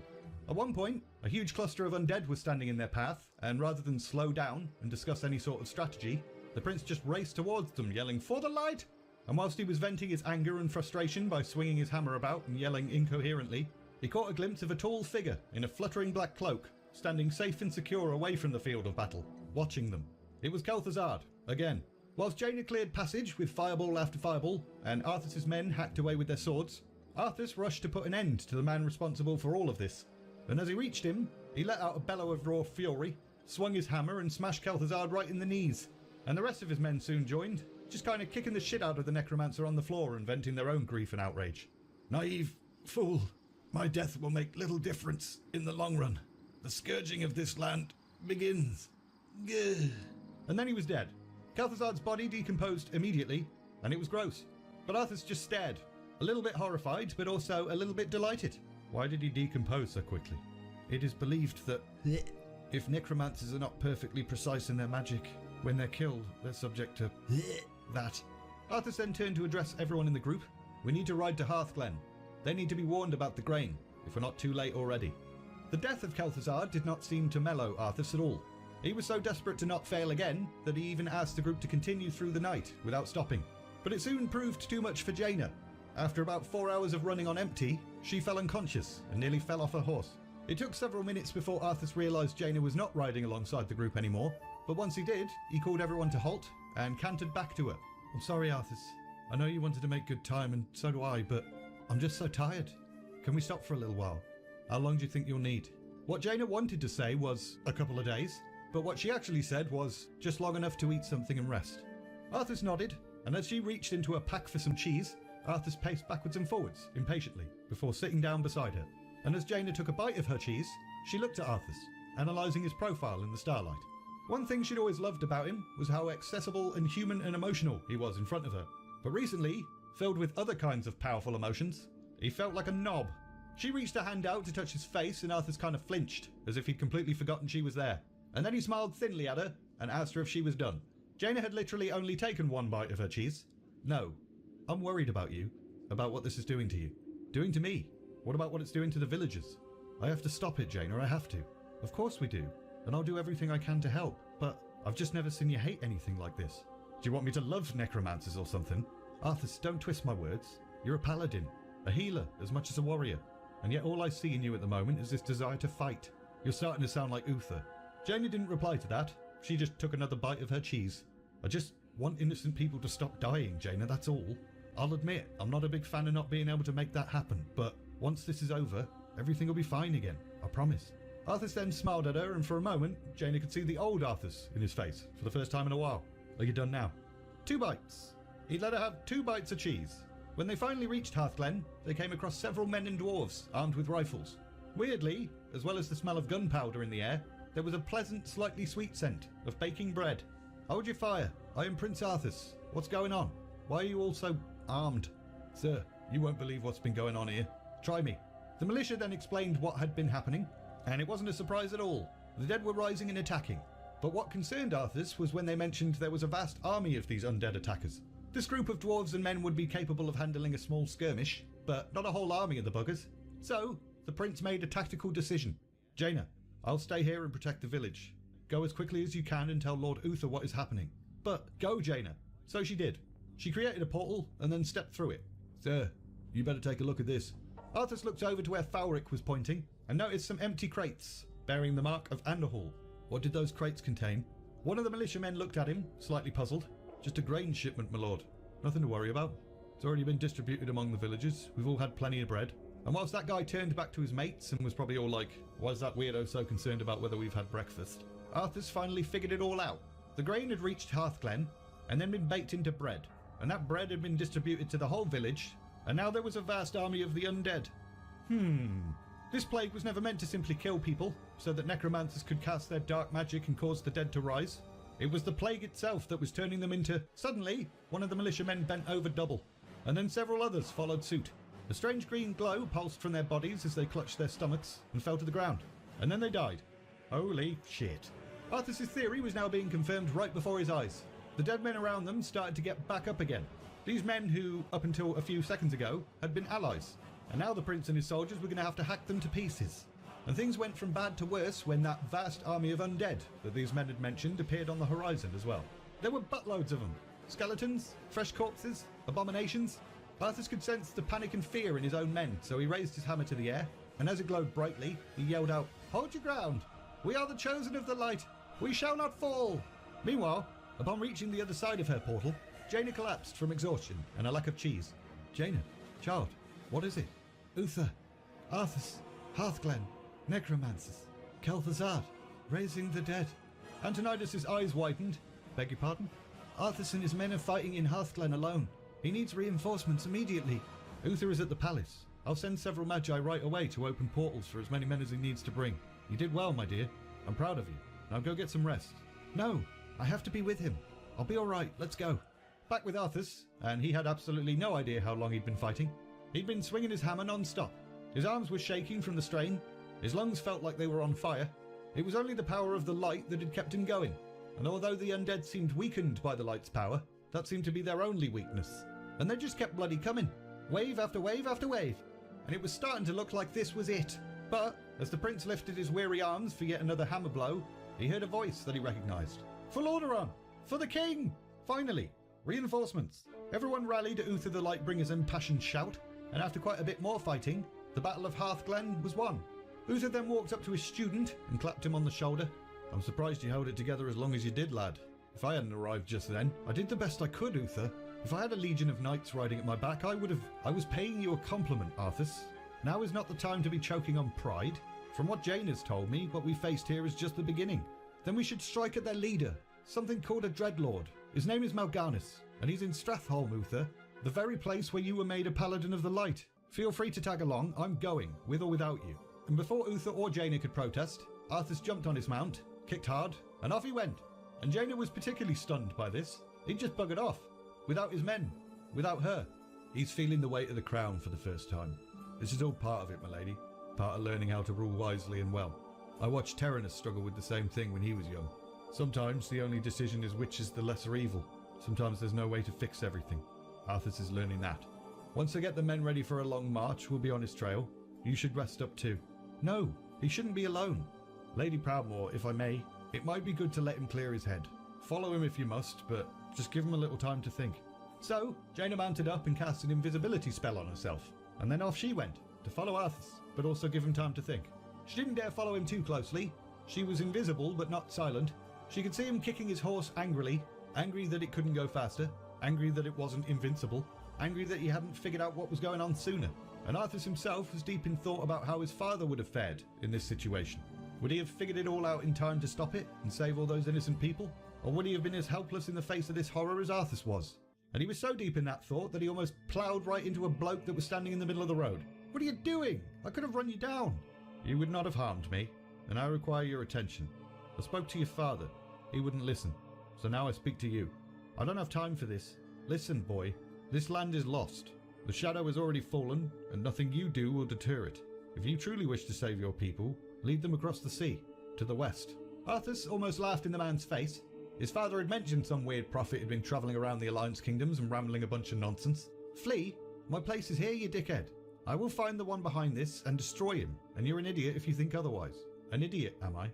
At one point, a huge cluster of undead was standing in their path, and rather than slow down and discuss any sort of strategy, the prince just raced towards them, yelling, "For the light!" And whilst he was venting his anger and frustration by swinging his hammer about and yelling incoherently, he caught a glimpse of a tall figure in a fluttering black cloak, standing safe and secure away from the field of battle, watching them. It was Kel'Thuzad, again. Whilst Jaina cleared passage with fireball after fireball, and Arthas's men hacked away with their swords, Arthas rushed to put an end to the man responsible for all of this. And as he reached him, he let out a bellow of raw fury, swung his hammer and smashed Kel'Thuzad right in the knees. And the rest of his men soon joined, just kind of kicking the shit out of the necromancer on the floor and venting their own grief and outrage. Naive fool, my death will make little difference in the long run. The scourging of this land begins. Gah. And then he was dead. Kel'Thuzad's body decomposed immediately, and it was gross. But Arthas just stared, a little bit horrified, but also a little bit delighted. Why did he decompose so quickly? It is believed that if necromancers are not perfectly precise in their magic, when they're killed, they're subject to that. Arthas then turned to address everyone in the group. We need to ride to Hearthglen. They need to be warned about the grain, if we're not too late already. The death of Kel'Thuzad did not seem to mellow Arthas at all. He was so desperate to not fail again that he even asked the group to continue through the night without stopping. But it soon proved too much for Jaina. After about 4 hours of running on empty, she fell unconscious and nearly fell off her horse. It took several minutes before Arthas realised Jaina was not riding alongside the group anymore, but once he did, he called everyone to halt and cantered back to her. I'm sorry, Arthas. I know you wanted to make good time, and so do I, but I'm just so tired. Can we stop for a little while? How long do you think you'll need? What Jaina wanted to say was a couple of days, but what she actually said was just long enough to eat something and rest. Arthas nodded, and as she reached into a pack for some cheese, Arthas paced backwards and forwards, impatiently, before sitting down beside her. And as Jaina took a bite of her cheese, she looked at Arthas, analysing his profile in the starlight. One thing she'd always loved about him was how accessible and human and emotional he was in front of her. But recently, filled with other kinds of powerful emotions, he felt like a knob. She reached a hand out to touch his face, and Arthas kind of flinched, as if he'd completely forgotten she was there. And then he smiled thinly at her and asked her if she was done. Jaina had literally only taken one bite of her cheese. No, I'm worried about you, about what this is doing to you. Doing to me. What about what it's doing to the villagers? I have to stop it, Jaina, I have to. Of course we do, and I'll do everything I can to help, but I've just never seen you hate anything like this. Do you want me to love necromancers or something? Arthas, don't twist my words. You're a paladin, a healer as much as a warrior, and yet all I see in you at the moment is this desire to fight. You're starting to sound like Uther. Jaina didn't reply to that. She just took another bite of her cheese. I just want innocent people to stop dying, Jaina, that's all. I'll admit, I'm not a big fan of not being able to make that happen, but once this is over, everything will be fine again, I promise. Arthas then smiled at her, and for a moment, Jaina could see the old Arthas in his face for the first time in a while. Are you done now? 2 bites. He'd let her have 2 bites of cheese. When they finally reached Hearthglen, they came across several men and dwarves armed with rifles. Weirdly, as well as the smell of gunpowder in the air, there was a pleasant, slightly sweet scent of baking bread. Hold your fire. I am Prince Arthas. What's going on? Why are you all so armed? Sir, you won't believe what's been going on here. Try me. The militia then explained what had been happening. And it wasn't a surprise at all. The dead were rising and attacking. But what concerned Arthas was when they mentioned there was a vast army of these undead attackers. This group of dwarves and men would be capable of handling a small skirmish, but not a whole army of the buggers. So, the prince made a tactical decision. Jaina, I'll stay here and protect the village. Go as quickly as you can and tell Lord Uther what is happening. But go, Jaina. So she did. She created a portal and then stepped through it. Sir, you better take a look at this. Arthas looked over to where Falric was pointing and noticed some empty crates bearing the mark of Anderhall. What did those crates contain? One of the militiamen looked at him, slightly puzzled. Just a grain shipment, my lord. Nothing to worry about. It's already been distributed among the villagers. We've all had plenty of bread. And whilst that guy turned back to his mates and was probably all like, why is that weirdo so concerned about whether we've had breakfast? Arthas finally figured it all out. The grain had reached Hearthglen and then been baked into bread. And that bread had been distributed to the whole village. And now there was a vast army of the undead. This plague was never meant to simply kill people, so that necromancers could cast their dark magic and cause the dead to rise. It was the plague itself that was turning them into... Suddenly, one of the militiamen bent over double, and then several others followed suit. A strange green glow pulsed from their bodies as they clutched their stomachs and fell to the ground. And then they died. Holy shit. Arthas' theory was now being confirmed right before his eyes. The dead men around them started to get back up again. These men who, up until a few seconds ago, had been allies. And now the prince and his soldiers were going to have to hack them to pieces. And things went from bad to worse when that vast army of undead that these men had mentioned appeared on the horizon as well. There were buttloads of them. Skeletons, fresh corpses, abominations. Arthas could sense the panic and fear in his own men, so he raised his hammer to the air, and as it glowed brightly, he yelled out, "Hold your ground! We are the chosen of the light! We shall not fall!" Meanwhile, upon reaching the other side of her portal, Jaina collapsed from exhaustion and a lack of cheese. Jaina, child, what is it? Uther, Arthas, Hearthglen, necromancers, Kel'Thuzad, raising the dead. Antonidas' eyes widened. Beg your pardon? Arthas and his men are fighting in Hearthglen alone. He needs reinforcements immediately. Uther is at the palace. I'll send several magi right away to open portals for as many men as he needs to bring. You did well, my dear. I'm proud of you. Now go get some rest. No, I have to be with him. I'll be all right. Let's go. Back with Arthas, and he had absolutely no idea how long he'd been fighting. He'd been swinging his hammer non-stop. His arms were shaking from the strain. His lungs felt like they were on fire. It was only the power of the light that had kept him going. And although the undead seemed weakened by the light's power, that seemed to be their only weakness. And they just kept bloody coming. Wave after wave after wave. And it was starting to look like this was it. But, as the prince lifted his weary arms for yet another hammer blow, he heard a voice that he recognised. For Lordaeron! For the king! Finally! Reinforcements! Everyone rallied at Uther the Lightbringer's impassioned shout, and after quite a bit more fighting, the Battle of Hearthglen was won. Uther then walked up to his student and clapped him on the shoulder. I'm surprised you held it together as long as you did, lad. If I hadn't arrived just then, I did the best I could, Uther. If I had a legion of knights riding at my back, I was paying you a compliment, Arthas. Now is not the time to be choking on pride. From what Jane has told me, what we faced here is just the beginning. Then we should strike at their leader, something called a Dreadlord. His name is Mal'Ganis, and he's in Stratholme, Uther, the very place where you were made a Paladin of the Light. Feel free to tag along, I'm going, with or without you. And before Uther or Jaina could protest, Arthas jumped on his mount, kicked hard, and off he went. And Jaina was particularly stunned by this. He'd just buggered off. Without his men. Without her. He's feeling the weight of the crown for the first time. This is all part of it, my lady. Part of learning how to rule wisely and well. I watched Terenas struggle with the same thing when he was young. Sometimes the only decision is which is the lesser evil. Sometimes there's no way to fix everything. Arthas is learning that. Once I get the men ready for a long march, we'll be on his trail. You should rest up too. No, he shouldn't be alone. Lady Proudmoore, if I may, it might be good to let him clear his head. Follow him if you must, but just give him a little time to think. So, Jaina mounted up and cast an invisibility spell on herself, and then off she went, to follow Arthas, but also give him time to think. She didn't dare follow him too closely. She was invisible, but not silent. She could see him kicking his horse angrily, angry that it couldn't go faster, angry that it wasn't invincible, angry that he hadn't figured out what was going on sooner. And Arthas himself was deep in thought about how his father would have fared in this situation. Would he have figured it all out in time to stop it and save all those innocent people? Or would he have been as helpless in the face of this horror as Arthas was? And he was so deep in that thought that he almost ploughed right into a bloke that was standing in the middle of the road. What are you doing? I could have run you down. You would not have harmed me, and I require your attention. I spoke to your father. He wouldn't listen. So now I speak to you. I don't have time for this. Listen, boy. This land is lost. The shadow has already fallen, and nothing you do will deter it. If you truly wish to save your people, lead them across the sea, to the west. Arthas almost laughed in the man's face. His father had mentioned some weird prophet had been travelling around the Alliance kingdoms and rambling a bunch of nonsense. Flee? My place is here, you dickhead. I will find the one behind this and destroy him, and you're an idiot if you think otherwise. An idiot, am I?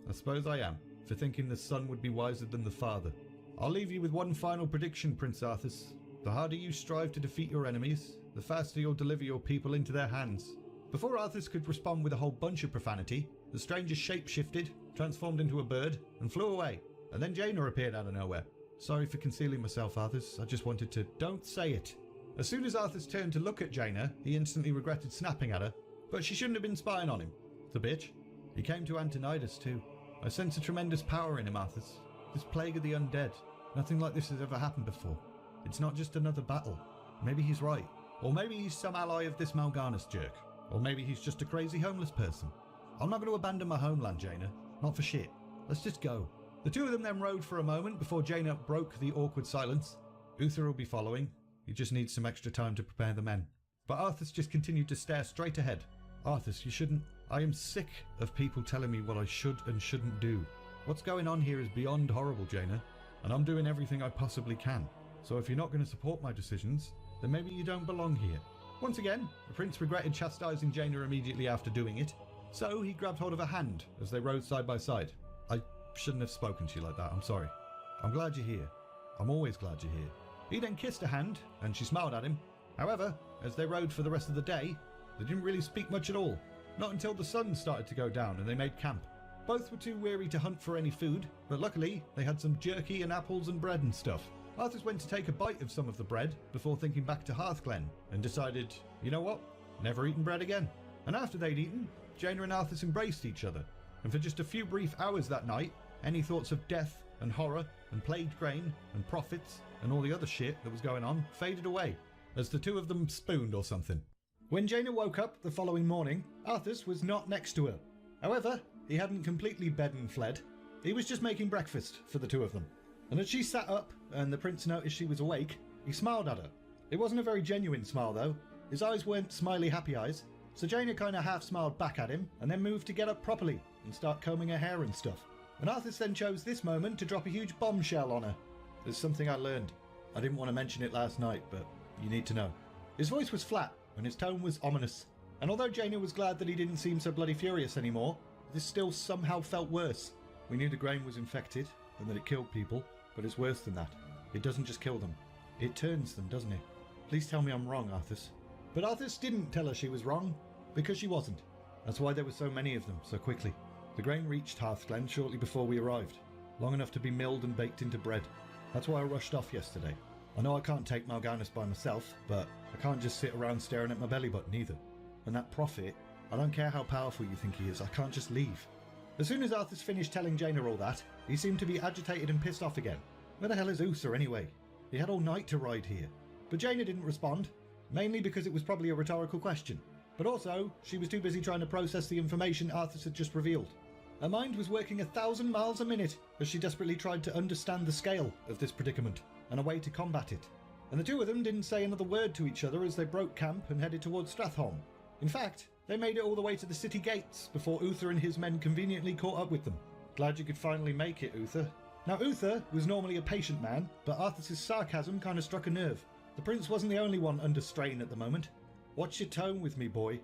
I suppose I am, for thinking the son would be wiser than the father. I'll leave you with one final prediction, Prince Arthas. The harder you strive to defeat your enemies, the faster you'll deliver your people into their hands. Before Arthas could respond with a whole bunch of profanity, the stranger shape-shifted, transformed into a bird, and flew away. And then Jaina appeared out of nowhere. Sorry for concealing myself, Arthas. I just wanted to... Don't say it. As soon as Arthas turned to look at Jaina, he instantly regretted snapping at her. But she shouldn't have been spying on him. The bitch. He came to Antonidas too. I sense a tremendous power in him, Arthas. This plague of the undead. Nothing like this has ever happened before. It's not just another battle. Maybe he's right. Or maybe he's some ally of this Mal'Ganis jerk. Or maybe he's just a crazy homeless person. I'm not going to abandon my homeland, Jaina. Not for shit. Let's just go. The two of them then rode for a moment before Jaina broke the awkward silence. Uther will be following. He just needs some extra time to prepare the men. But Arthas just continued to stare straight ahead. Arthas, you shouldn't... I am sick of people telling me what I should and shouldn't do. What's going on here is beyond horrible, Jaina. And I'm doing everything I possibly can. So if you're not going to support my decisions, then maybe you don't belong here. Once again, the prince regretted chastising Jaina immediately after doing it. So he grabbed hold of her hand as they rode side by side. I shouldn't have spoken to you like that, I'm sorry. I'm glad you're here. I'm always glad you're here. He then kissed her hand, and she smiled at him. However, as they rode for the rest of the day, they didn't really speak much at all. Not until the sun started to go down and they made camp. Both were too weary to hunt for any food, but luckily they had some jerky and apples and bread and stuff. Arthas went to take a bite of some of the bread before thinking back to Hearthglen and decided, you know what, never eaten bread again. And after they'd eaten, Jaina and Arthas embraced each other, and for just a few brief hours that night, any thoughts of death and horror and plagued grain and prophets and all the other shit that was going on faded away as the two of them spooned or something. When Jaina woke up the following morning, Arthas was not next to her. However, he hadn't completely bed and fled. He was just making breakfast for the two of them. And as she sat up and the prince noticed she was awake, he smiled at her. It wasn't a very genuine smile though. His eyes weren't smiley happy eyes, so Jaina kind of half smiled back at him and then moved to get up properly and start combing her hair and stuff. And Arthas then chose this moment to drop a huge bombshell on her. There's something I learned. I didn't want to mention it last night, but you need to know. His voice was flat and his tone was ominous. And although Jaina was glad that he didn't seem so bloody furious anymore, this still somehow felt worse. We knew the grain was infected and that it killed people, but it's worse than that. It doesn't just kill them. It turns them, doesn't it? Please tell me I'm wrong, Arthas. But Arthas didn't tell her she was wrong, because she wasn't. That's why there were so many of them so quickly. The grain reached Hearthglen shortly before we arrived, long enough to be milled and baked into bread. That's why I rushed off yesterday. I know I can't take Mal'Ganis by myself, but I can't just sit around staring at my belly button either. And that prophet, I don't care how powerful you think he is, I can't just leave. As soon as Arthas finished telling Jaina all that, he seemed to be agitated and pissed off again. Where the hell is Uther anyway? He had all night to ride here. But Jaina didn't respond, mainly because it was probably a rhetorical question. But also, she was too busy trying to process the information Arthas had just revealed. Her mind was working 1,000 miles a minute as she desperately tried to understand the scale of this predicament and a way to combat it. And the two of them didn't say another word to each other as they broke camp and headed towards Stratholm. In fact, they made it all the way to the city gates before Uther and his men conveniently caught up with them. Glad you could finally make it, Uther. Now Uther was normally a patient man, but Arthas' sarcasm kind of struck a nerve. The prince wasn't the only one under strain at the moment. Watch your tone with me, boy.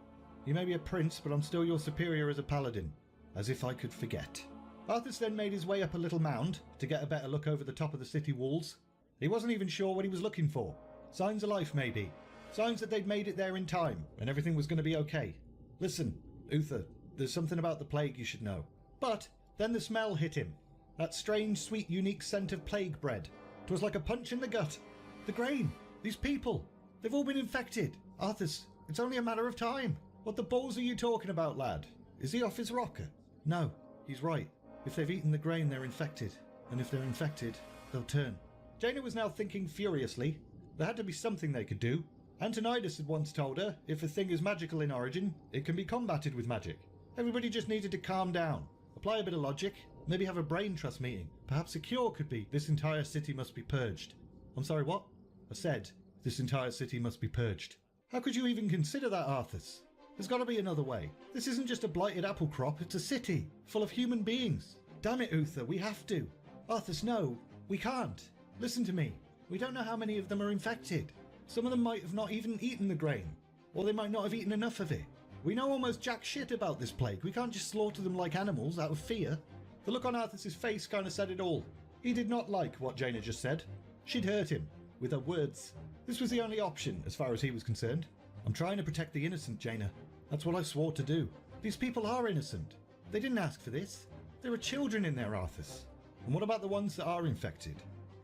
You may be a prince, but I'm still your superior as a paladin. As if I could forget. Arthas then made his way up a little mound to get a better look over the top of the city walls. He wasn't even sure what he was looking for. Signs of life, maybe. Signs that they'd made it there in time and everything was going to be okay. Listen, Uther, there's something about the plague you should know. But then the smell hit him. That strange, sweet, unique scent of plague bread. 'Twas like a punch in the gut. The grain. These people. They've all been infected. Arthas, it's only a matter of time. What the balls are you talking about, lad? Is he off his rocker? No, he's right. If they've eaten the grain, they're infected. And if they're infected, they'll turn. Jaina was now thinking furiously. There had to be something they could do. Antonidas had once told her, if a thing is magical in origin, it can be combated with magic. Everybody just needed to calm down, apply a bit of logic, maybe have a brain trust meeting. Perhaps a cure could be, this entire city must be purged. I'm sorry, what? I said, this entire city must be purged. How could you even consider that, Arthas? There's got to be another way. This isn't just a blighted apple crop, it's a city full of human beings. Damn it, Uther, we have to. Arthas, no, we can't. Listen to me. We don't know how many of them are infected. Some of them might have not even eaten the grain, or they might not have eaten enough of it. We know almost jack shit about this plague. We can't just slaughter them like animals out of fear. The look on Arthas's face kind of said it all. He did not like what Jaina just said. She'd hurt him with her words. This was the only option as far as he was concerned. I'm trying to protect the innocent, Jaina. That's what I swore to do. These people are innocent. They didn't ask for this. There are children in there, Arthas. And what about the ones that are infected?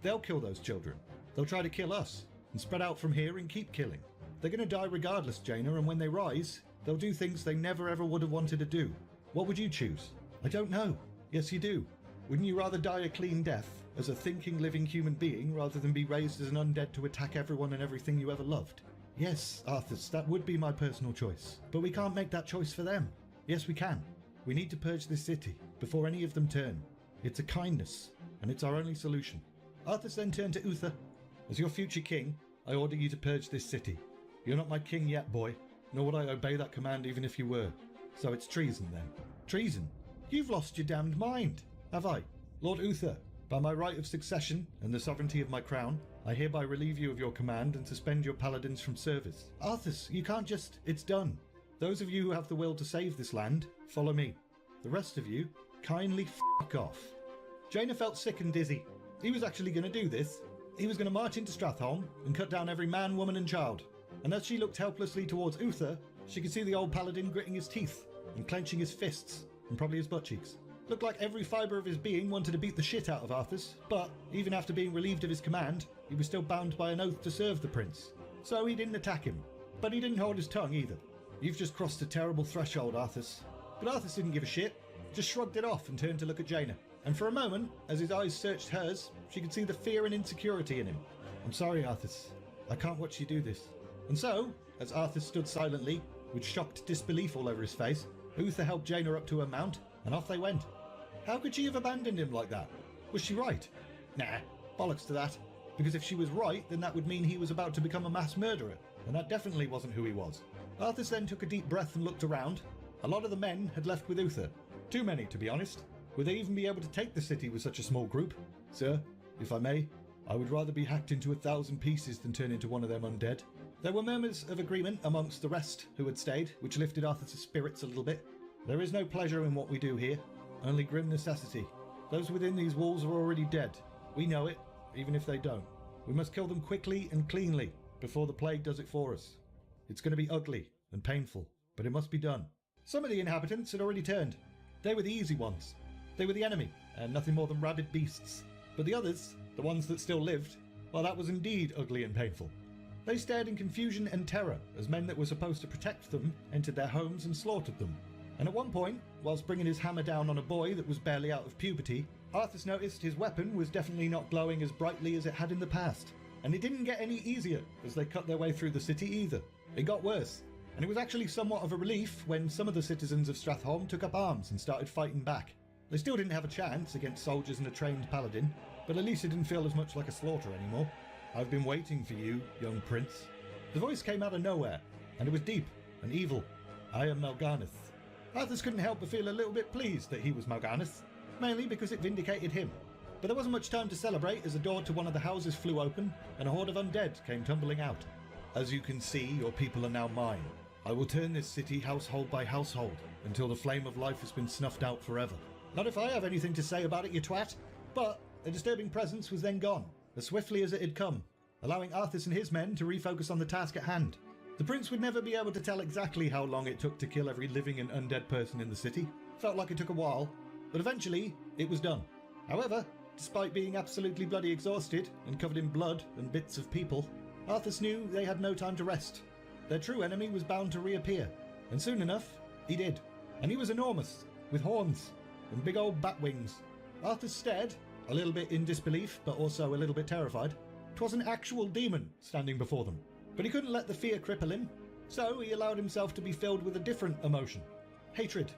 They'll kill those children. They'll try to kill us and spread out from here and keep killing. They're going to die regardless, Jaina, and when they rise, they'll do things they never ever would have wanted to do. What would you choose? I don't know. Yes, you do. Wouldn't you rather die a clean death as a thinking, living human being rather than be raised as an undead to attack everyone and everything you ever loved? Yes, Arthas, that would be my personal choice. But we can't make that choice for them. Yes, we can. We need to purge this city before any of them turn. It's a kindness, and it's our only solution. Arthas then turned to Uther. As your future king, I order you to purge this city. You're not my king yet, boy, nor would I obey that command even if you were. So it's treason then. Treason? You've lost your damned mind. Have I? Lord Uther, by my right of succession and the sovereignty of my crown, I hereby relieve you of your command and suspend your paladins from service. Arthas, you can't just... It's done. Those of you who have the will to save this land, follow me. The rest of you, kindly f*** off. Jaina felt sick and dizzy. He was actually going to do this. He was going to march into Stratholme and cut down every man, woman and child. And as she looked helplessly towards Uther, she could see the old paladin gritting his teeth and clenching his fists and probably his butt cheeks. Looked like every fibre of his being wanted to beat the shit out of Arthas, but even after being relieved of his command, he was still bound by an oath to serve the prince. So he didn't attack him, but he didn't hold his tongue either. You've just crossed a terrible threshold, Arthas. But Arthas didn't give a shit, just shrugged it off and turned to look at Jaina. And for a moment, as his eyes searched hers, she could see the fear and insecurity in him. I'm sorry, Arthas. I can't watch you do this. And so, as Arthas stood silently, with shocked disbelief all over his face, Uther helped Jaina up to her mount, and off they went. How could she have abandoned him like that? Was she right? Nah, bollocks to that. Because if she was right, then that would mean he was about to become a mass murderer, and that definitely wasn't who he was. Arthas then took a deep breath and looked around. A lot of the men had left with Uther. Too many, to be honest. Would they even be able to take the city with such a small group? Sir, if I may, I would rather be hacked into 1,000 pieces than turn into one of them undead. There were murmurs of agreement amongst the rest who had stayed, which lifted Arthas' spirits a little bit. There is no pleasure in what we do here, only grim necessity. Those within these walls are already dead. We know it, even if they don't. We must kill them quickly and cleanly, before the plague does it for us. It's going to be ugly and painful, but it must be done. Some of the inhabitants had already turned. They were the easy ones. They were the enemy, and nothing more than rabid beasts. But the others, the ones that still lived, well, that was indeed ugly and painful. They stared in confusion and terror as men that were supposed to protect them entered their homes and slaughtered them. And at one point, whilst bringing his hammer down on a boy that was barely out of puberty, Arthas noticed his weapon was definitely not glowing as brightly as it had in the past. And it didn't get any easier as they cut their way through the city either. It got worse. And it was actually somewhat of a relief when some of the citizens of Stratholme took up arms and started fighting back. They still didn't have a chance against soldiers and a trained paladin, but at least it didn't feel as much like a slaughter anymore. I've been waiting for you, young prince. The voice came out of nowhere, and it was deep and evil. I am Mal'Ganis. Arthas couldn't help but feel a little bit pleased that he was Mal'Ganis, mainly because it vindicated him. But there wasn't much time to celebrate as a door to one of the houses flew open, and a horde of undead came tumbling out. As you can see, your people are now mine. I will turn this city household by household, until the flame of life has been snuffed out forever. Not if I have anything to say about it, you twat. But the disturbing presence was then gone, as swiftly as it had come, allowing Arthas and his men to refocus on the task at hand. The prince would never be able to tell exactly how long it took to kill every living and undead person in the city. Felt like it took a while, but eventually it was done. However, despite being absolutely bloody exhausted and covered in blood and bits of people, Arthas knew they had no time to rest. Their true enemy was bound to reappear, and soon enough, he did. And he was enormous, with horns and big old bat wings. Arthas stared, a little bit in disbelief, but also a little bit terrified. 'Twas an actual demon standing before them. But he couldn't let the fear cripple him, so he allowed himself to be filled with a different emotion. Hatred.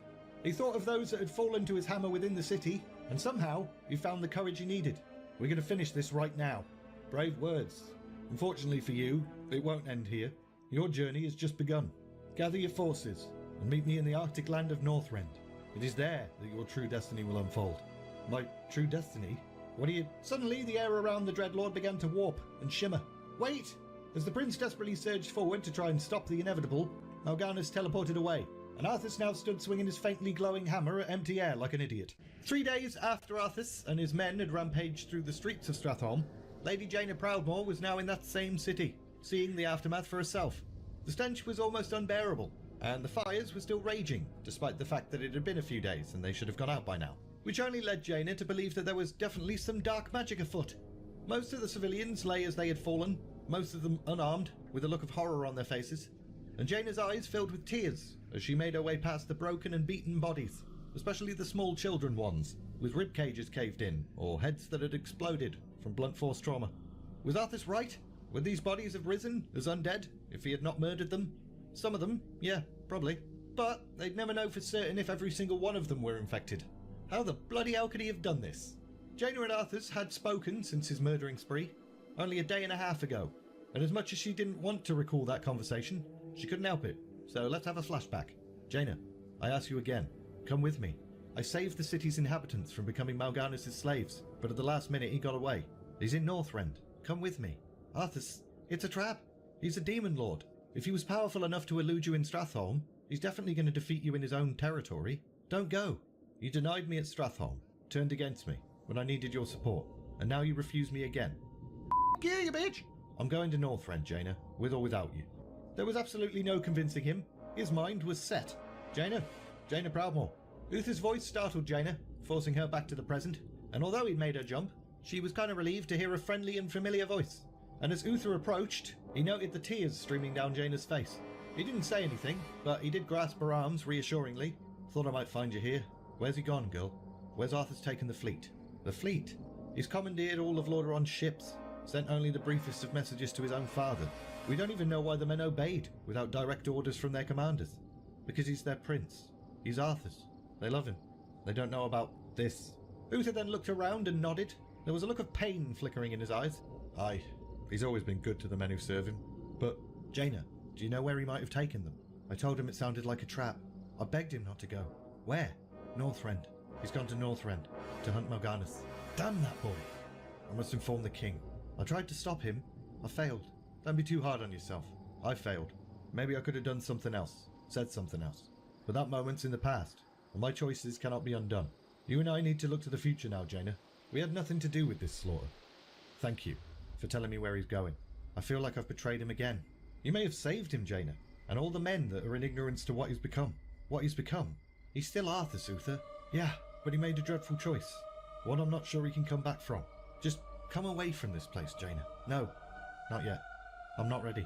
He thought of those that had fallen to his hammer within the city, and somehow he found the courage he needed. We're going to finish this right now. Brave words. Unfortunately for you, it won't end here. Your journey has just begun. Gather your forces and meet me in the Arctic land of Northrend. It is there that your true destiny will unfold. My true destiny? What are you... Suddenly, the air around the Dreadlord began to warp and shimmer. Wait! As the prince desperately surged forward to try and stop the inevitable, Mal'Ganis teleported away, and Arthas now stood swinging his faintly glowing hammer at empty air like an idiot. 3 days after Arthas and his men had rampaged through the streets of Stratholme, Lady Jaina Proudmoore was now in that same city, seeing the aftermath for herself. The stench was almost unbearable, and the fires were still raging, despite the fact that it had been a few days and they should have gone out by now, which only led Jaina to believe that there was definitely some dark magic afoot. Most of the civilians lay as they had fallen, most of them unarmed, with a look of horror on their faces, and Jaina's eyes filled with tears as she made her way past the broken and beaten bodies, especially the small children ones, with rib cages caved in, or heads that had exploded from blunt force trauma. Was Arthas right? Would these bodies have risen as undead if he had not murdered them? Some of them, yeah, probably. But they'd never know for certain if every single one of them were infected. How the bloody hell could he have done this? Jaina and Arthas had spoken since his murdering spree, only a day and a half ago, and as much as she didn't want to recall that conversation, she couldn't help it. So let's have a flashback. Jaina, I ask you again, come with me. I saved the city's inhabitants from becoming Mal'Ganis' slaves, but at the last minute he got away. He's in Northrend. Come with me. Arthas, it's a trap. He's a demon lord. If he was powerful enough to elude you in Stratholme, he's definitely going to defeat you in his own territory. Don't go. You denied me at Stratholme, turned against me when I needed your support, and now you refuse me again. Yeah, you bitch! I'm going to Northrend, Jaina, with or without you. There was absolutely no convincing him. His mind was set. Jaina Proudmoore. Uther's voice startled Jaina, forcing her back to the present, and although he'd made her jump, she was kind of relieved to hear a friendly and familiar voice. And as Uther approached, he noted the tears streaming down Jaina's face. He didn't say anything, but he did grasp her arms reassuringly. Thought I might find you here. Where's he gone, girl? Where's Arthur's taken the fleet? The fleet? He's commandeered all of Lordaeron's ships, sent only the briefest of messages to his own father. We don't even know why the men obeyed without direct orders from their commanders. Because he's their prince. He's Arthur's. They love him. They don't know about this. Uther then looked around and nodded. There was a look of pain flickering in his eyes. Aye, he's always been good to the men who serve him. But, Jaina, do you know where he might have taken them? I told him it sounded like a trap. I begged him not to go. Where? Northrend. He's gone to Northrend to hunt Mal'Ganis. Damn that boy. I must inform the king. I tried to stop him. I failed. Don't be too hard on yourself. I failed. Maybe I could have done something else. Said something else. But that moment's in the past, and my choices cannot be undone. You and I need to look to the future now, Jaina. We had nothing to do with this slaughter. Thank you for telling me where he's going. I feel like I've betrayed him again. You may have saved him, Jaina, and all the men that are in ignorance to what he's become. What he's become? He's still Arthas, Uther. Yeah, but he made a dreadful choice. One I'm not sure he can come back from. Just come away from this place, Jaina. No, not yet. I'm not ready.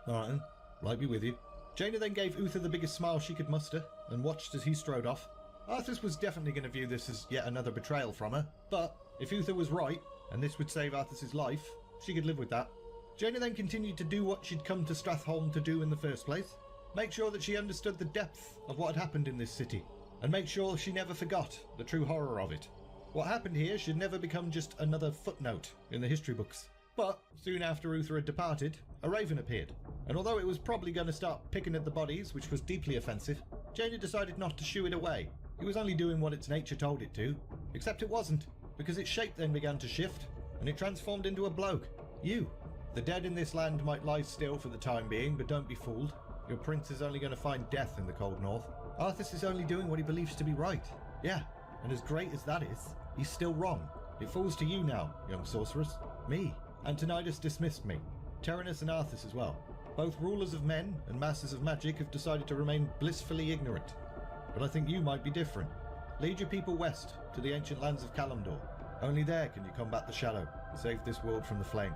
Alright then, right be with you. Jaina then gave Uther the biggest smile she could muster and watched as he strode off. Arthas was definitely going to view this as yet another betrayal from her, but if Uther was right, and this would save Arthas' life, she could live with that. Jaina then continued to do what she'd come to Stratholme to do in the first place. Make sure that she understood the depth of what had happened in this city, and make sure she never forgot the true horror of it. What happened here should never become just another footnote in the history books. But soon after Uther had departed, a raven appeared, and although it was probably going to start picking at the bodies, which was deeply offensive, Jaina decided not to shoo it away. It was only doing what its nature told it to, except it wasn't, because its shape then began to shift, and it transformed into a bloke. You. The dead in this land might lie still for the time being, but don't be fooled. Your prince is only going to find death in the cold north. Arthas is only doing what he believes to be right. Yeah, and as great as that is, he's still wrong. It falls to you now, young sorceress. Me. Antonidas dismissed me. Tyrannus and Arthas as well. Both rulers of men and masters of magic have decided to remain blissfully ignorant. But I think you might be different. Lead your people west to the ancient lands of Kalimdor. Only there can you combat the shadow and save this world from the flame.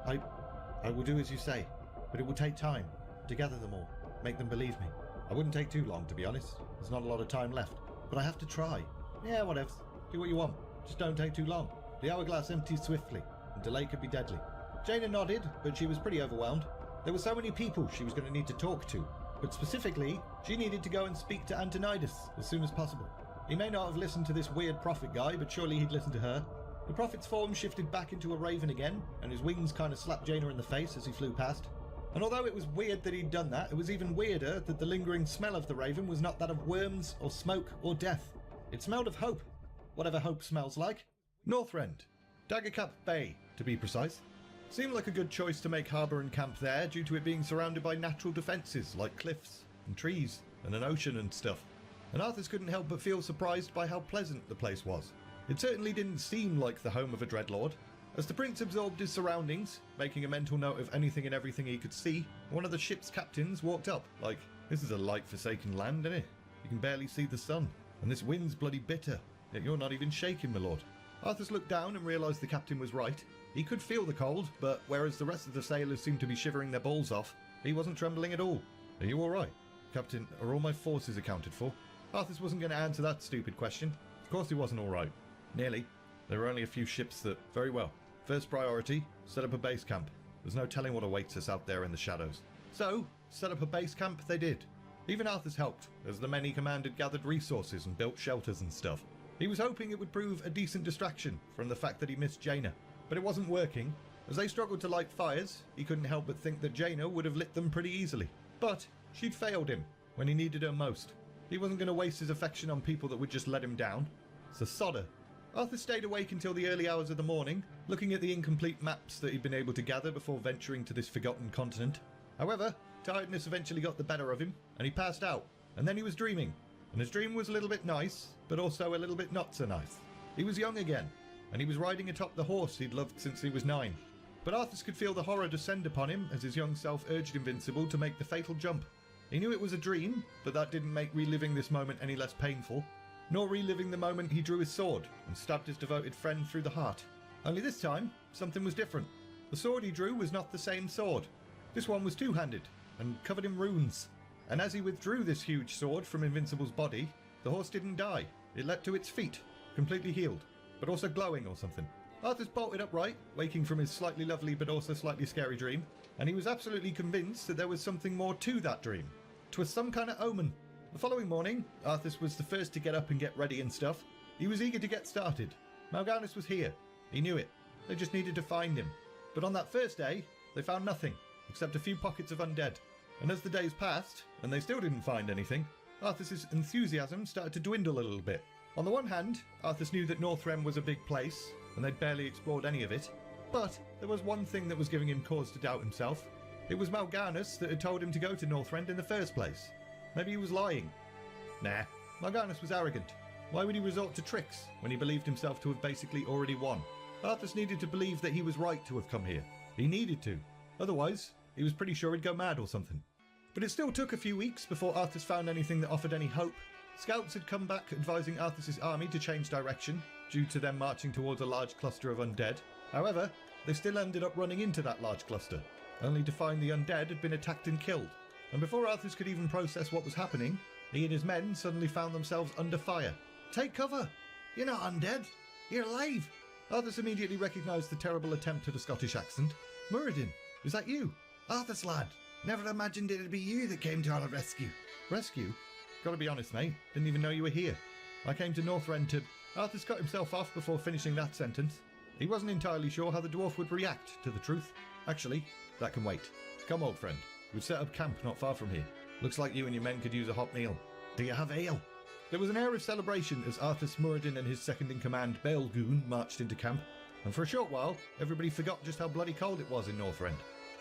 I will do as you say, but it will take time to gather them all, make them believe me. I wouldn't take too long, to be honest. There's not a lot of time left, but I have to try. Yeah, whatever. Do what you want. Just don't take too long. The hourglass empties swiftly, and delay could be deadly. Jaina nodded, but she was pretty overwhelmed. There were so many people she was going to need to talk to, but specifically, she needed to go and speak to Antonidas as soon as possible. He may not have listened to this weird prophet guy, but surely he'd listen to her. The prophet's form shifted back into a raven again, and his wings kind of slapped Jaina in the face as he flew past. And although it was weird that he'd done that, it was even weirder that the lingering smell of the raven was not that of worms or smoke or death. It smelled of hope, whatever hope smells like. Northrend, Daggercap Bay, to be precise. Seemed like a good choice to make harbour and camp there due to it being surrounded by natural defences like cliffs and trees and an ocean and stuff. And Arthas couldn't help but feel surprised by how pleasant the place was. It certainly didn't seem like the home of a dreadlord. As the prince absorbed his surroundings, making a mental note of anything and everything he could see, one of the ship's captains walked up, like, "This is a light forsaken land, innit? You can barely see the sun, and this wind's bloody bitter, yet you're not even shaking, my lord." Arthas looked down and realised the captain was right. He could feel the cold, but whereas the rest of the sailors seemed to be shivering their balls off, he wasn't trembling at all. "Are you alright? Captain, are all my forces accounted for?" Arthas wasn't going to answer that stupid question. Of course he wasn't alright. Nearly. There were only a few ships that... Very well. First priority, set up a base camp. There's no telling what awaits us out there in the shadows. So, set up a base camp they did. Even Arthas helped, as the men he commanded gathered resources and built shelters and stuff. He was hoping it would prove a decent distraction from the fact that he missed Jaina, but it wasn't working. As they struggled to light fires, he couldn't help but think that Jaina would have lit them pretty easily. But she'd failed him when he needed her most. He wasn't going to waste his affection on people that would just let him down. So sodder. Arthur stayed awake until the early hours of the morning, looking at the incomplete maps that he'd been able to gather before venturing to this forgotten continent. However, tiredness eventually got the better of him, and he passed out. And then he was dreaming. And his dream was a little bit nice, but also a little bit not so nice. He was young again, and he was riding atop the horse he'd loved since he was 9. But Arthas could feel the horror descend upon him as his young self urged Invincible to make the fatal jump. He knew it was a dream, but that didn't make reliving this moment any less painful, nor reliving the moment he drew his sword and stabbed his devoted friend through the heart. Only this time, something was different. The sword he drew was not the same sword. This one was two-handed and covered in runes. And as he withdrew this huge sword from Invincible's body, the horse didn't die. It leapt to its feet, completely healed, but also glowing or something. Arthas bolted upright, waking from his slightly lovely but also slightly scary dream, and he was absolutely convinced that there was something more to that dream. 'Twas some kind of omen. The following morning, Arthas was the first to get up and get ready and stuff. He was eager to get started. Mal'Ganis was here. He knew it. They just needed to find him. But on that first day, they found nothing, except a few pockets of undead. And as the days passed, and they still didn't find anything, Arthas' enthusiasm started to dwindle a little bit. On the one hand, Arthas knew that Northrend was a big place, and they'd barely explored any of it. But there was one thing that was giving him cause to doubt himself. It was Mal'Ganis that had told him to go to Northrend in the first place. Maybe he was lying. Nah, Mal'Ganis was arrogant. Why would he resort to tricks when he believed himself to have basically already won? Arthas needed to believe that he was right to have come here. He needed to. Otherwise, he was pretty sure he'd go mad or something. But it still took a few weeks before Arthas found anything that offered any hope. Scouts had come back advising Arthas' army to change direction, due to them marching towards a large cluster of undead. However, they still ended up running into that large cluster, only to find the undead had been attacked and killed. And before Arthas could even process what was happening, he and his men suddenly found themselves under fire. "Take cover! You're not undead! You're alive!" Arthas immediately recognised the terrible attempt at a Scottish accent. "Muradin, is that you?" "Arthas, lad. Never imagined it'd be you that came to our rescue." "Rescue? Gotta be honest, mate. Didn't even know you were here. I came to Northrend to..." Arthas cut himself off before finishing that sentence. He wasn't entirely sure how the dwarf would react to the truth. "Actually, that can wait. Come, old friend. We've set up camp not far from here. Looks like you and your men could use a hot meal. Do you have ale?" There was an air of celebration as Arthas, Muradin and his second-in-command, Baelgoon, marched into camp. And for a short while, everybody forgot just how bloody cold it was in Northrend.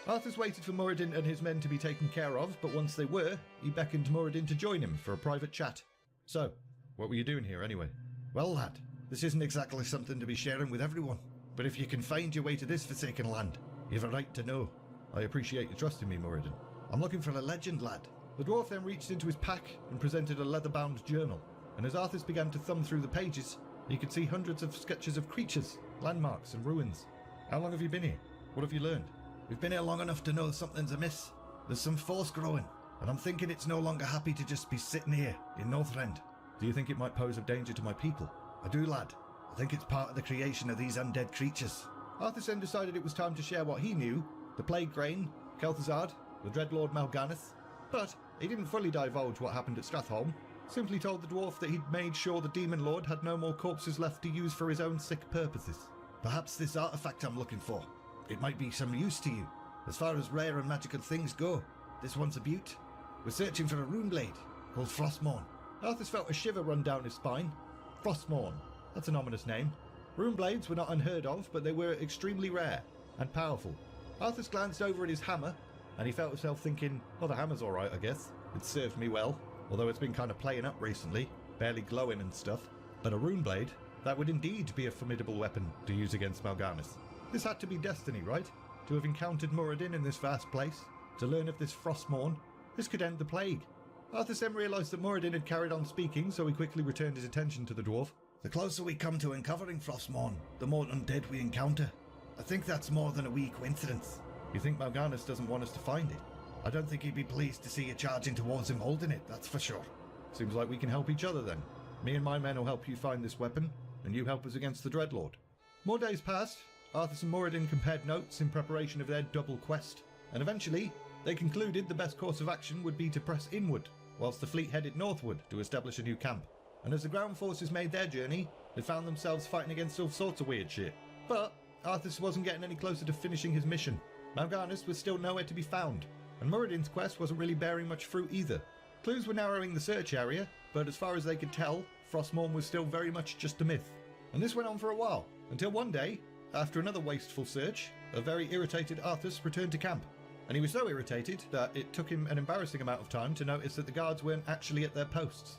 Arthas waited for Muradin and his men to be taken care of, but once they were, he beckoned Muradin to join him for a private chat. "So, what were you doing here anyway?" "Well, lad, this isn't exactly something to be sharing with everyone. But if you can find your way to this forsaken land, you've a right to know." "I appreciate you trusting me, Muradin. I'm looking for a legend, lad." The dwarf then reached into his pack and presented a leather-bound journal. And as Arthas began to thumb through the pages, he could see hundreds of sketches of creatures, landmarks and ruins. "How long have you been here? What have you learned?" "We've been here long enough to know something's amiss. There's some force growing, and I'm thinking it's no longer happy to just be sitting here in Northrend." "Do you think it might pose a danger to my people?" "I do, lad. I think it's part of the creation of these undead creatures." Arthas then decided it was time to share what he knew: the Plague Grain, Kel'Thuzad, the Dreadlord Mal'Ganis. But he didn't fully divulge what happened at Stratholme, simply told the dwarf that he'd made sure the Demon Lord had no more corpses left to use for his own sick purposes. "Perhaps this artifact I'm looking for, it might be some use to you." As far as rare and magical things go, this one's a beaut. We're searching for a rune blade called Frostmourne. Arthas felt a shiver run down his spine. Frostmourne. That's an ominous name. Rune blades were not unheard of, but they were extremely rare and powerful. Arthas glanced over at his hammer, and he felt himself thinking, oh, the hammer's alright, I guess. It served me well, although it's been kind of playing up recently, barely glowing and stuff. But a rune blade, that would indeed be a formidable weapon to use against Mal'Ganis. This had to be destiny, right? To have encountered Muradin in this vast place, to learn of this Frostmourne, this could end the plague. Arthas then realised that Muradin had carried on speaking, so he quickly returned his attention to the dwarf. The closer we come to uncovering Frostmourne, the more undead we encounter. I think that's more than a wee coincidence. You think Mal'Ganis doesn't want us to find it? I don't think he'd be pleased to see you charging towards him holding it, that's for sure. Seems like we can help each other then. Me and my men will help you find this weapon, and you help us against the Dreadlord. More days passed. Arthas and Muradin compared notes in preparation of their double quest, and eventually they concluded the best course of action would be to press inward, whilst the fleet headed northward to establish a new camp. And as the ground forces made their journey, they found themselves fighting against all sorts of weird shit. But Arthas wasn't getting any closer to finishing his mission. Mal'Ganis was still nowhere to be found, and Muradin's quest wasn't really bearing much fruit either. Clues were narrowing the search area, but as far as they could tell, Frostmourne was still very much just a myth. And this went on for a while, until one day, after another wasteful search, a very irritated Arthas returned to camp. And he was so irritated that it took him an embarrassing amount of time to notice that the guards weren't actually at their posts.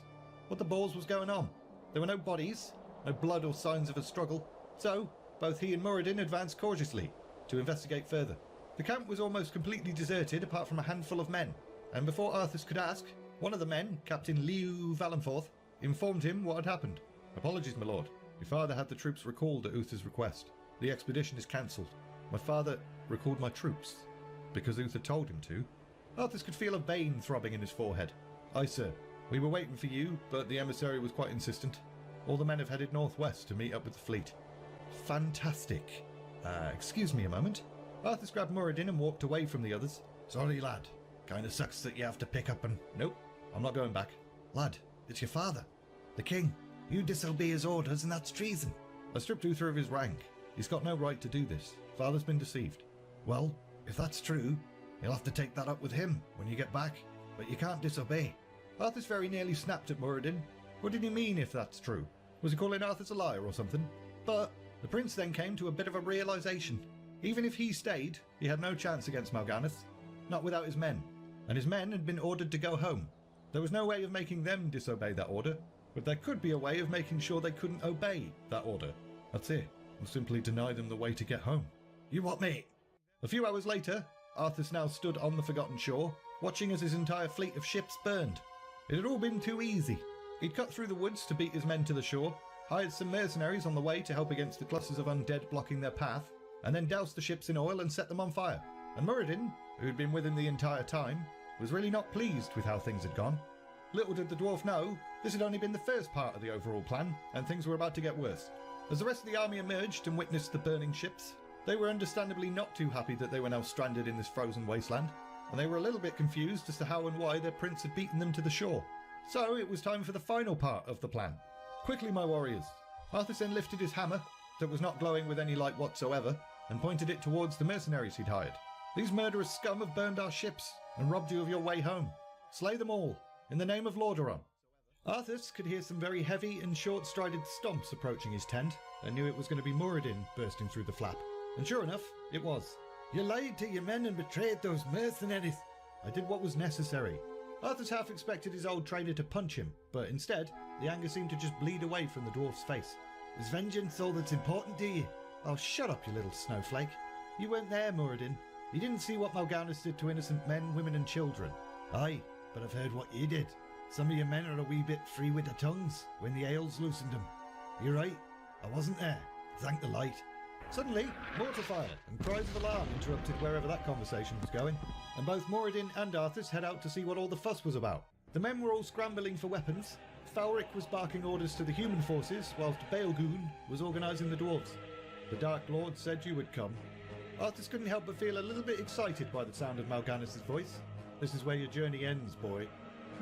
What the balls was going on? There were no bodies, no blood or signs of a struggle, so both he and Muradin advanced cautiously to investigate further. The camp was almost completely deserted apart from a handful of men, and before Arthas could ask, one of the men, Captain Liu Valenforth, informed him what had happened. Apologies, my lord. Your father had the troops recalled at Uther's request. The expedition is cancelled. My father recalled my troops because Uther told him to. Arthas could feel a vein throbbing in his forehead. Aye, sir. We were waiting for you, but the emissary was quite insistent. All the men have headed northwest to meet up with the fleet. Fantastic. Excuse me a moment. Arthas grabbed Muradin and walked away from the others. Sorry, lad. Kinda sucks that you have to pick up and... Nope, I'm not going back. Lad, it's your father, the king. You disobey his orders and that's treason. I stripped Uther of his rank. He's got no right to do this. Father's been deceived. Well, if that's true, you'll have to take that up with him when you get back. But you can't disobey. Arthas very nearly snapped at Muradin. What did he mean if that's true? Was he calling Arthas a liar or something? But the prince then came to a bit of a realisation. Even if he stayed, he had no chance against Mal'Ganis. Not without his men. And his men had been ordered to go home. There was no way of making them disobey that order, but there could be a way of making sure they couldn't obey that order. That's it. We'll simply deny them the way to get home. You what, mate? A few hours later, Arthas now stood on the forgotten shore, watching as his entire fleet of ships burned. It had all been too easy. He'd cut through the woods to beat his men to the shore, hired some mercenaries on the way to help against the clusters of undead blocking their path, and then doused the ships in oil and set them on fire. And Muradin, who'd been with him the entire time, was really not pleased with how things had gone. Little did the dwarf know, this had only been the first part of the overall plan, and things were about to get worse. As the rest of the army emerged and witnessed the burning ships, they were understandably not too happy that they were now stranded in this frozen wasteland, and they were a little bit confused as to how and why their prince had beaten them to the shore. So it was time for the final part of the plan. Quickly, my warriors. Arthas then lifted his hammer, that was not glowing with any light whatsoever, and pointed it towards the mercenaries he'd hired. These murderous scum have burned our ships and robbed you of your way home. Slay them all, in the name of Lordaeron. Arthas could hear some very heavy and short-strided stomps approaching his tent, and knew it was going to be Muradin bursting through the flap. And sure enough, it was. You lied to your men and betrayed those mercenaries. I did what was necessary. Arthas half expected his old trainer to punch him, but instead, the anger seemed to just bleed away from the dwarf's face. Is vengeance all that's important to you? Oh, shut up, you little snowflake. You weren't there, Muradin. You didn't see what Mal'Ganis did to innocent men, women and children. Aye, but I've heard what you did. Some of your men are a wee bit free with their tongues when the ales loosened them. You're right, I wasn't there. Thank the light. Suddenly, mortar fire and cries of alarm interrupted wherever that conversation was going, and both Muradin and Arthas head out to see what all the fuss was about. The men were all scrambling for weapons. Falric was barking orders to the human forces, whilst Baelgoon was organising the dwarves. The Dark Lord said you would come. Arthas couldn't help but feel a little bit excited by the sound of Mal'Ganis' voice. This is where your journey ends, boy.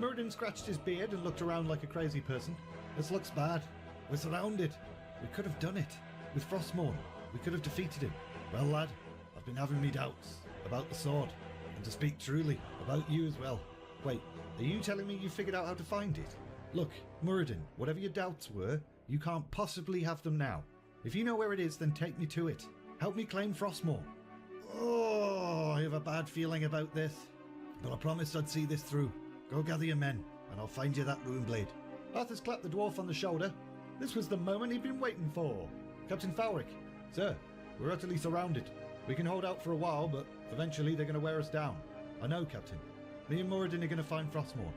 Muradin scratched his beard and looked around like a crazy person. This looks bad. We're surrounded. We could have done it. With Frostmourne, we could have defeated him. Well, lad, I've been having me doubts. about the sword, and to speak truly about you as well. Wait, are you telling me you figured out how to find it? Look, Muradin, whatever your doubts were, you can't possibly have them now. If you know where it is, then take me to it. Help me claim Frostmourne. Oh, I have a bad feeling about this. But I promised I'd see this through. Go gather your men, and I'll find you that rune blade. Arthas clapped the dwarf on the shoulder. This was the moment he'd been waiting for. Captain Falric, sir, we're utterly surrounded. We can hold out for a while, but eventually they're going to wear us down. I know, Captain. Me and Muradin are going to find Frostmourne.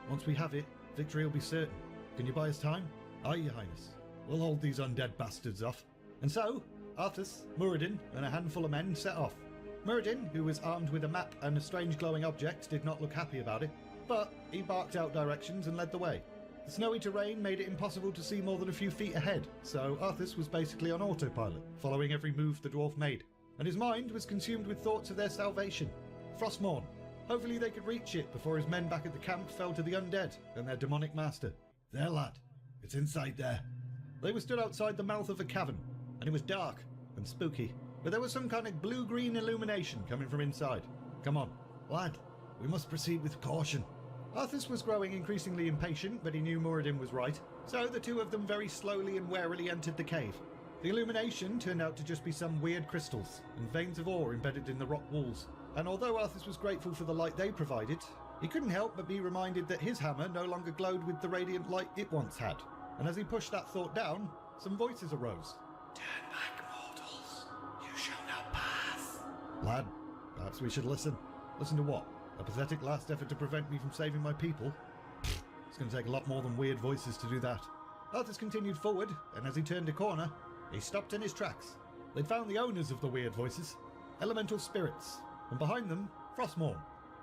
Once we have it, victory will be certain. Can you buy us time? Aye, Your Highness. We'll hold these undead bastards off. And so, Arthas, Muradin, and a handful of men set off. Muradin, who was armed with a map and a strange glowing object, did not look happy about it, but he barked out directions and led the way. The snowy terrain made it impossible to see more than a few feet ahead, so Arthas was basically on autopilot, following every move the dwarf made, and his mind was consumed with thoughts of their salvation. Frostmourne. Hopefully they could reach it before his men back at the camp fell to the undead and their demonic master. There, lad. It's inside there. They were stood outside the mouth of a cavern, and it was dark and spooky, but there was some kind of blue-green illumination coming from inside. Come on, lad. We must proceed with caution. Arthas was growing increasingly impatient, but he knew Muradin was right, so the two of them very slowly and warily entered the cave. The illumination turned out to just be some weird crystals and veins of ore embedded in the rock walls, and although Arthas was grateful for the light they provided, he couldn't help but be reminded that his hammer no longer glowed with the radiant light it once had, and as he pushed that thought down, some voices arose. Turn back, mortals. You shall not pass. Lad, perhaps we should listen. Listen to what? A pathetic last effort to prevent me from saving my people? It's going to take a lot more than weird voices to do that. Arthas continued forward, and as he turned a corner, he stopped in his tracks. They'd found the owners of the weird voices, elemental spirits, and behind them, Frostmourne.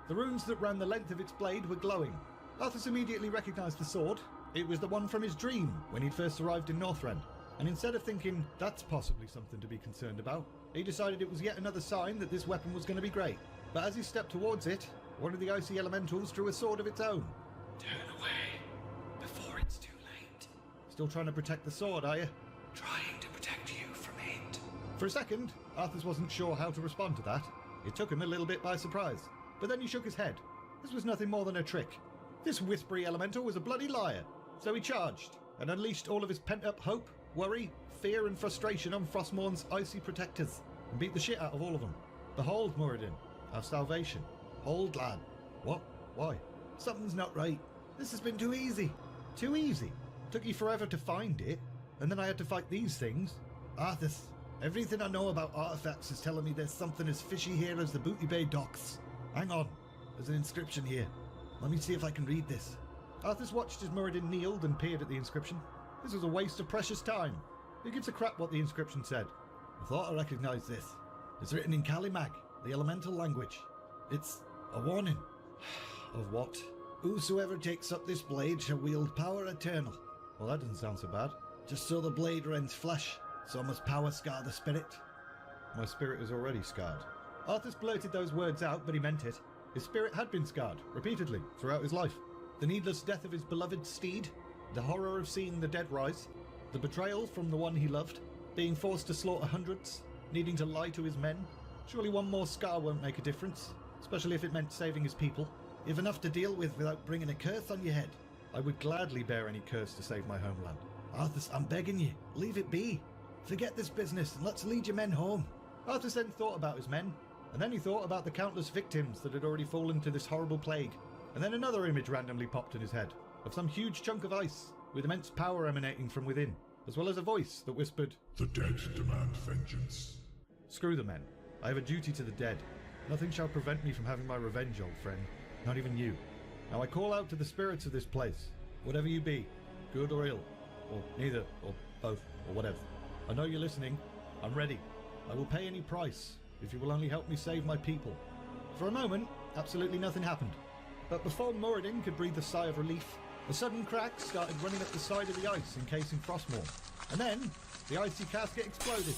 The runes that ran the length of its blade were glowing. Arthas immediately recognised the sword. It was the one from his dream when he'd first arrived in Northrend, and instead of thinking that's possibly something to be concerned about, he decided it was yet another sign that this weapon was going to be great. But as he stepped towards it, one of the icy elementals drew a sword of its own. Turn away before it's too late. Still trying to protect the sword, are you? Trying to protect you from it. For a second, Arthas wasn't sure how to respond to that. It took him a little bit by surprise, but then he shook his head. This was nothing more than a trick. This whispery elemental was a bloody liar. So he charged and unleashed all of his pent-up hope, worry, fear and frustration on Frostmourne's icy protectors and beat the shit out of all of them. Behold, Muradin, our salvation. Hold, lad. What? Why? Something's not right. This has been too easy. Too easy. Took you forever to find it, and then I had to fight these things. Arthas, everything I know about artifacts is telling me there's something as fishy here as the Booty Bay docks. Hang on. There's an inscription here. Let me see if I can read this. Arthas watched as Muradin kneeled and peered at the inscription. This was a waste of precious time. Who gives a crap what the inscription said? I thought I recognised this. It's written in Kalimag, the elemental language. It's a warning. Of what? Whosoever takes up this blade shall wield power eternal. Well, that doesn't sound so bad. Just so the blade rends flesh, so must power scar the spirit. My spirit is already scarred. Arthas blurted those words out, but he meant it. His spirit had been scarred, repeatedly, throughout his life. The needless death of his beloved steed, the horror of seeing the dead rise, the betrayal from the one he loved, being forced to slaughter hundreds, needing to lie to his men. Surely one more scar won't make a difference, especially if it meant saving his people. You've enough to deal with without bringing a curse on your head. I would gladly bear any curse to save my homeland. Arthas, I'm begging you, leave it be. Forget this business and let's lead your men home. Arthas then thought about his men, and then he thought about the countless victims that had already fallen to this horrible plague. And then another image randomly popped in his head, of some huge chunk of ice, with immense power emanating from within, as well as a voice that whispered, The dead demand vengeance. Screw the men. I have a duty to the dead. Nothing shall prevent me from having my revenge, old friend. Not even you. Now I call out to the spirits of this place, whatever you be, good or ill, or neither, or both, or whatever. I know you're listening. I'm ready. I will pay any price, if you will only help me save my people. For a moment, absolutely nothing happened. But before Muradin could breathe a sigh of relief, a sudden crack started running up the side of the ice encasing Frostmourne. And then, the icy casket exploded.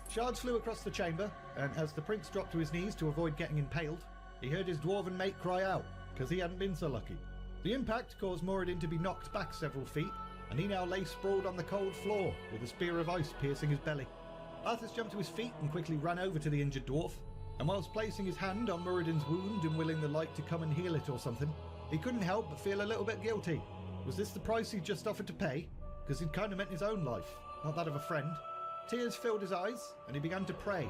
Shards flew across the chamber, and as the prince dropped to his knees to avoid getting impaled, he heard his dwarven mate cry out, because he hadn't been so lucky. The impact caused Muradin to be knocked back several feet, and he now lay sprawled on the cold floor, with a spear of ice piercing his belly. Arthas jumped to his feet and quickly ran over to the injured dwarf. and whilst placing his hand on Muradin's wound and willing the light to come and heal it or something, he couldn't help but feel a little bit guilty. Was this the price he'd just offered to pay? Because he'd kind of meant his own life, not that of a friend. Tears filled his eyes, and he began to pray.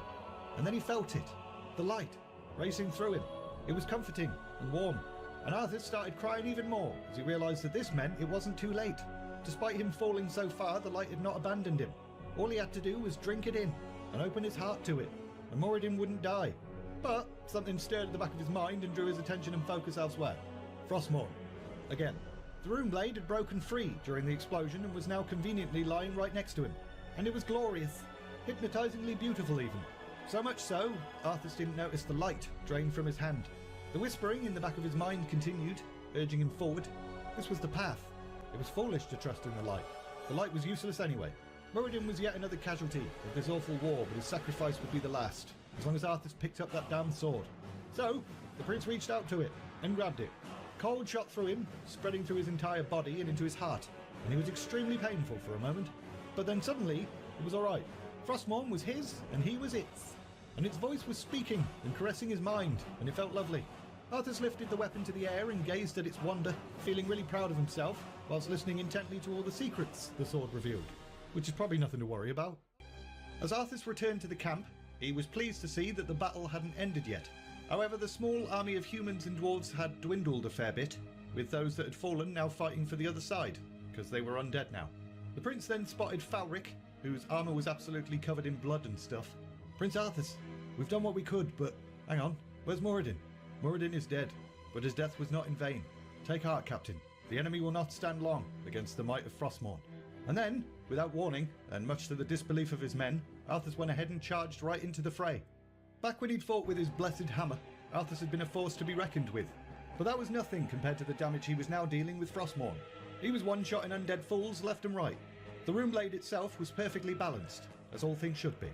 And then he felt it, the light, racing through him. It was comforting and warm, and Arthas started crying even more as he realised that this meant it wasn't too late. Despite him falling so far, the light had not abandoned him. All he had to do was drink it in and open his heart to it, and Muradin wouldn't die. But something stirred at the back of his mind and drew his attention and focus elsewhere. Frostmourne. Again. The rune blade had broken free during the explosion and was now conveniently lying right next to him. And it was glorious. Hypnotisingly beautiful even. So much so, Arthas didn't notice the light drain from his hand. The whispering in the back of his mind continued, urging him forward. This was the path. It was foolish to trust in the light. The light was useless anyway. Muradin was yet another casualty of this awful war, but his sacrifice would be the last, as long as Arthas picked up that damn sword. So, the prince reached out to it and grabbed it. Cold shot through him, spreading through his entire body and into his heart, and it was extremely painful for a moment. But then suddenly, it was alright. Frostmourne was his, and he was its. And its voice was speaking and caressing his mind, and it felt lovely. Arthas lifted the weapon to the air and gazed at its wonder, feeling really proud of himself, whilst listening intently to all the secrets the sword revealed, which is probably nothing to worry about. As Arthas returned to the camp, he was pleased to see that the battle hadn't ended yet. However, the small army of humans and dwarves had dwindled a fair bit, with those that had fallen now fighting for the other side, because they were undead now. The prince then spotted Falric, whose armour was absolutely covered in blood and stuff. Prince Arthas, we've done what we could, but hang on, where's Muradin? Muradin is dead, but his death was not in vain. Take heart, Captain. The enemy will not stand long against the might of Frostmourne. And then, without warning, and much to the disbelief of his men, Arthas went ahead and charged right into the fray. Back when he'd fought with his blessed hammer, Arthas had been a force to be reckoned with. But that was nothing compared to the damage he was now dealing with Frostmourne. He was one-shotting undead fools left and right. The rune blade itself was perfectly balanced, as all things should be.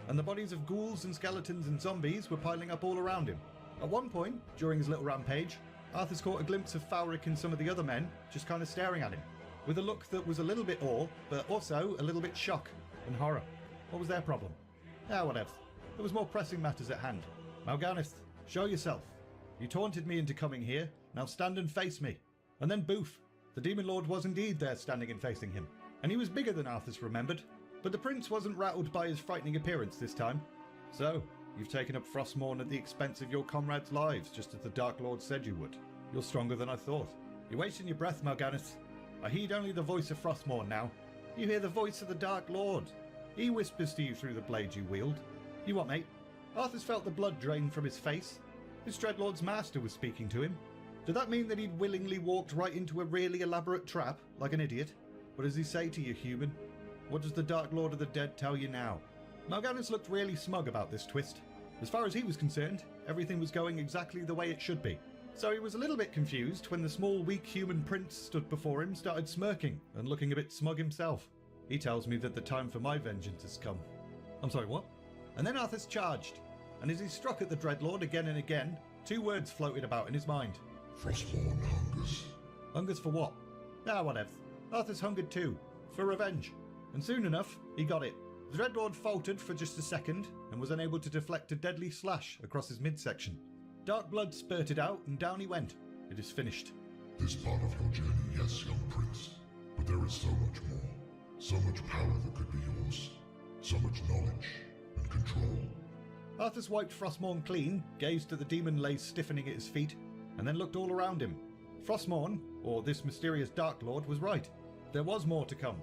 And the bodies of ghouls and skeletons and zombies were piling up all around him. At one point, during his little rampage, Arthas caught a glimpse of Falric and some of the other men just kind of staring at him, with a look that was a little bit awe, but also a little bit shock and horror. What was their problem? Whatever. There was more pressing matters at hand. Mal'Ganis, show yourself. You taunted me into coming here, now stand and face me. And then boof, the Demon Lord was indeed there standing and facing him. And he was bigger than Arthas remembered, but the prince wasn't rattled by his frightening appearance this time. So, you've taken up Frostmourne at the expense of your comrades' lives, just as the Dark Lord said you would. You're stronger than I thought. You're wasting your breath, Mal'Ganis. I heed only the voice of Frostmourne now. You hear the voice of the Dark Lord. He whispers to you through the blade you wield. You what, mate? Arthas felt the blood drain from his face. His Dreadlord's master was speaking to him. Did that mean that he'd willingly walked right into a really elaborate trap, like an idiot? What does he say to you, human? What does the Dark Lord of the Dead tell you now? Mal'Ganis looked really smug about this twist. As far as he was concerned, everything was going exactly the way it should be. So he was a little bit confused when the small, weak human prince stood before him, started smirking and looking a bit smug himself. He tells me that the time for my vengeance has come. I'm sorry, what? And then Arthas charged, and as he struck at the Dreadlord again and again, two words floated about in his mind. Frostmourne hungers. Hungers for what? Whatever. Arthas hungered too, for revenge. And soon enough, he got it. The Dreadlord faltered for just a second, and was unable to deflect a deadly slash across his midsection. Dark blood spurted out, and down he went. It is finished. This part of your journey, yes, young prince. But there is so much more. So much power that could be yours. So much knowledge and control. Arthas wiped Frostmourne clean, gazed at the demon lay stiffening at his feet, and then looked all around him. Frostmourne, or this mysterious Dark Lord, was right. There was more to come.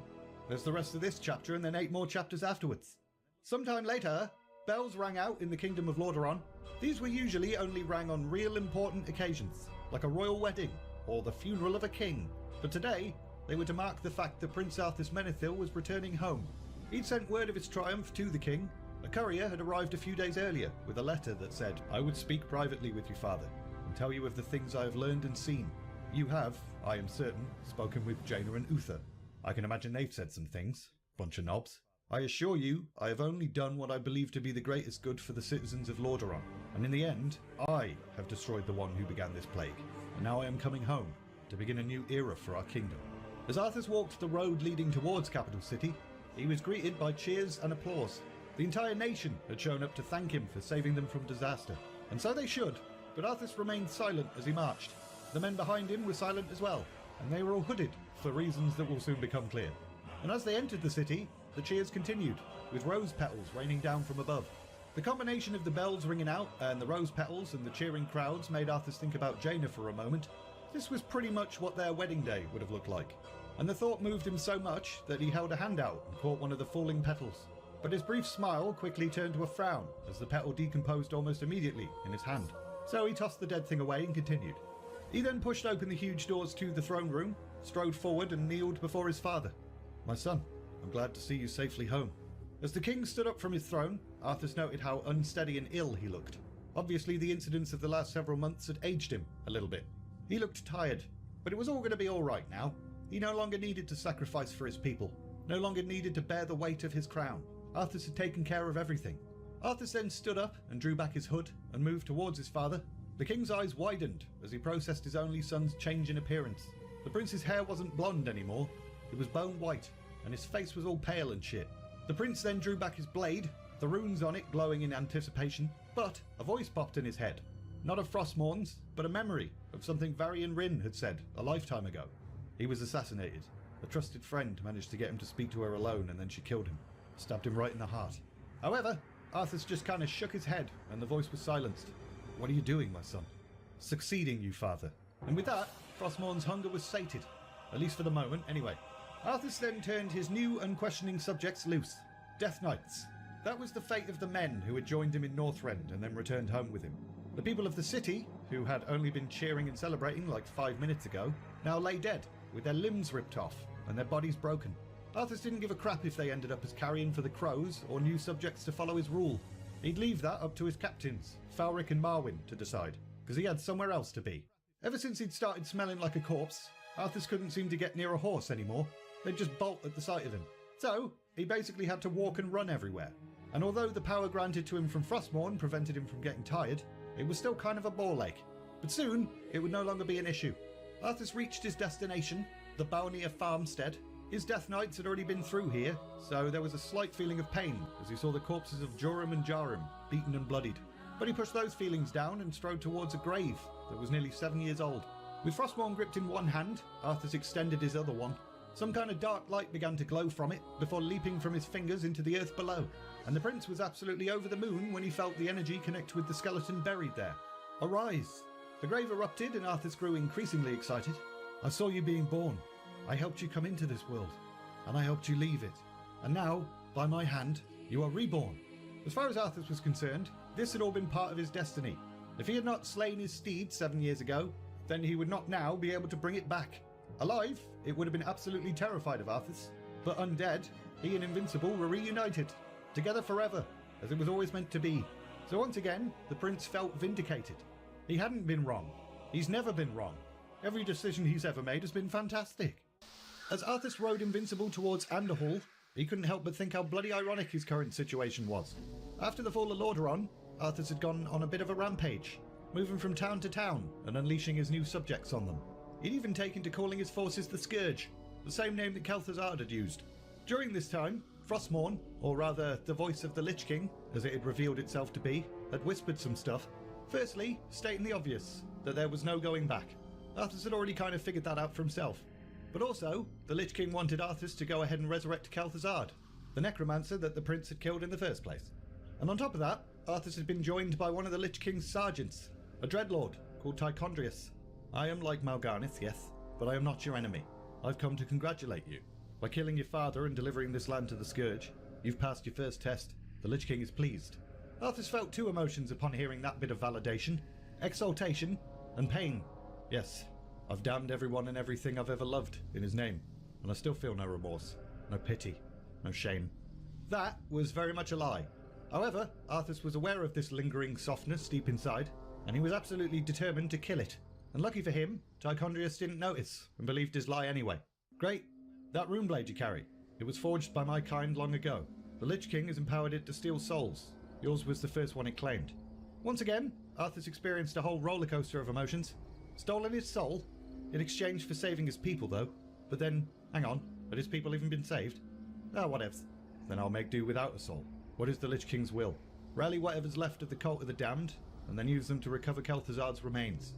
There's the rest of this chapter and then 8 more chapters afterwards. Sometime later, bells rang out in the kingdom of Lordaeron. These were usually only rang on real important occasions, like a royal wedding or the funeral of a king. But today, they were to mark the fact that Prince Arthas Menethil was returning home. He'd sent word of his triumph to the king. A courier had arrived a few days earlier with a letter that said, I would speak privately with you, father, and tell you of the things I have learned and seen. You have, I am certain, spoken with Jaina and Uther. I can imagine they've said some things. Bunch of knobs. I assure you, I have only done what I believe to be the greatest good for the citizens of Lordaeron, and in the end, I have destroyed the one who began this plague, and now I am coming home to begin a new era for our kingdom. As Arthas walked the road leading towards Capital City, he was greeted by cheers and applause. The entire nation had shown up to thank him for saving them from disaster, and so they should, but Arthas remained silent as he marched. The men behind him were silent as well, and they were all hooded for reasons that will soon become clear. And as they entered the city, the cheers continued, with rose petals raining down from above. The combination of the bells ringing out and the rose petals and the cheering crowds made Arthas think about Jaina for a moment. This was pretty much what their wedding day would have looked like, and the thought moved him so much that he held a hand out and caught one of the falling petals. But his brief smile quickly turned to a frown as the petal decomposed almost immediately in his hand. So he tossed the dead thing away and continued. He then pushed open the huge doors to the throne room, strode forward and kneeled before his father. "My son, I'm glad to see you safely home." As the king stood up from his throne, Arthas noted how unsteady and ill he looked. Obviously the incidents of the last several months had aged him a little bit. He looked tired, but it was all going to be all right now. He no longer needed to sacrifice for his people, no longer needed to bear the weight of his crown. Arthas had taken care of everything. Arthas then stood up and drew back his hood and moved towards his father. The king's eyes widened as he processed his only son's change in appearance. The prince's hair wasn't blonde anymore, it was bone white, and his face was all pale and shit. The prince then drew back his blade, the runes on it glowing in anticipation, but a voice popped in his head. Not of Frostmourn's, but a memory of something Varian Rin had said a lifetime ago. He was assassinated. A trusted friend managed to get him to speak to her alone, and then she killed him. Stabbed him right in the heart. However, Arthas just kind of shook his head, and the voice was silenced. "What are you doing, my son?" "Succeeding you, father." And with that, Frostmourn's hunger was sated. At least for the moment, anyway. Arthas then turned his new unquestioning subjects loose. Death Knights. That was the fate of the men who had joined him in Northrend and then returned home with him. The people of the city, who had only been cheering and celebrating like 5 minutes ago, now lay dead, with their limbs ripped off and their bodies broken. Arthas didn't give a crap if they ended up as carrion for the crows or new subjects to follow his rule. He'd leave that up to his captains, Falric and Marwyn, to decide, because he had somewhere else to be. Ever since he'd started smelling like a corpse, Arthas couldn't seem to get near a horse anymore. They'd just bolt at the sight of him. So, he basically had to walk and run everywhere. And although the power granted to him from Frostmourne prevented him from getting tired, it was still kind of a ball ache. But soon, it would no longer be an issue. Arthas reached his destination, the Balnir farmstead. His Death Knights had already been through here, so there was a slight feeling of pain as he saw the corpses of Joram and Jarim, beaten and bloodied. But he pushed those feelings down and strode towards a grave that was nearly 7 years old. With Frostmourne gripped in one hand, Arthas extended his other one. Some kind of dark light began to glow from it before leaping from his fingers into the earth below, and the prince was absolutely over the moon when he felt the energy connect with the skeleton buried there. Arise! The grave erupted and Arthas grew increasingly excited. "I saw you being born. I helped you come into this world, and I helped you leave it. And now, by my hand, you are reborn." As far as Arthas was concerned, this had all been part of his destiny. If he had not slain his steed 7 years ago, then he would not now be able to bring it back. Alive, it would have been absolutely terrified of Arthas. But undead, he and Invincible were reunited, together forever, as it was always meant to be. So once again, the prince felt vindicated. He hadn't been wrong. He's never been wrong. Every decision he's ever made has been fantastic. As Arthas rode Invincible towards Anderhall, he couldn't help but think how bloody ironic his current situation was. After the fall of Lordaeron, Arthas had gone on a bit of a rampage, moving from town to town and unleashing his new subjects on them. He'd even taken to calling his forces the Scourge, the same name that Kel'Thuzad had used. During this time, Frostmourne, or rather the voice of the Lich King, as it had revealed itself to be, had whispered some stuff. Firstly, stating the obvious, that there was no going back. Arthas had already kind of figured that out for himself. But also, the Lich King wanted Arthas to go ahead and resurrect Kel'Thuzad, the necromancer that the prince had killed in the first place. And on top of that, Arthas had been joined by one of the Lich King's sergeants, a dreadlord called Tychondrius. "I am like Mal'Garnith, yes, but I am not your enemy. I've come to congratulate you. By killing your father and delivering this land to the Scourge, you've passed your first test. The Lich King is pleased." Arthas felt two emotions upon hearing that bit of validation: exultation and pain. Yes, I've damned everyone and everything I've ever loved in his name, and I still feel no remorse, no pity, no shame. That was very much a lie. However, Arthas was aware of this lingering softness deep inside, and he was absolutely determined to kill it. And lucky for him, Tychondrius didn't notice and believed his lie anyway. "Great. That rune blade you carry. It was forged by my kind long ago. The Lich King has empowered it to steal souls. Yours was the first one it claimed." Once again, Arthas experienced a whole rollercoaster of emotions. Stolen his soul? In exchange for saving his people, though. But then, hang on, had his people even been saved? Ah, whatevs. Then I'll make do without a soul. What is the Lich King's will? Rally whatever's left of the Cult of the Damned, and then use them to recover Kel'Thuzad's remains.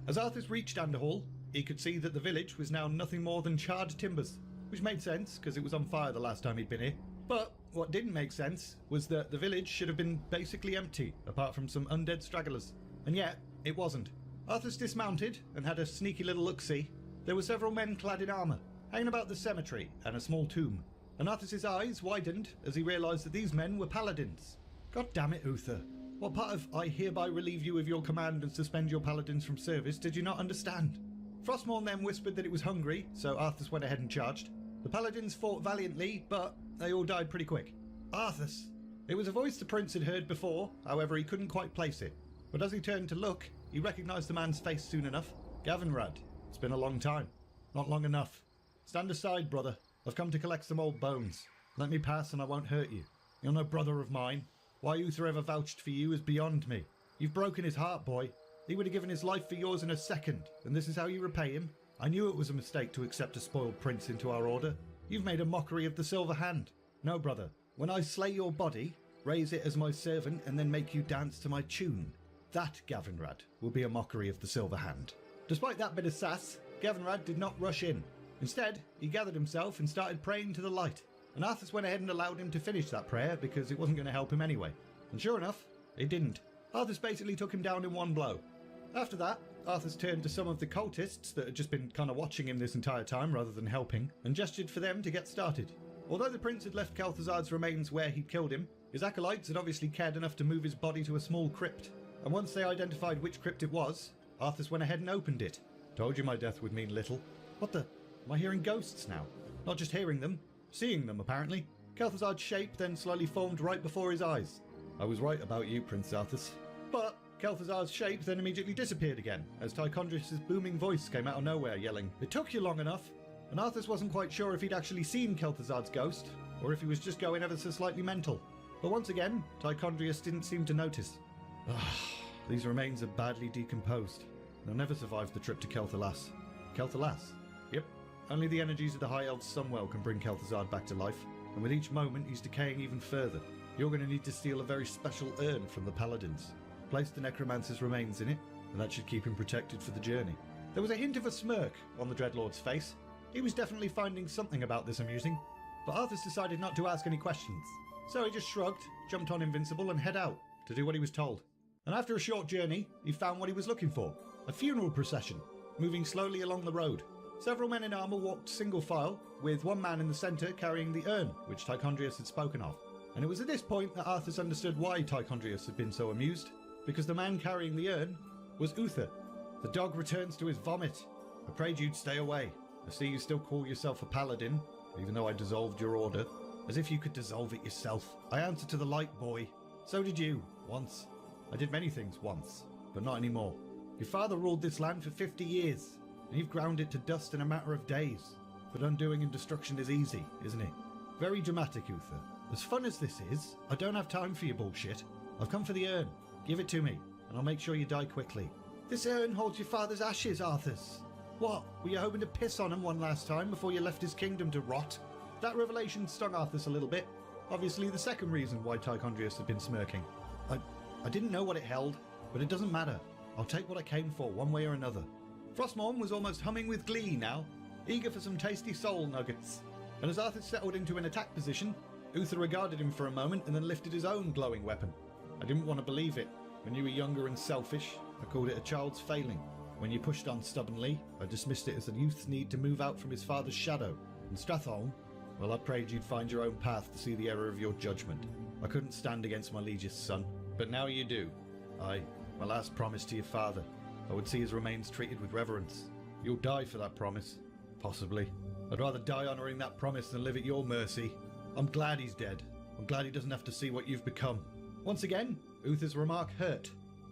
As Arthas reached Anderhall, he could see that the village was now nothing more than charred timbers, which made sense because it was on fire the last time he'd been here. But what didn't make sense was that the village should have been basically empty, apart from some undead stragglers. And yet, it wasn't. Arthas dismounted and had a sneaky little look-see. There were several men clad in armour, hanging about the cemetery and a small tomb. And Arthas's eyes widened as he realised that these men were paladins. God damn it, Uther. What part of "I hereby relieve you of your command and suspend your paladins from service" did you not understand? Frostmourne then whispered that it was hungry, so Arthas went ahead and charged. The paladins fought valiantly, but they all died pretty quick. Arthas! It was a voice the prince had heard before, however he couldn't quite place it. But as he turned to look, he recognised the man's face soon enough. Gavinrad. It's been a long time. Not long enough. Stand aside, brother. I've come to collect some old bones. Let me pass and I won't hurt you. You're no brother of mine. Why Uther ever vouched for you is beyond me. You've broken his heart, boy. He would have given his life for yours in a second, and this is how you repay him? I knew it was a mistake to accept a spoiled prince into our order. You've made a mockery of the Silver Hand. No, brother. When I slay your body, raise it as my servant, and then make you dance to my tune, that, Gavinrad, will be a mockery of the Silver Hand. Despite that bit of sass, Gavinrad did not rush in. Instead, he gathered himself and started praying to the light. And Arthas went ahead and allowed him to finish that prayer because it wasn't going to help him anyway. And sure enough, it didn't. Arthas basically took him down in one blow. After that, Arthas turned to some of the cultists that had just been kind of watching him this entire time rather than helping, and gestured for them to get started. Although the prince had left Kel'Thuzad's remains where he'd killed him, his acolytes had obviously cared enough to move his body to a small crypt. And once they identified which crypt it was, Arthas went ahead and opened it. Told you my death would mean little. What the? Am I hearing ghosts now? Not just hearing them, seeing them apparently. Kel'Thuzad's shape then slowly formed right before his eyes. I was right about you, Prince Arthas. But Kel'Thuzad's shape then immediately disappeared again, as Tychondrius' booming voice came out of nowhere yelling, "It took you long enough!" And Arthas wasn't quite sure if he'd actually seen Kel'Thuzad's ghost, or if he was just going ever so slightly mental. But once again, Tychondrius didn't seem to notice. These remains are badly decomposed. They'll never survive the trip to Kel'Thalas. Kel'Thalas? Yep. Only the energies of the High Elves Sunwell can bring Kel'Thuzad back to life, and with each moment he's decaying even further. You're going to need to steal a very special urn from the Paladins. Place the Necromancer's remains in it, and that should keep him protected for the journey. There was a hint of a smirk on the Dreadlord's face. He was definitely finding something about this amusing, but Arthas decided not to ask any questions. So he just shrugged, jumped on Invincible and head out to do what he was told. And after a short journey, he found what he was looking for. A funeral procession, moving slowly along the road. Several men in armour walked single file, with one man in the centre carrying the urn, which Tychondrius had spoken of. And it was at this point that Arthas understood why Tychondrius had been so amused, because the man carrying the urn was Uther. The dog returns to his vomit. I prayed you'd stay away. I see you still call yourself a paladin, even though I dissolved your order. As if you could dissolve it yourself. I answer to the light, boy. So did you, once. I did many things once, but not anymore. Your father ruled this land for 50 years, and you've ground it to dust in a matter of days. But undoing and destruction is easy, isn't it? Very dramatic, Uther. As fun as this is, I don't have time for your bullshit. I've come for the urn. Give it to me, and I'll make sure you die quickly. This urn holds your father's ashes, Arthas. What, were you hoping to piss on him one last time before you left his kingdom to rot? That revelation stung Arthas a little bit. Obviously the second reason why Tychondrius had been smirking. I didn't know what it held, but it doesn't matter. I'll take what I came for, one way or another. Frostmourne was almost humming with glee now, eager for some tasty soul nuggets. And as Arthas settled into an attack position, Uther regarded him for a moment and then lifted his own glowing weapon. I didn't want to believe it. When you were younger and selfish, I called it a child's failing. When you pushed on stubbornly, I dismissed it as a youth's need to move out from his father's shadow. And Stratholm, well, I prayed you'd find your own path to see the error of your judgment. I couldn't stand against my liege's son, but now you do. Aye, my last promise to your father. I would see his remains treated with reverence. You'll die for that promise. Possibly. I'd rather die honouring that promise than live at your mercy. I'm glad he's dead. I'm glad he doesn't have to see what you've become. Once again, Uther's remark hurt.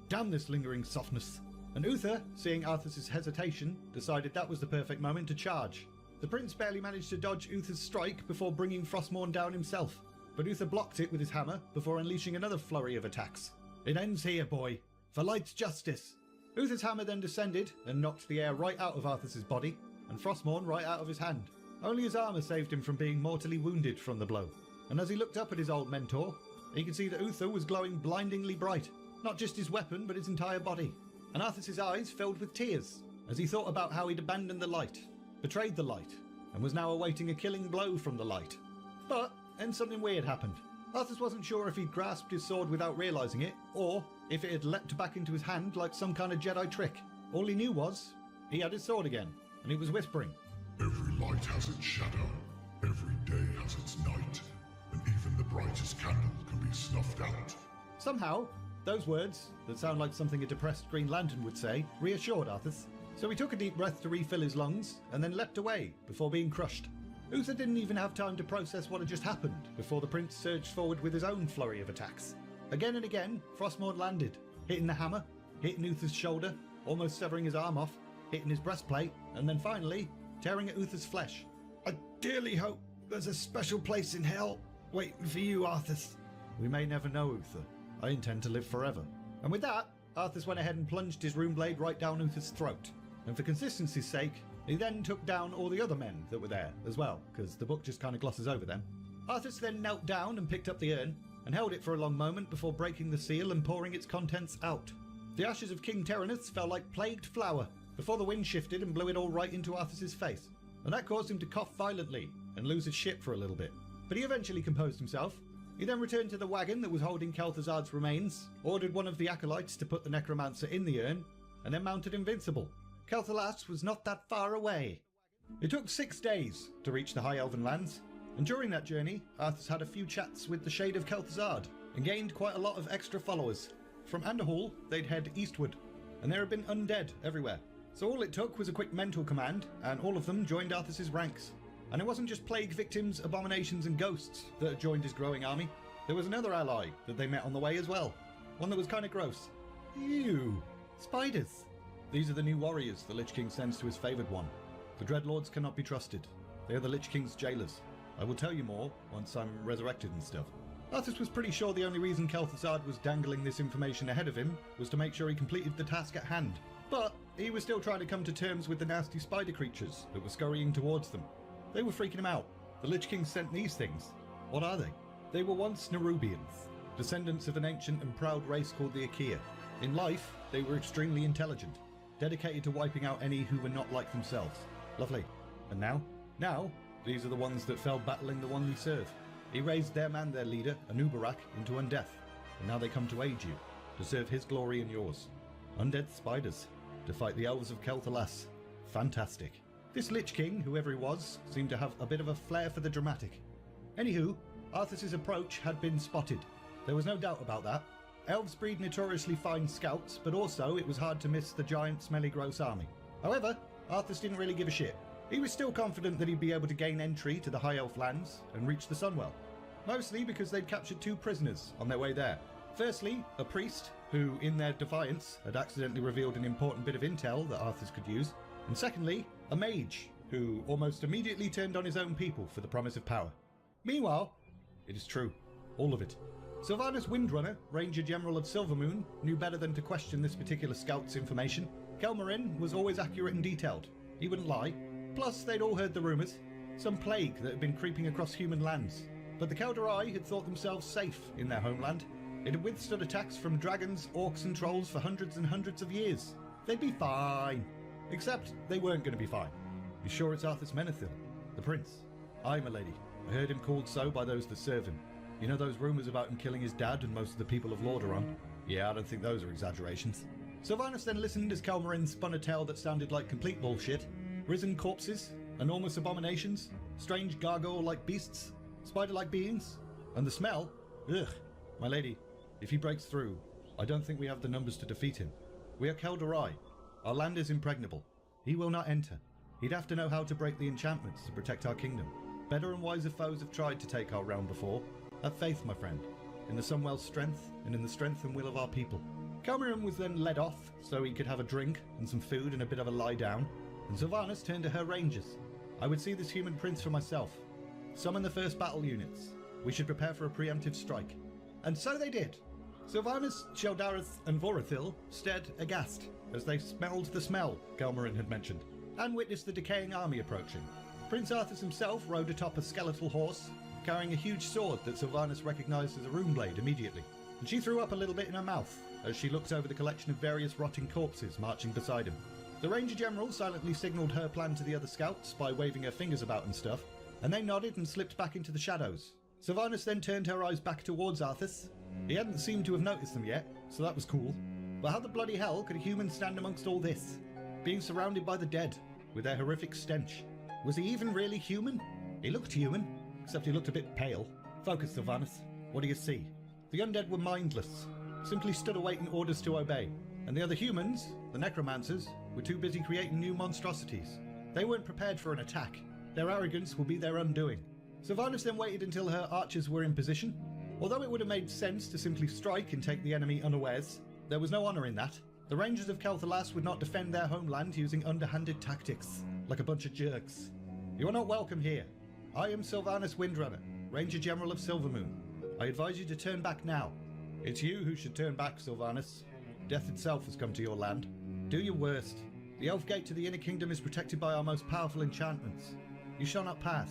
Damn this lingering softness. And Uther, seeing Arthas' hesitation, decided that was the perfect moment to charge. The prince barely managed to dodge Uther's strike before bringing Frostmourne down himself, but Uther blocked it with his hammer before unleashing another flurry of attacks. It ends here, boy. For light's justice. Uther's hammer then descended and knocked the air right out of Arthas' body, and Frostmourne right out of his hand. Only his armour saved him from being mortally wounded from the blow. And as he looked up at his old mentor, he could see that Uther was glowing blindingly bright. Not just his weapon, but his entire body. And Arthas's eyes filled with tears as he thought about how he'd abandoned the light, betrayed the light, and was now awaiting a killing blow from the light. But then something weird happened. Arthas wasn't sure if he'd grasped his sword without realising it, or if it had leapt back into his hand like some kind of Jedi trick. All he knew was, he had his sword again, and he was whispering. Every light has its shadow, every day has its night, and even the brightest candle can be snuffed out. Somehow, those words, that sound like something a depressed Green Lantern would say, reassured Arthas. So he took a deep breath to refill his lungs, and then leapt away before being crushed. Uther didn't even have time to process what had just happened before the prince surged forward with his own flurry of attacks. Again and again, Frostmourne landed, hitting the hammer, hitting Uther's shoulder, almost severing his arm off, hitting his breastplate, and then finally, tearing at Uther's flesh. I dearly hope there's a special place in hell waiting for you, Arthas. We may never know, Uther. I intend to live forever. And with that, Arthas went ahead and plunged his rune blade right down Uther's throat. And for consistency's sake, he then took down all the other men that were there as well, because the book just kind of glosses over them. Arthas then knelt down and picked up the urn, and held it for a long moment before breaking the seal and pouring its contents out. The ashes of King Terenus fell like plagued flour, before the wind shifted and blew it all right into Arthas's face. And that caused him to cough violently, and lose his shit for a little bit. But he eventually composed himself. He then returned to the wagon that was holding Kel'Thuzad's remains, ordered one of the acolytes to put the necromancer in the urn, and then mounted Invincible. Kel'Thuzad was not that far away. It took 6 days to reach the High Elven lands, and during that journey, Arthas had a few chats with the Shade of Kel'Thuzad, and gained quite a lot of extra followers. From Anderhall, they'd head eastward, and there had been undead everywhere. So all it took was a quick mental command, and all of them joined Arthas's ranks. And it wasn't just plague victims, abominations and ghosts that had joined his growing army. There was another ally that they met on the way as well. One that was kind of gross. Ew. Spiders. These are the new warriors the Lich King sends to his favoured one. The Dreadlords cannot be trusted. They are the Lich King's jailers. I will tell you more once I'm resurrected and stuff. Arthas was pretty sure the only reason Kel'Thuzad was dangling this information ahead of him was to make sure he completed the task at hand. But he was still trying to come to terms with the nasty spider creatures that were scurrying towards them. They were freaking him out. The Lich King sent these things. What are they? They were once Nerubians, descendants of an ancient and proud race called the Achaea. In life, they were extremely intelligent, dedicated to wiping out any who were not like themselves. Lovely. And now? Now, these are the ones that fell battling the one we serve. He raised them and their leader, Anubarak, into undeath, and now they come to aid you, to serve his glory and yours. Undead spiders, to fight the elves of Kel'Thuzad. Fantastic. This Lich King, whoever he was, seemed to have a bit of a flair for the dramatic. Anywho, Arthas's approach had been spotted. There was no doubt about that. Elves breed notoriously fine scouts, but also it was hard to miss the giant, smelly, gross army. However, Arthas didn't really give a shit. He was still confident that he'd be able to gain entry to the High Elf lands and reach the Sunwell. Mostly because they'd captured 2 prisoners on their way there. Firstly, a priest, who, in their defiance, had accidentally revealed an important bit of intel that Arthas could use. And secondly, a mage, who almost immediately turned on his own people for the promise of power. Meanwhile, it is true, all of it. Sylvanas Windrunner, Ranger General of Silvermoon, knew better than to question this particular scout's information. Kel'Marin was always accurate and detailed. He wouldn't lie. Plus, they'd all heard the rumours. Some plague that had been creeping across human lands. But the Kel'Darai had thought themselves safe in their homeland. It had withstood attacks from dragons, orcs and trolls for hundreds and hundreds of years. They'd be fine. Except they weren't going to be fine. You sure it's Arthas Menethil, the prince? Aye, my lady. I heard him called so by those that serve him. You know those rumours about him killing his dad and most of the people of Lordaeron? Yeah, I don't think those are exaggerations. Sylvanas then listened as Kel'Marin spun a tale that sounded like complete bullshit. Risen corpses, enormous abominations, strange gargoyle-like beasts, spider-like beings, and the smell? Ugh. My lady, if he breaks through, I don't think we have the numbers to defeat him. We are Kel'Darai. Our land is impregnable. He will not enter. He'd have to know how to break the enchantments to protect our kingdom. Better and wiser foes have tried to take our realm before. Have faith, my friend, in the Sunwell's strength and in the strength and will of our people. Kel'Marin was then led off so he could have a drink and some food and a bit of a lie down, and Sylvanas turned to her rangers. I would see this human prince for myself. Summon the first battle units. We should prepare for a preemptive strike. And so they did. Sylvanas, Sheldareth and Vorithil stared aghast as they smelled the smell Kel'Marin had mentioned, and witnessed the decaying army approaching. Prince Arthas himself rode atop a skeletal horse, carrying a huge sword that Sylvanus recognised as a rune blade immediately, and she threw up a little bit in her mouth as she looked over the collection of various rotting corpses marching beside him. The Ranger General silently signalled her plan to the other scouts by waving her fingers about and stuff, and they nodded and slipped back into the shadows. Sylvanus then turned her eyes back towards Arthas. He hadn't seemed to have noticed them yet, so that was cool. But how the bloody hell could a human stand amongst all this? Being surrounded by the dead, with their horrific stench. Was he even really human? He looked human, except he looked a bit pale. Focus, Sylvanus. What do you see? The undead were mindless, simply stood awaiting orders to obey. And the other humans, the necromancers, were too busy creating new monstrosities. They weren't prepared for an attack. Their arrogance would be their undoing. Sylvanus then waited until her archers were in position. Although it would have made sense to simply strike and take the enemy unawares, there was no honour in that. The Rangers of Kel'Thalas would not defend their homeland using underhanded tactics, like a bunch of jerks. You are not welcome here. I am Sylvanus Windrunner, Ranger General of Silvermoon. I advise you to turn back now. It's you who should turn back, Sylvanus. Death itself has come to your land. Do your worst. The Elf Gate to the Inner Kingdom is protected by our most powerful enchantments. You shall not pass.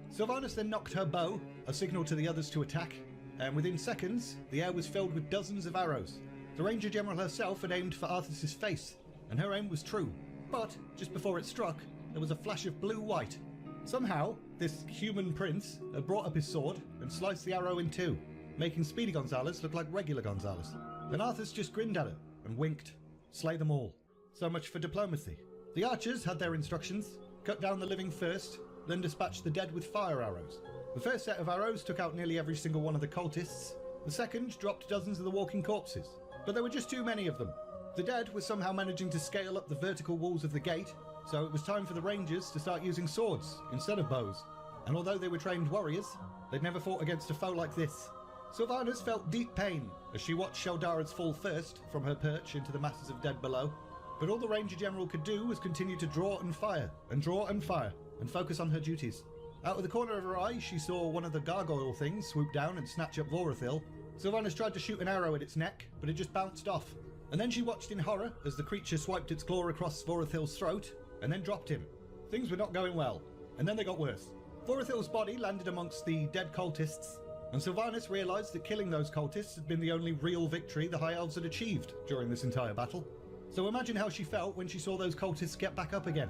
Sylvanus then knocked her bow, a signal to the others to attack, and within seconds, the air was filled with dozens of arrows. The Ranger General herself had aimed for Arthas' face, and her aim was true. But, just before it struck, there was a flash of blue-white. Somehow, this human prince had brought up his sword and sliced the arrow in two, making Speedy Gonzalez look like regular Gonzalez. Then Arthas just grinned at her and winked. Slay them all. So much for diplomacy. The archers had their instructions: cut down the living first, then dispatch the dead with fire arrows. The first set of arrows took out nearly every single one of the cultists. The second dropped dozens of the walking corpses, but there were just too many of them. The dead were somehow managing to scale up the vertical walls of the gate, so it was time for the rangers to start using swords instead of bows. And although they were trained warriors, they'd never fought against a foe like this. Sylvanus felt deep pain as she watched Sheldara's fall first from her perch into the masses of dead below. But all the Ranger General could do was continue to draw and fire, and draw and fire, and focus on her duties. Out of the corner of her eye, she saw one of the gargoyle things swoop down and snatch up Vorithil. Sylvanus tried to shoot an arrow at its neck, but it just bounced off. And then she watched in horror as the creature swiped its claw across Vorithil's throat, and then dropped him. Things were not going well, and then they got worse. Vorithil's body landed amongst the dead cultists, and Sylvanus realised that killing those cultists had been the only real victory the High Elves had achieved during this entire battle. So imagine how she felt when she saw those cultists get back up again.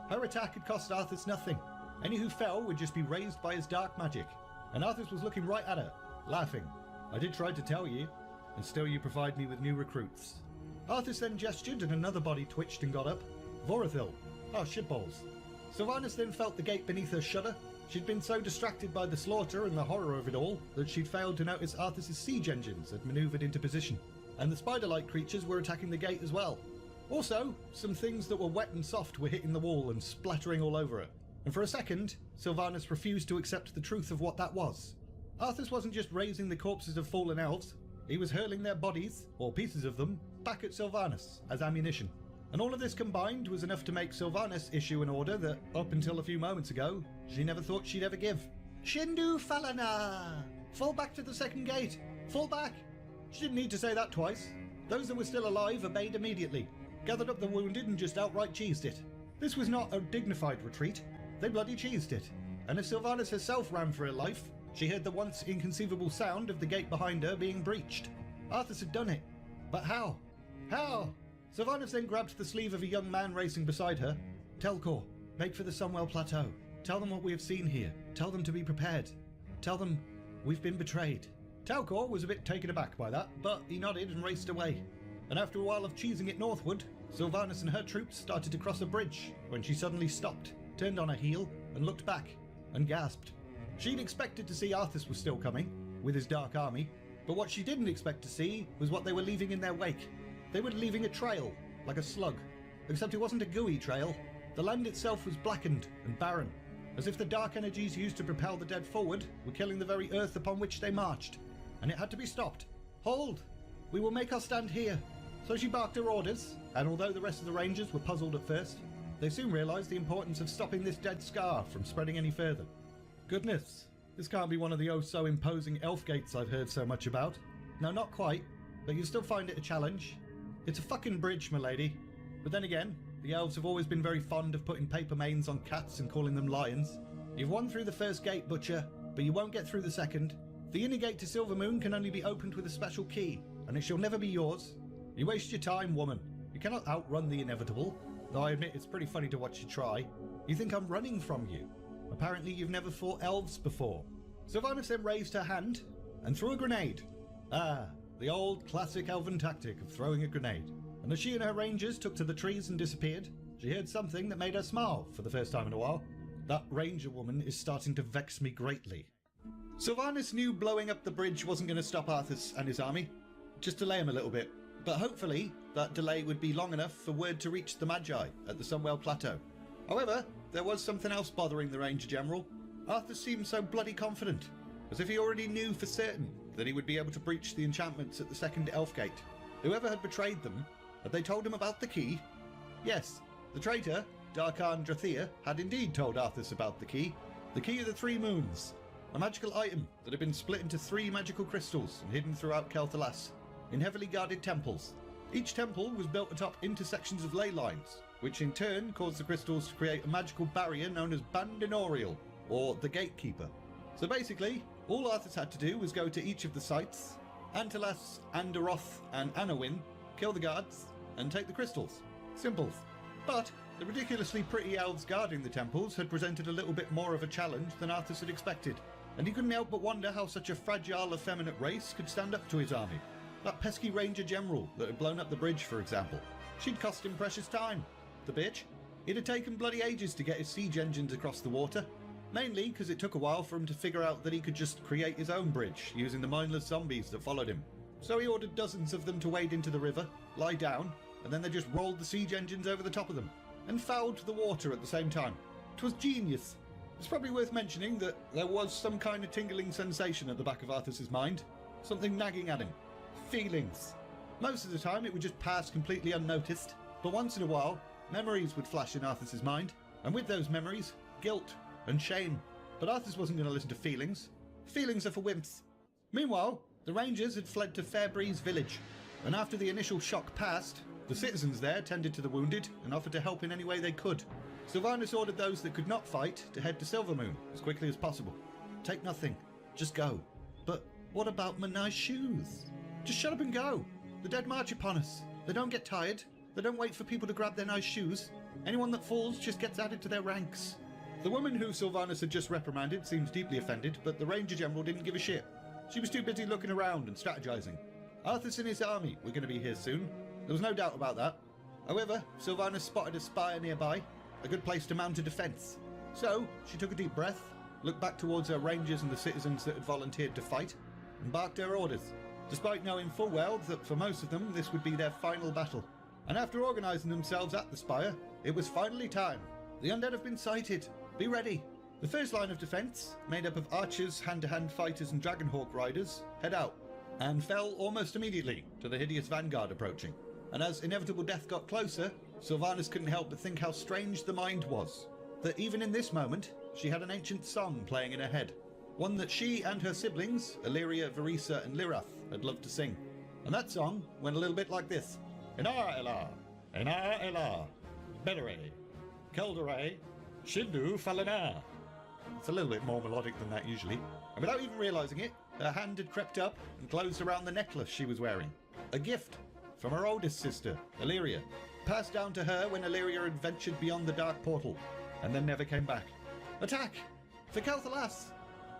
Her attack had cost Arthas nothing. Any who fell would just be raised by his dark magic. And Arthas was looking right at her, laughing. I did try to tell you, and still you provide me with new recruits. Arthas then gestured and another body twitched and got up. Vorithil. Oh, shitballs. Sylvanus then felt the gate beneath her shudder. She'd been so distracted by the slaughter and the horror of it all that she'd failed to notice Arthas' siege engines had manoeuvred into position, and the spider-like creatures were attacking the gate as well. Also, some things that were wet and soft were hitting the wall and splattering all over her. And for a second, Sylvanus refused to accept the truth of what that was. Arthas wasn't just raising the corpses of fallen elves, he was hurling their bodies, or pieces of them, back at Sylvanus as ammunition. And all of this combined was enough to make Sylvanus issue an order that, up until a few moments ago, she never thought she'd ever give. Shindu Falana! Fall back to the second gate! Fall back! She didn't need to say that twice. Those that were still alive obeyed immediately, gathered up the wounded and just outright cheesed it. This was not a dignified retreat. They bloody cheesed it. And as Sylvanus herself ran for her life, she heard the once inconceivable sound of the gate behind her being breached. Arthas had done it. But how? How? Sylvanus then grabbed the sleeve of a young man racing beside her. Telkor, make for the Sunwell Plateau. Tell them what we have seen here. Tell them to be prepared. Tell them we've been betrayed. Telkor was a bit taken aback by that, but he nodded and raced away. And after a while of cheesing it northward, Sylvanus and her troops started to cross a bridge when she suddenly stopped, turned on her heel, and looked back, and gasped. She'd expected to see Arthas was still coming, with his dark army, but what she didn't expect to see was what they were leaving in their wake. They were leaving a trail, like a slug, except it wasn't a gooey trail. The land itself was blackened and barren, as if the dark energies used to propel the dead forward were killing the very earth upon which they marched, and it had to be stopped. Hold! We will make our stand here. So she barked her orders, and although the rest of the rangers were puzzled at first, they soon realised the importance of stopping this dead scar from spreading any further. Goodness, this can't be one of the oh-so-imposing elf gates I've heard so much about. No, not quite, but you still find it a challenge. It's a fucking bridge, milady. But then again, the elves have always been very fond of putting paper mains on cats and calling them lions. You've won through the first gate, Butcher. but you won't get through the second. The inner gate to Silvermoon can only be opened with a special key, and it shall never be yours. You waste your time, woman. You cannot outrun the inevitable, though I admit it's pretty funny to watch you try. You think I'm running from you. Apparently you've never fought elves before. Sylvanas then raised her hand and threw a grenade. Ah, the old classic elven tactic of throwing a grenade. And as she and her rangers took to the trees and disappeared, she heard something that made her smile for the first time in a while. That ranger woman is starting to vex me greatly. Sylvanas knew blowing up the bridge wasn't going to stop Arthas and his army, just delay him a little bit. But hopefully that delay would be long enough for word to reach the Magi at the Sunwell Plateau. However, there was something else bothering the Ranger General. Arthas seemed so bloody confident, as if he already knew for certain that he would be able to breach the enchantments at the second Elf Gate. Whoever had betrayed them, had they told him about the key? Yes, the traitor, Darkhan Drathir, had indeed told Arthas about the key of the Three Moons, a magical item that had been split into 3 magical crystals and hidden throughout Kel'Thalas, in heavily guarded temples. Each temple was built atop intersections of ley lines, which in turn caused the crystals to create a magical barrier known as Bandinorial, or the Gatekeeper. So basically, all Arthas had to do was go to each of the sites, Antelas, Andaroth and Anowin, kill the guards, and take the crystals. Simples. But the ridiculously pretty elves guarding the temples had presented a little bit more of a challenge than Arthas had expected, and he couldn't help but wonder how such a fragile, effeminate race could stand up to his army. That pesky Ranger General that had blown up the bridge, for example. She'd cost him precious time. The bitch. It had taken bloody ages to get his siege engines across the water, mainly because it took a while for him to figure out that he could just create his own bridge using the mindless zombies that followed him. So he ordered dozens of them to wade into the river, lie down, and then they just rolled the siege engines over the top of them, and fouled the water at the same time. 'Twas genius. It's probably worth mentioning that there was some kind of tingling sensation at the back of Arthas's mind, something nagging at him. Feelings. Most of the time it would just pass completely unnoticed, but once in a while, memories would flash in Arthas's mind, and with those memories, guilt and shame. But Arthas wasn't going to listen to feelings. Feelings are for wimps. Meanwhile, the Rangers had fled to Fairbreeze village, and after the initial shock passed, the citizens there tended to the wounded and offered to help in any way they could. Sylvanas ordered those that could not fight to head to Silvermoon as quickly as possible. Take nothing, just go. But what about my nice shoes? Just shut up and go. The dead march upon us. They don't get tired. They don't wait for people to grab their nice shoes. Anyone that falls just gets added to their ranks. The woman who Sylvanas had just reprimanded seemed deeply offended, but the Ranger General didn't give a shit. She was too busy looking around and strategizing. Arthas and his army were going to be here soon. There was no doubt about that. However, Sylvanas spotted a spire nearby, a good place to mount a defense. So, she took a deep breath, looked back towards her rangers and the citizens that had volunteered to fight, and barked her orders, despite knowing full well that for most of them this would be their final battle. And after organising themselves at the spire, it was finally time. The undead have been sighted. Be ready. The first line of defence, made up of archers, hand-to-hand fighters and dragonhawk riders, head out, and fell almost immediately to the hideous vanguard approaching. And as inevitable death got closer, Sylvanas couldn't help but think how strange the mind was. That even in this moment, she had an ancient song playing in her head. One that she and her siblings, Illyria, Verisa and Lirath, had loved to sing. And that song went a little bit like this. Ena Elah, Bedere, Keldere, Shindu Falana. It's a little bit more melodic than that usually. And without even realising it, her hand had crept up and closed around the necklace she was wearing. A gift from her oldest sister, Illyria, passed down to her when Illyria had ventured beyond the dark portal, and then never came back. Attack! For Kel'Thalas!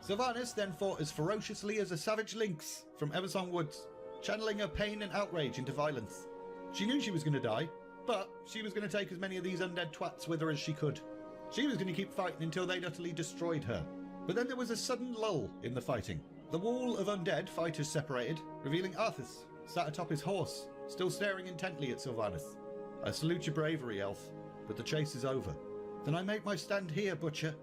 Sylvanas then fought as ferociously as a savage lynx from Eversong Woods, channeling her pain and outrage into violence. She knew she was going to die, but she was going to take as many of these undead twats with her as she could. She was going to keep fighting until they'd utterly destroyed her. But then there was a sudden lull in the fighting. The wall of undead fighters separated, revealing Arthas, sat atop his horse, still staring intently at Sylvanas. I salute your bravery, elf, but the chase is over. Then I make my stand here, butcher.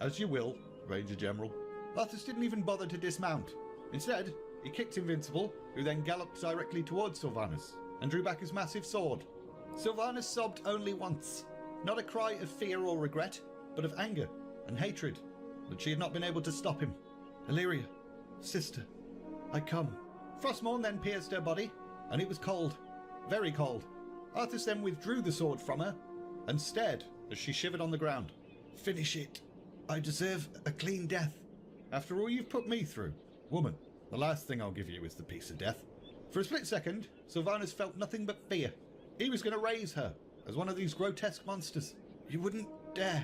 As you will, Ranger General. Arthas didn't even bother to dismount. Instead, he kicked Invincible, who then galloped directly towards Sylvanas, and drew back his massive sword. Sylvanas sobbed only once. Not a cry of fear or regret, but of anger and hatred that she had not been able to stop him. Illyria, sister, I come. Frostmourne then pierced her body, and it was cold. Very cold. Arthas then withdrew the sword from her, and stared as she shivered on the ground. Finish it. I deserve a clean death. After all you've put me through? Woman, the last thing I'll give you is the peace of death. For a split second, Sylvanus felt nothing but fear. He was going to raise her as one of these grotesque monsters. You wouldn't dare.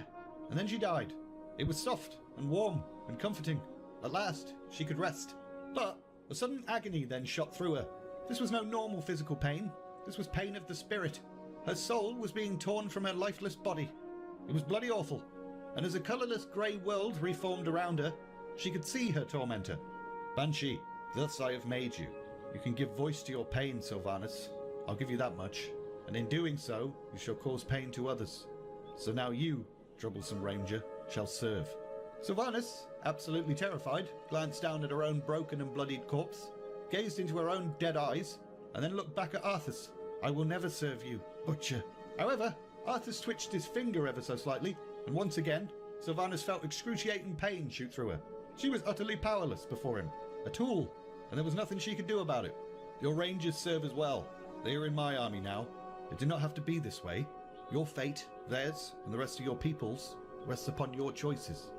And then she died. It was soft and warm and comforting. At last, she could rest. But a sudden agony then shot through her. This was no normal physical pain. This was pain of the spirit. Her soul was being torn from her lifeless body. It was bloody awful. And as a colourless grey world reformed around her, she could see her tormentor. Banshee, thus I have made you. You can give voice to your pain, Sylvanus. I'll give you that much. And in doing so, you shall cause pain to others. So now you, troublesome ranger, shall serve. Sylvanus, absolutely terrified, glanced down at her own broken and bloodied corpse, gazed into her own dead eyes, and then looked back at Arthas. I will never serve you, butcher. However, Arthas twitched his finger ever so slightly, and once again, Sylvanus felt excruciating pain shoot through her. She was utterly powerless before him, a tool, and there was nothing she could do about it. Your rangers serve as well. They are in my army now. It did not have to be this way. Your fate, theirs, and the rest of your people's rests upon your choices.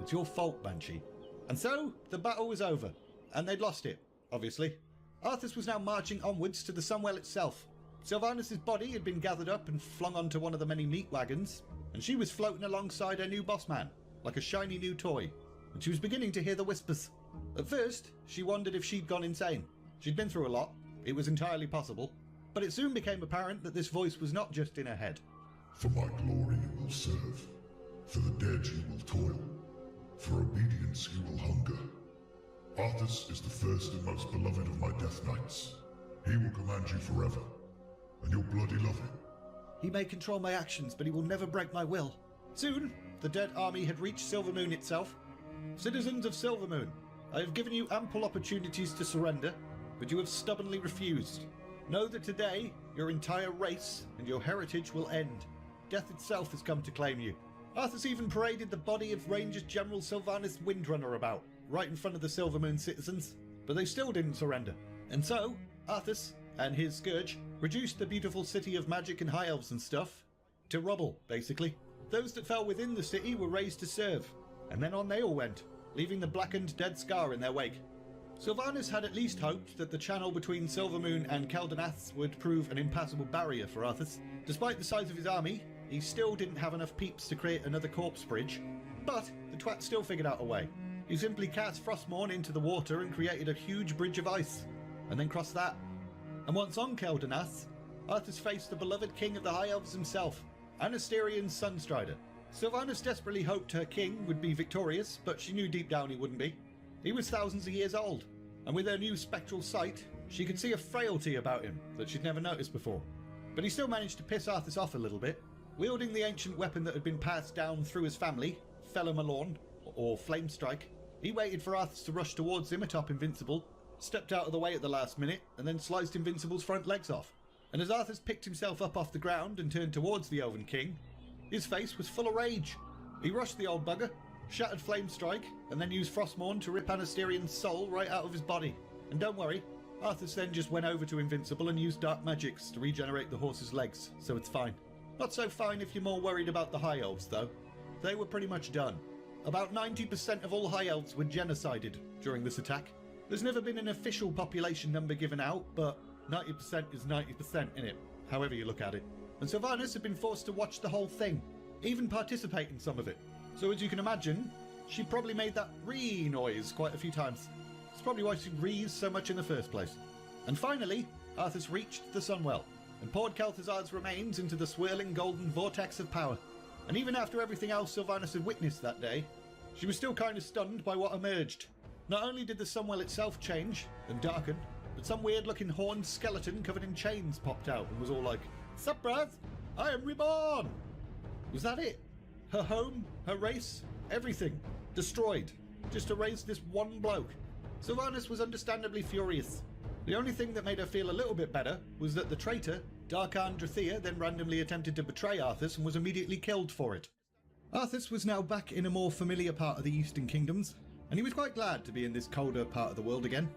It's your fault, Banshee. And so, the battle was over, and they'd lost it, obviously. Arthas was now marching onwards to the Sunwell itself. Sylvanus' body had been gathered up and flung onto one of the many meat wagons, and she was floating alongside her new boss man, like a shiny new toy, and she was beginning to hear the whispers. At first, she wondered if she'd gone insane. She'd been through a lot. It was entirely possible. But it soon became apparent that this voice was not just in her head. For my glory you will serve. For the dead you will toil. For obedience you will hunger. Arthas is the first and most beloved of my death knights. He will command you forever, and you'll bloody love him. He may control my actions, but he will never break my will. Soon, the dead army had reached Silvermoon itself. Citizens of Silvermoon, I have given you ample opportunities to surrender, but you have stubbornly refused. Know that today, your entire race and your heritage will end. Death itself has come to claim you. Arthas even paraded the body of Rangers General Sylvanus Windrunner about, right in front of the Silvermoon citizens, but they still didn't surrender. And so, Arthas and his Scourge reduced the beautiful city of magic and high elves and stuff to rubble, basically. Those that fell within the city were raised to serve, and then on they all went, leaving the blackened dead scar in their wake. Sylvanus had at least hoped that the channel between Silvermoon and Caldenath would prove an impassable barrier for Arthas. Despite the size of his army, he still didn't have enough peeps to create another corpse bridge, but the twat still figured out a way. He simply cast Frostmourne into the water and created a huge bridge of ice, and then crossed that. And once on Caldenath, Arthas faced the beloved king of the High Elves himself, Anasterian's Sunstrider. Sylvanus desperately hoped her king would be victorious, but she knew deep down he wouldn't be. He was thousands of years old, and with her new spectral sight, she could see a frailty about him that she'd never noticed before. But he still managed to piss Arthas off a little bit. Wielding the ancient weapon that had been passed down through his family, Fellomalorn, or Flamestrike, he waited for Arthas to rush towards him atop Invincible, stepped out of the way at the last minute, and then sliced Invincible's front legs off. And as Arthas picked himself up off the ground and turned towards the Elven King, his face was full of rage. He rushed the old bugger, shattered Flamestrike, and then used Frostmourne to rip Anasterian's soul right out of his body. And don't worry, Arthas then just went over to Invincible and used dark magics to regenerate the horse's legs, so it's fine. Not so fine if you're more worried about the High Elves, though. They were pretty much done. About 90% of all High Elves were genocided during this attack. There's never been an official population number given out, but 90% is 90%, innit? However you look at it. And Sylvanus had been forced to watch the whole thing, even participate in some of it. So as you can imagine, she probably made that ree noise quite a few times. It's probably why she rees so much in the first place. And finally, Arthas reached the Sunwell, and poured Kel'Thuzar's remains into the swirling golden vortex of power. And even after everything else Sylvanus had witnessed that day, she was still kind of stunned by what emerged. Not only did the Sunwell itself change and darken, but some weird-looking horned skeleton covered in chains popped out and was all like, "Sup, bruv? I am reborn!" Was that it? Her home, her race, everything, destroyed. Just to raise this one bloke. Sylvanus was understandably furious. The only thing that made her feel a little bit better was that the traitor, Darkhan Drathea, then randomly attempted to betray Arthas and was immediately killed for it. Arthas was now back in a more familiar part of the Eastern Kingdoms, and he was quite glad to be in this colder part of the world again.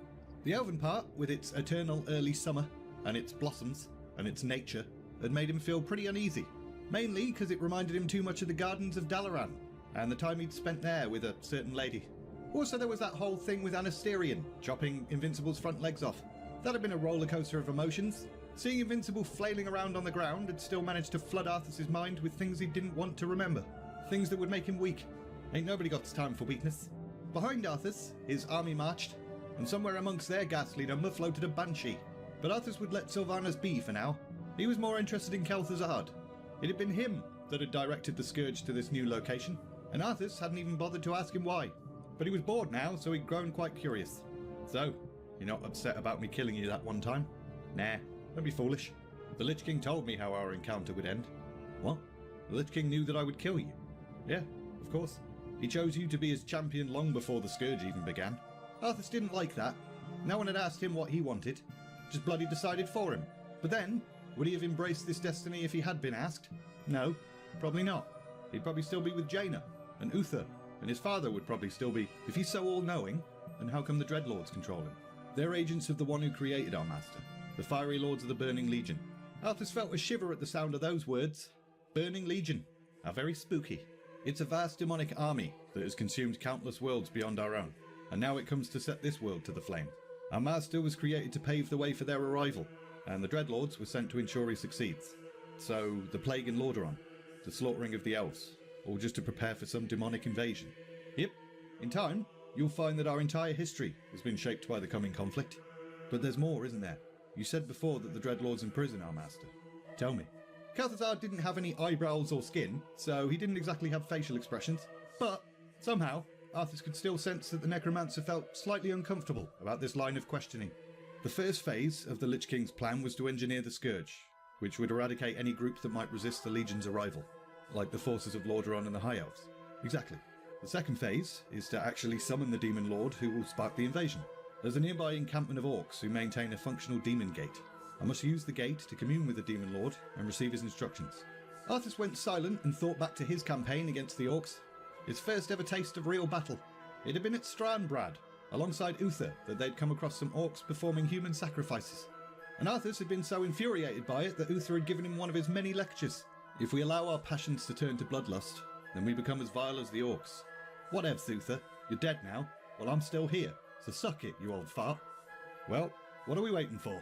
The Elven part, with its eternal early summer, and its blossoms, and its nature, had made him feel pretty uneasy. Mainly because it reminded him too much of the gardens of Dalaran, and the time he'd spent there with a certain lady. Also, there was that whole thing with Anasterion, chopping Invincible's front legs off. That had been a roller coaster of emotions. Seeing Invincible flailing around on the ground had still managed to flood Arthas's mind with things he didn't want to remember. Things that would make him weak. Ain't nobody got time for weakness. Behind Arthas, his army marched, and somewhere amongst their ghastly number floated a banshee. But Arthas would let Sylvanas be for now. He was more interested in Kel'Thuzad. It had been him that had directed the Scourge to this new location, and Arthas hadn't even bothered to ask him why. But he was bored now, so he'd grown quite curious. So, you're not upset about me killing you that one time? Nah, don't be foolish. The Lich King told me how our encounter would end. What? The Lich King knew that I would kill you? Yeah, of course. He chose you to be his champion long before the Scourge even began. Arthas didn't like that. No one had asked him what he wanted. Just bloody decided for him. But then, would he have embraced this destiny if he had been asked? No, probably not. He'd probably still be with Jaina and Uther, and his father would probably still be. If he's so all-knowing, then how come the Dreadlords control him? They're agents of the one who created our master, the fiery lords of the Burning Legion. Arthas felt a shiver at the sound of those words. Burning Legion. How very spooky. It's a vast demonic army that has consumed countless worlds beyond our own, and now it comes to set this world to the flame. Our master was created to pave the way for their arrival, and the Dreadlords were sent to ensure he succeeds. So, the plague in Lordaeron, the slaughtering of the elves, all just to prepare for some demonic invasion. Yep, in time, you'll find that our entire history has been shaped by the coming conflict. But there's more, isn't there? You said before that the Dreadlords imprison our master. Tell me. Kel'Thuzad didn't have any eyebrows or skin, so he didn't exactly have facial expressions. But, somehow, Arthas could still sense that the Necromancer felt slightly uncomfortable about this line of questioning. The first phase of the Lich King's plan was to engineer the Scourge, which would eradicate any group that might resist the Legion's arrival, like the forces of Lordaeron and the High Elves. Exactly. The second phase is to actually summon the Demon Lord who will spark the invasion. There's a nearby encampment of orcs who maintain a functional demon gate. I must use the gate to commune with the Demon Lord and receive his instructions. Arthas went silent and thought back to his campaign against the orcs. His first ever taste of real battle. It had been at Stranbrad, alongside Uther, that they'd come across some orcs performing human sacrifices. And Arthas had been so infuriated by it that Uther had given him one of his many lectures. If we allow our passions to turn to bloodlust, then we become as vile as the orcs. Whatevs, Uther, you're dead now. Well, I'm still here, so suck it, you old fart. Well, what are we waiting for?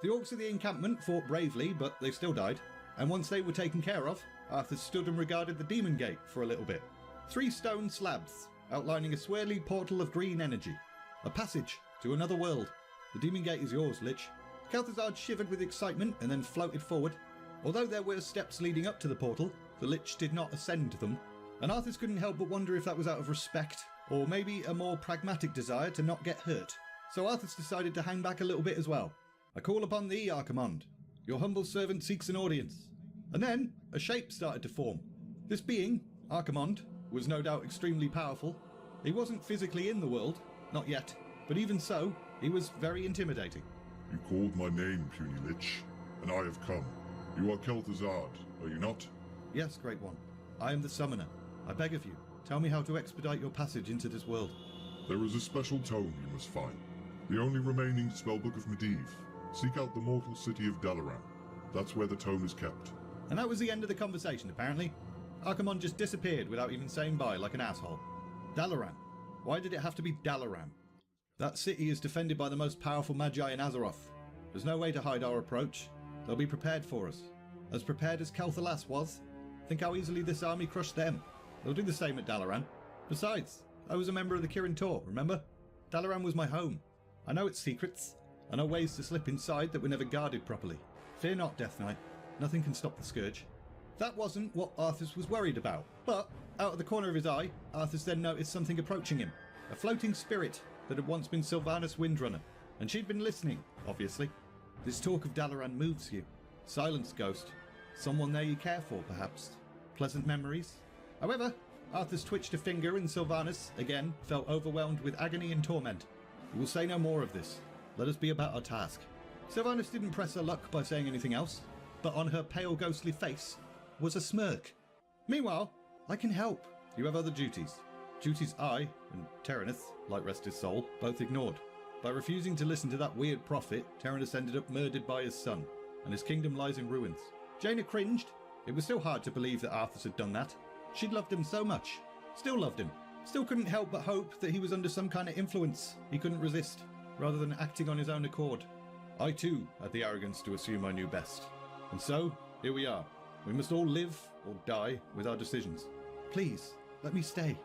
The orcs of the encampment fought bravely, but they still died. And once they were taken care of, Arthas stood and regarded the Demon Gate for a little bit. 3 stone slabs, outlining a swirly portal of green energy. A passage to another world. The Demon Gate is yours, Lich. Kel'Thuzad shivered with excitement and then floated forward. Although there were steps leading up to the portal, the Lich did not ascend them, and Arthas couldn't help but wonder if that was out of respect, or maybe a more pragmatic desire to not get hurt. So Arthas decided to hang back a little bit as well. I call upon thee, Archimonde. Your humble servant seeks an audience. And then a shape started to form. This being, Archimonde, was no doubt extremely powerful. He wasn't physically in the world, not yet, but even so, he was very intimidating. You called my name, puny Lich, and I have come. You are Kel'Thuzad, are you not? Yes, Great One. I am the Summoner. I beg of you, tell me how to expedite your passage into this world. There is a special tome you must find. The only remaining spellbook of Medivh. Seek out the mortal city of Dalaran. That's where the tome is kept. And that was the end of the conversation, apparently. Archimonde just disappeared without even saying bye like an asshole. Dalaran. Why did it have to be Dalaran? That city is defended by the most powerful Magi in Azeroth. There's no way to hide our approach. They'll be prepared for us. As prepared as Kel'Thalas was. Think how easily this army crushed them. They'll do the same at Dalaran. Besides, I was a member of the Kirin Tor, remember? Dalaran was my home. I know its secrets. I know ways to slip inside that were never guarded properly. Fear not, Death Knight. Nothing can stop the Scourge. That wasn't what Arthas was worried about. But, out of the corner of his eye, Arthas then noticed something approaching him. A floating spirit that had once been Sylvanas Windrunner. And she'd been listening, obviously. This talk of Dalaran moves you. Silence, Ghost. Someone there you care for, perhaps. Pleasant memories. However, Arthas twitched a finger and Sylvanas, again, felt overwhelmed with agony and torment. We will say no more of this. Let us be about our task. Sylvanas didn't press her luck by saying anything else, but on her pale ghostly face was a smirk. Meanwhile, I can help. You have other duties. Duties I, and Terenith, like rest his soul, both ignored. By refusing to listen to that weird prophet, Terenith ended up murdered by his son, and his kingdom lies in ruins. Jaina cringed. It was still hard to believe that Arthas had done that. She'd loved him so much. Still loved him. Still couldn't help but hope that he was under some kind of influence he couldn't resist, rather than acting on his own accord. I too had the arrogance to assume I knew best. And so, here we are. We must all live or die with our decisions. Please, let me stay.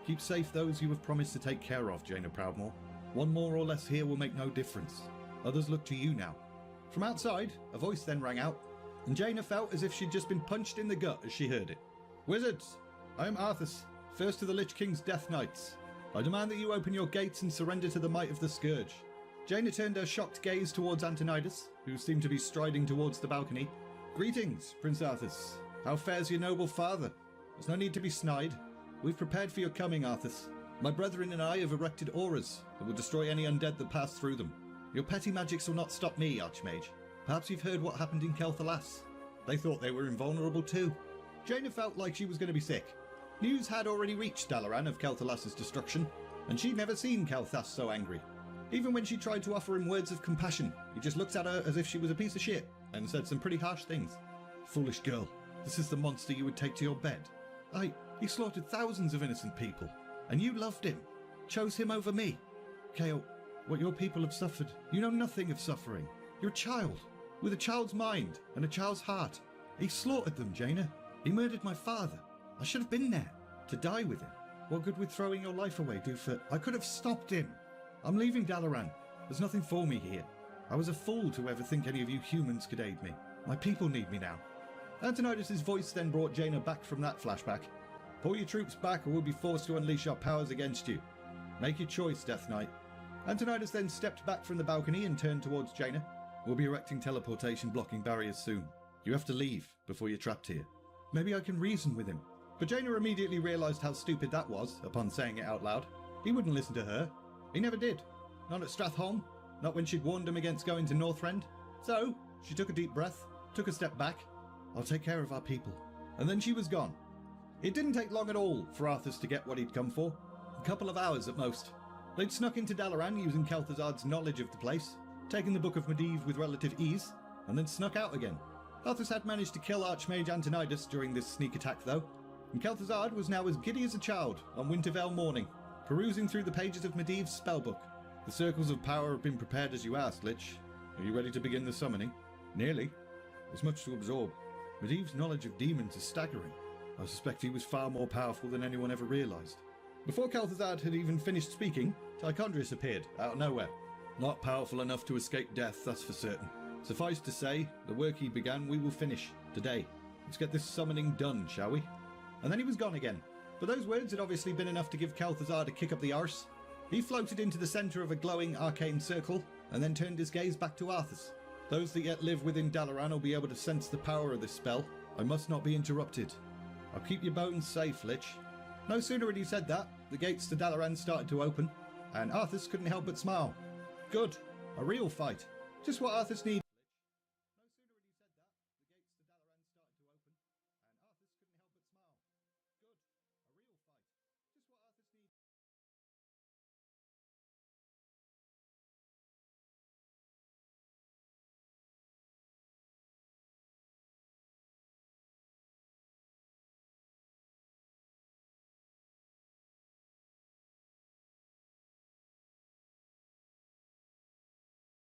Keep safe those you have promised to take care of, Jaina Proudmoore. One more or less here will make no difference. Others look to you now. From outside, a voice then rang out, and Jaina felt as if she'd just been punched in the gut as she heard it. Wizards, I am Arthas, first of the Lich King's Death Knights. I demand that you open your gates and surrender to the might of the Scourge. Jaina turned her shocked gaze towards Antonidas, who seemed to be striding towards the balcony. Greetings, Prince Arthas. How fares your noble father? There's no need to be snide. We've prepared for your coming, Arthas. My brethren and I have erected auras that will destroy any undead that pass through them. Your petty magics will not stop me, Archmage. Perhaps you've heard what happened in Kel'Thalas. They thought they were invulnerable too. Jaina felt like she was going to be sick. News had already reached Dalaran of Kel'Thalas' destruction, and she'd never seen Kel'Thas so angry. Even when she tried to offer him words of compassion, he just looked at her as if she was a piece of shit and said some pretty harsh things. Foolish girl, this is the monster you would take to your bed. He slaughtered thousands of innocent people, and you loved him, chose him over me. Kael, what your people have suffered, you know nothing of suffering. You're a child, with a child's mind and a child's heart. He slaughtered them, Jaina. He murdered my father. I should have been there, to die with him. What good would throwing your life away do for... I could have stopped him. I'm leaving Dalaran. There's nothing for me here. I was a fool to ever think any of you humans could aid me. My people need me now. Antonidas' voice then brought Jaina back from that flashback. Pull your troops back or we'll be forced to unleash our powers against you. Make your choice, Death Knight. Antonidas then stepped back from the balcony and turned towards Jaina. We'll be erecting teleportation blocking barriers soon. You have to leave before you're trapped here. Maybe I can reason with him. But Jaina immediately realised how stupid that was upon saying it out loud. He wouldn't listen to her. He never did. Not at Stratholme. Not when she'd warned him against going to Northrend. So, she took a deep breath, took a step back. I'll take care of our people. And then she was gone. It didn't take long at all for Arthas to get what he'd come for. A couple of hours at most. They'd snuck into Dalaran using Kel'Thuzad's knowledge of the place, taken the Book of Medivh with relative ease, and then snuck out again. Arthas had managed to kill Archmage Antonidas during this sneak attack though, and Kel'Thuzad was now as giddy as a child on Winterfell morning, perusing through the pages of Medivh's spellbook. The circles of power have been prepared as you asked, Lich. Are you ready to begin the summoning? Nearly. There's much to absorb. Medivh's knowledge of demons is staggering. I suspect he was far more powerful than anyone ever realised. Before Kel'Thuzad had even finished speaking, Tichondrius appeared, out of nowhere. Not powerful enough to escape death, that's for certain. Suffice to say, the work he began we will finish, today. Let's get this summoning done, shall we? And then he was gone again. But those words had obviously been enough to give Kel'Thuzad a kick up the arse. He floated into the centre of a glowing arcane circle, and then turned his gaze back to Arthas. Those that yet live within Dalaran will be able to sense the power of this spell. I must not be interrupted. I'll keep your bones safe, Lich. No sooner had he said that, the gates to Dalaran started to open, and Arthas couldn't help but smile. Good. A real fight. Just what Arthas needed.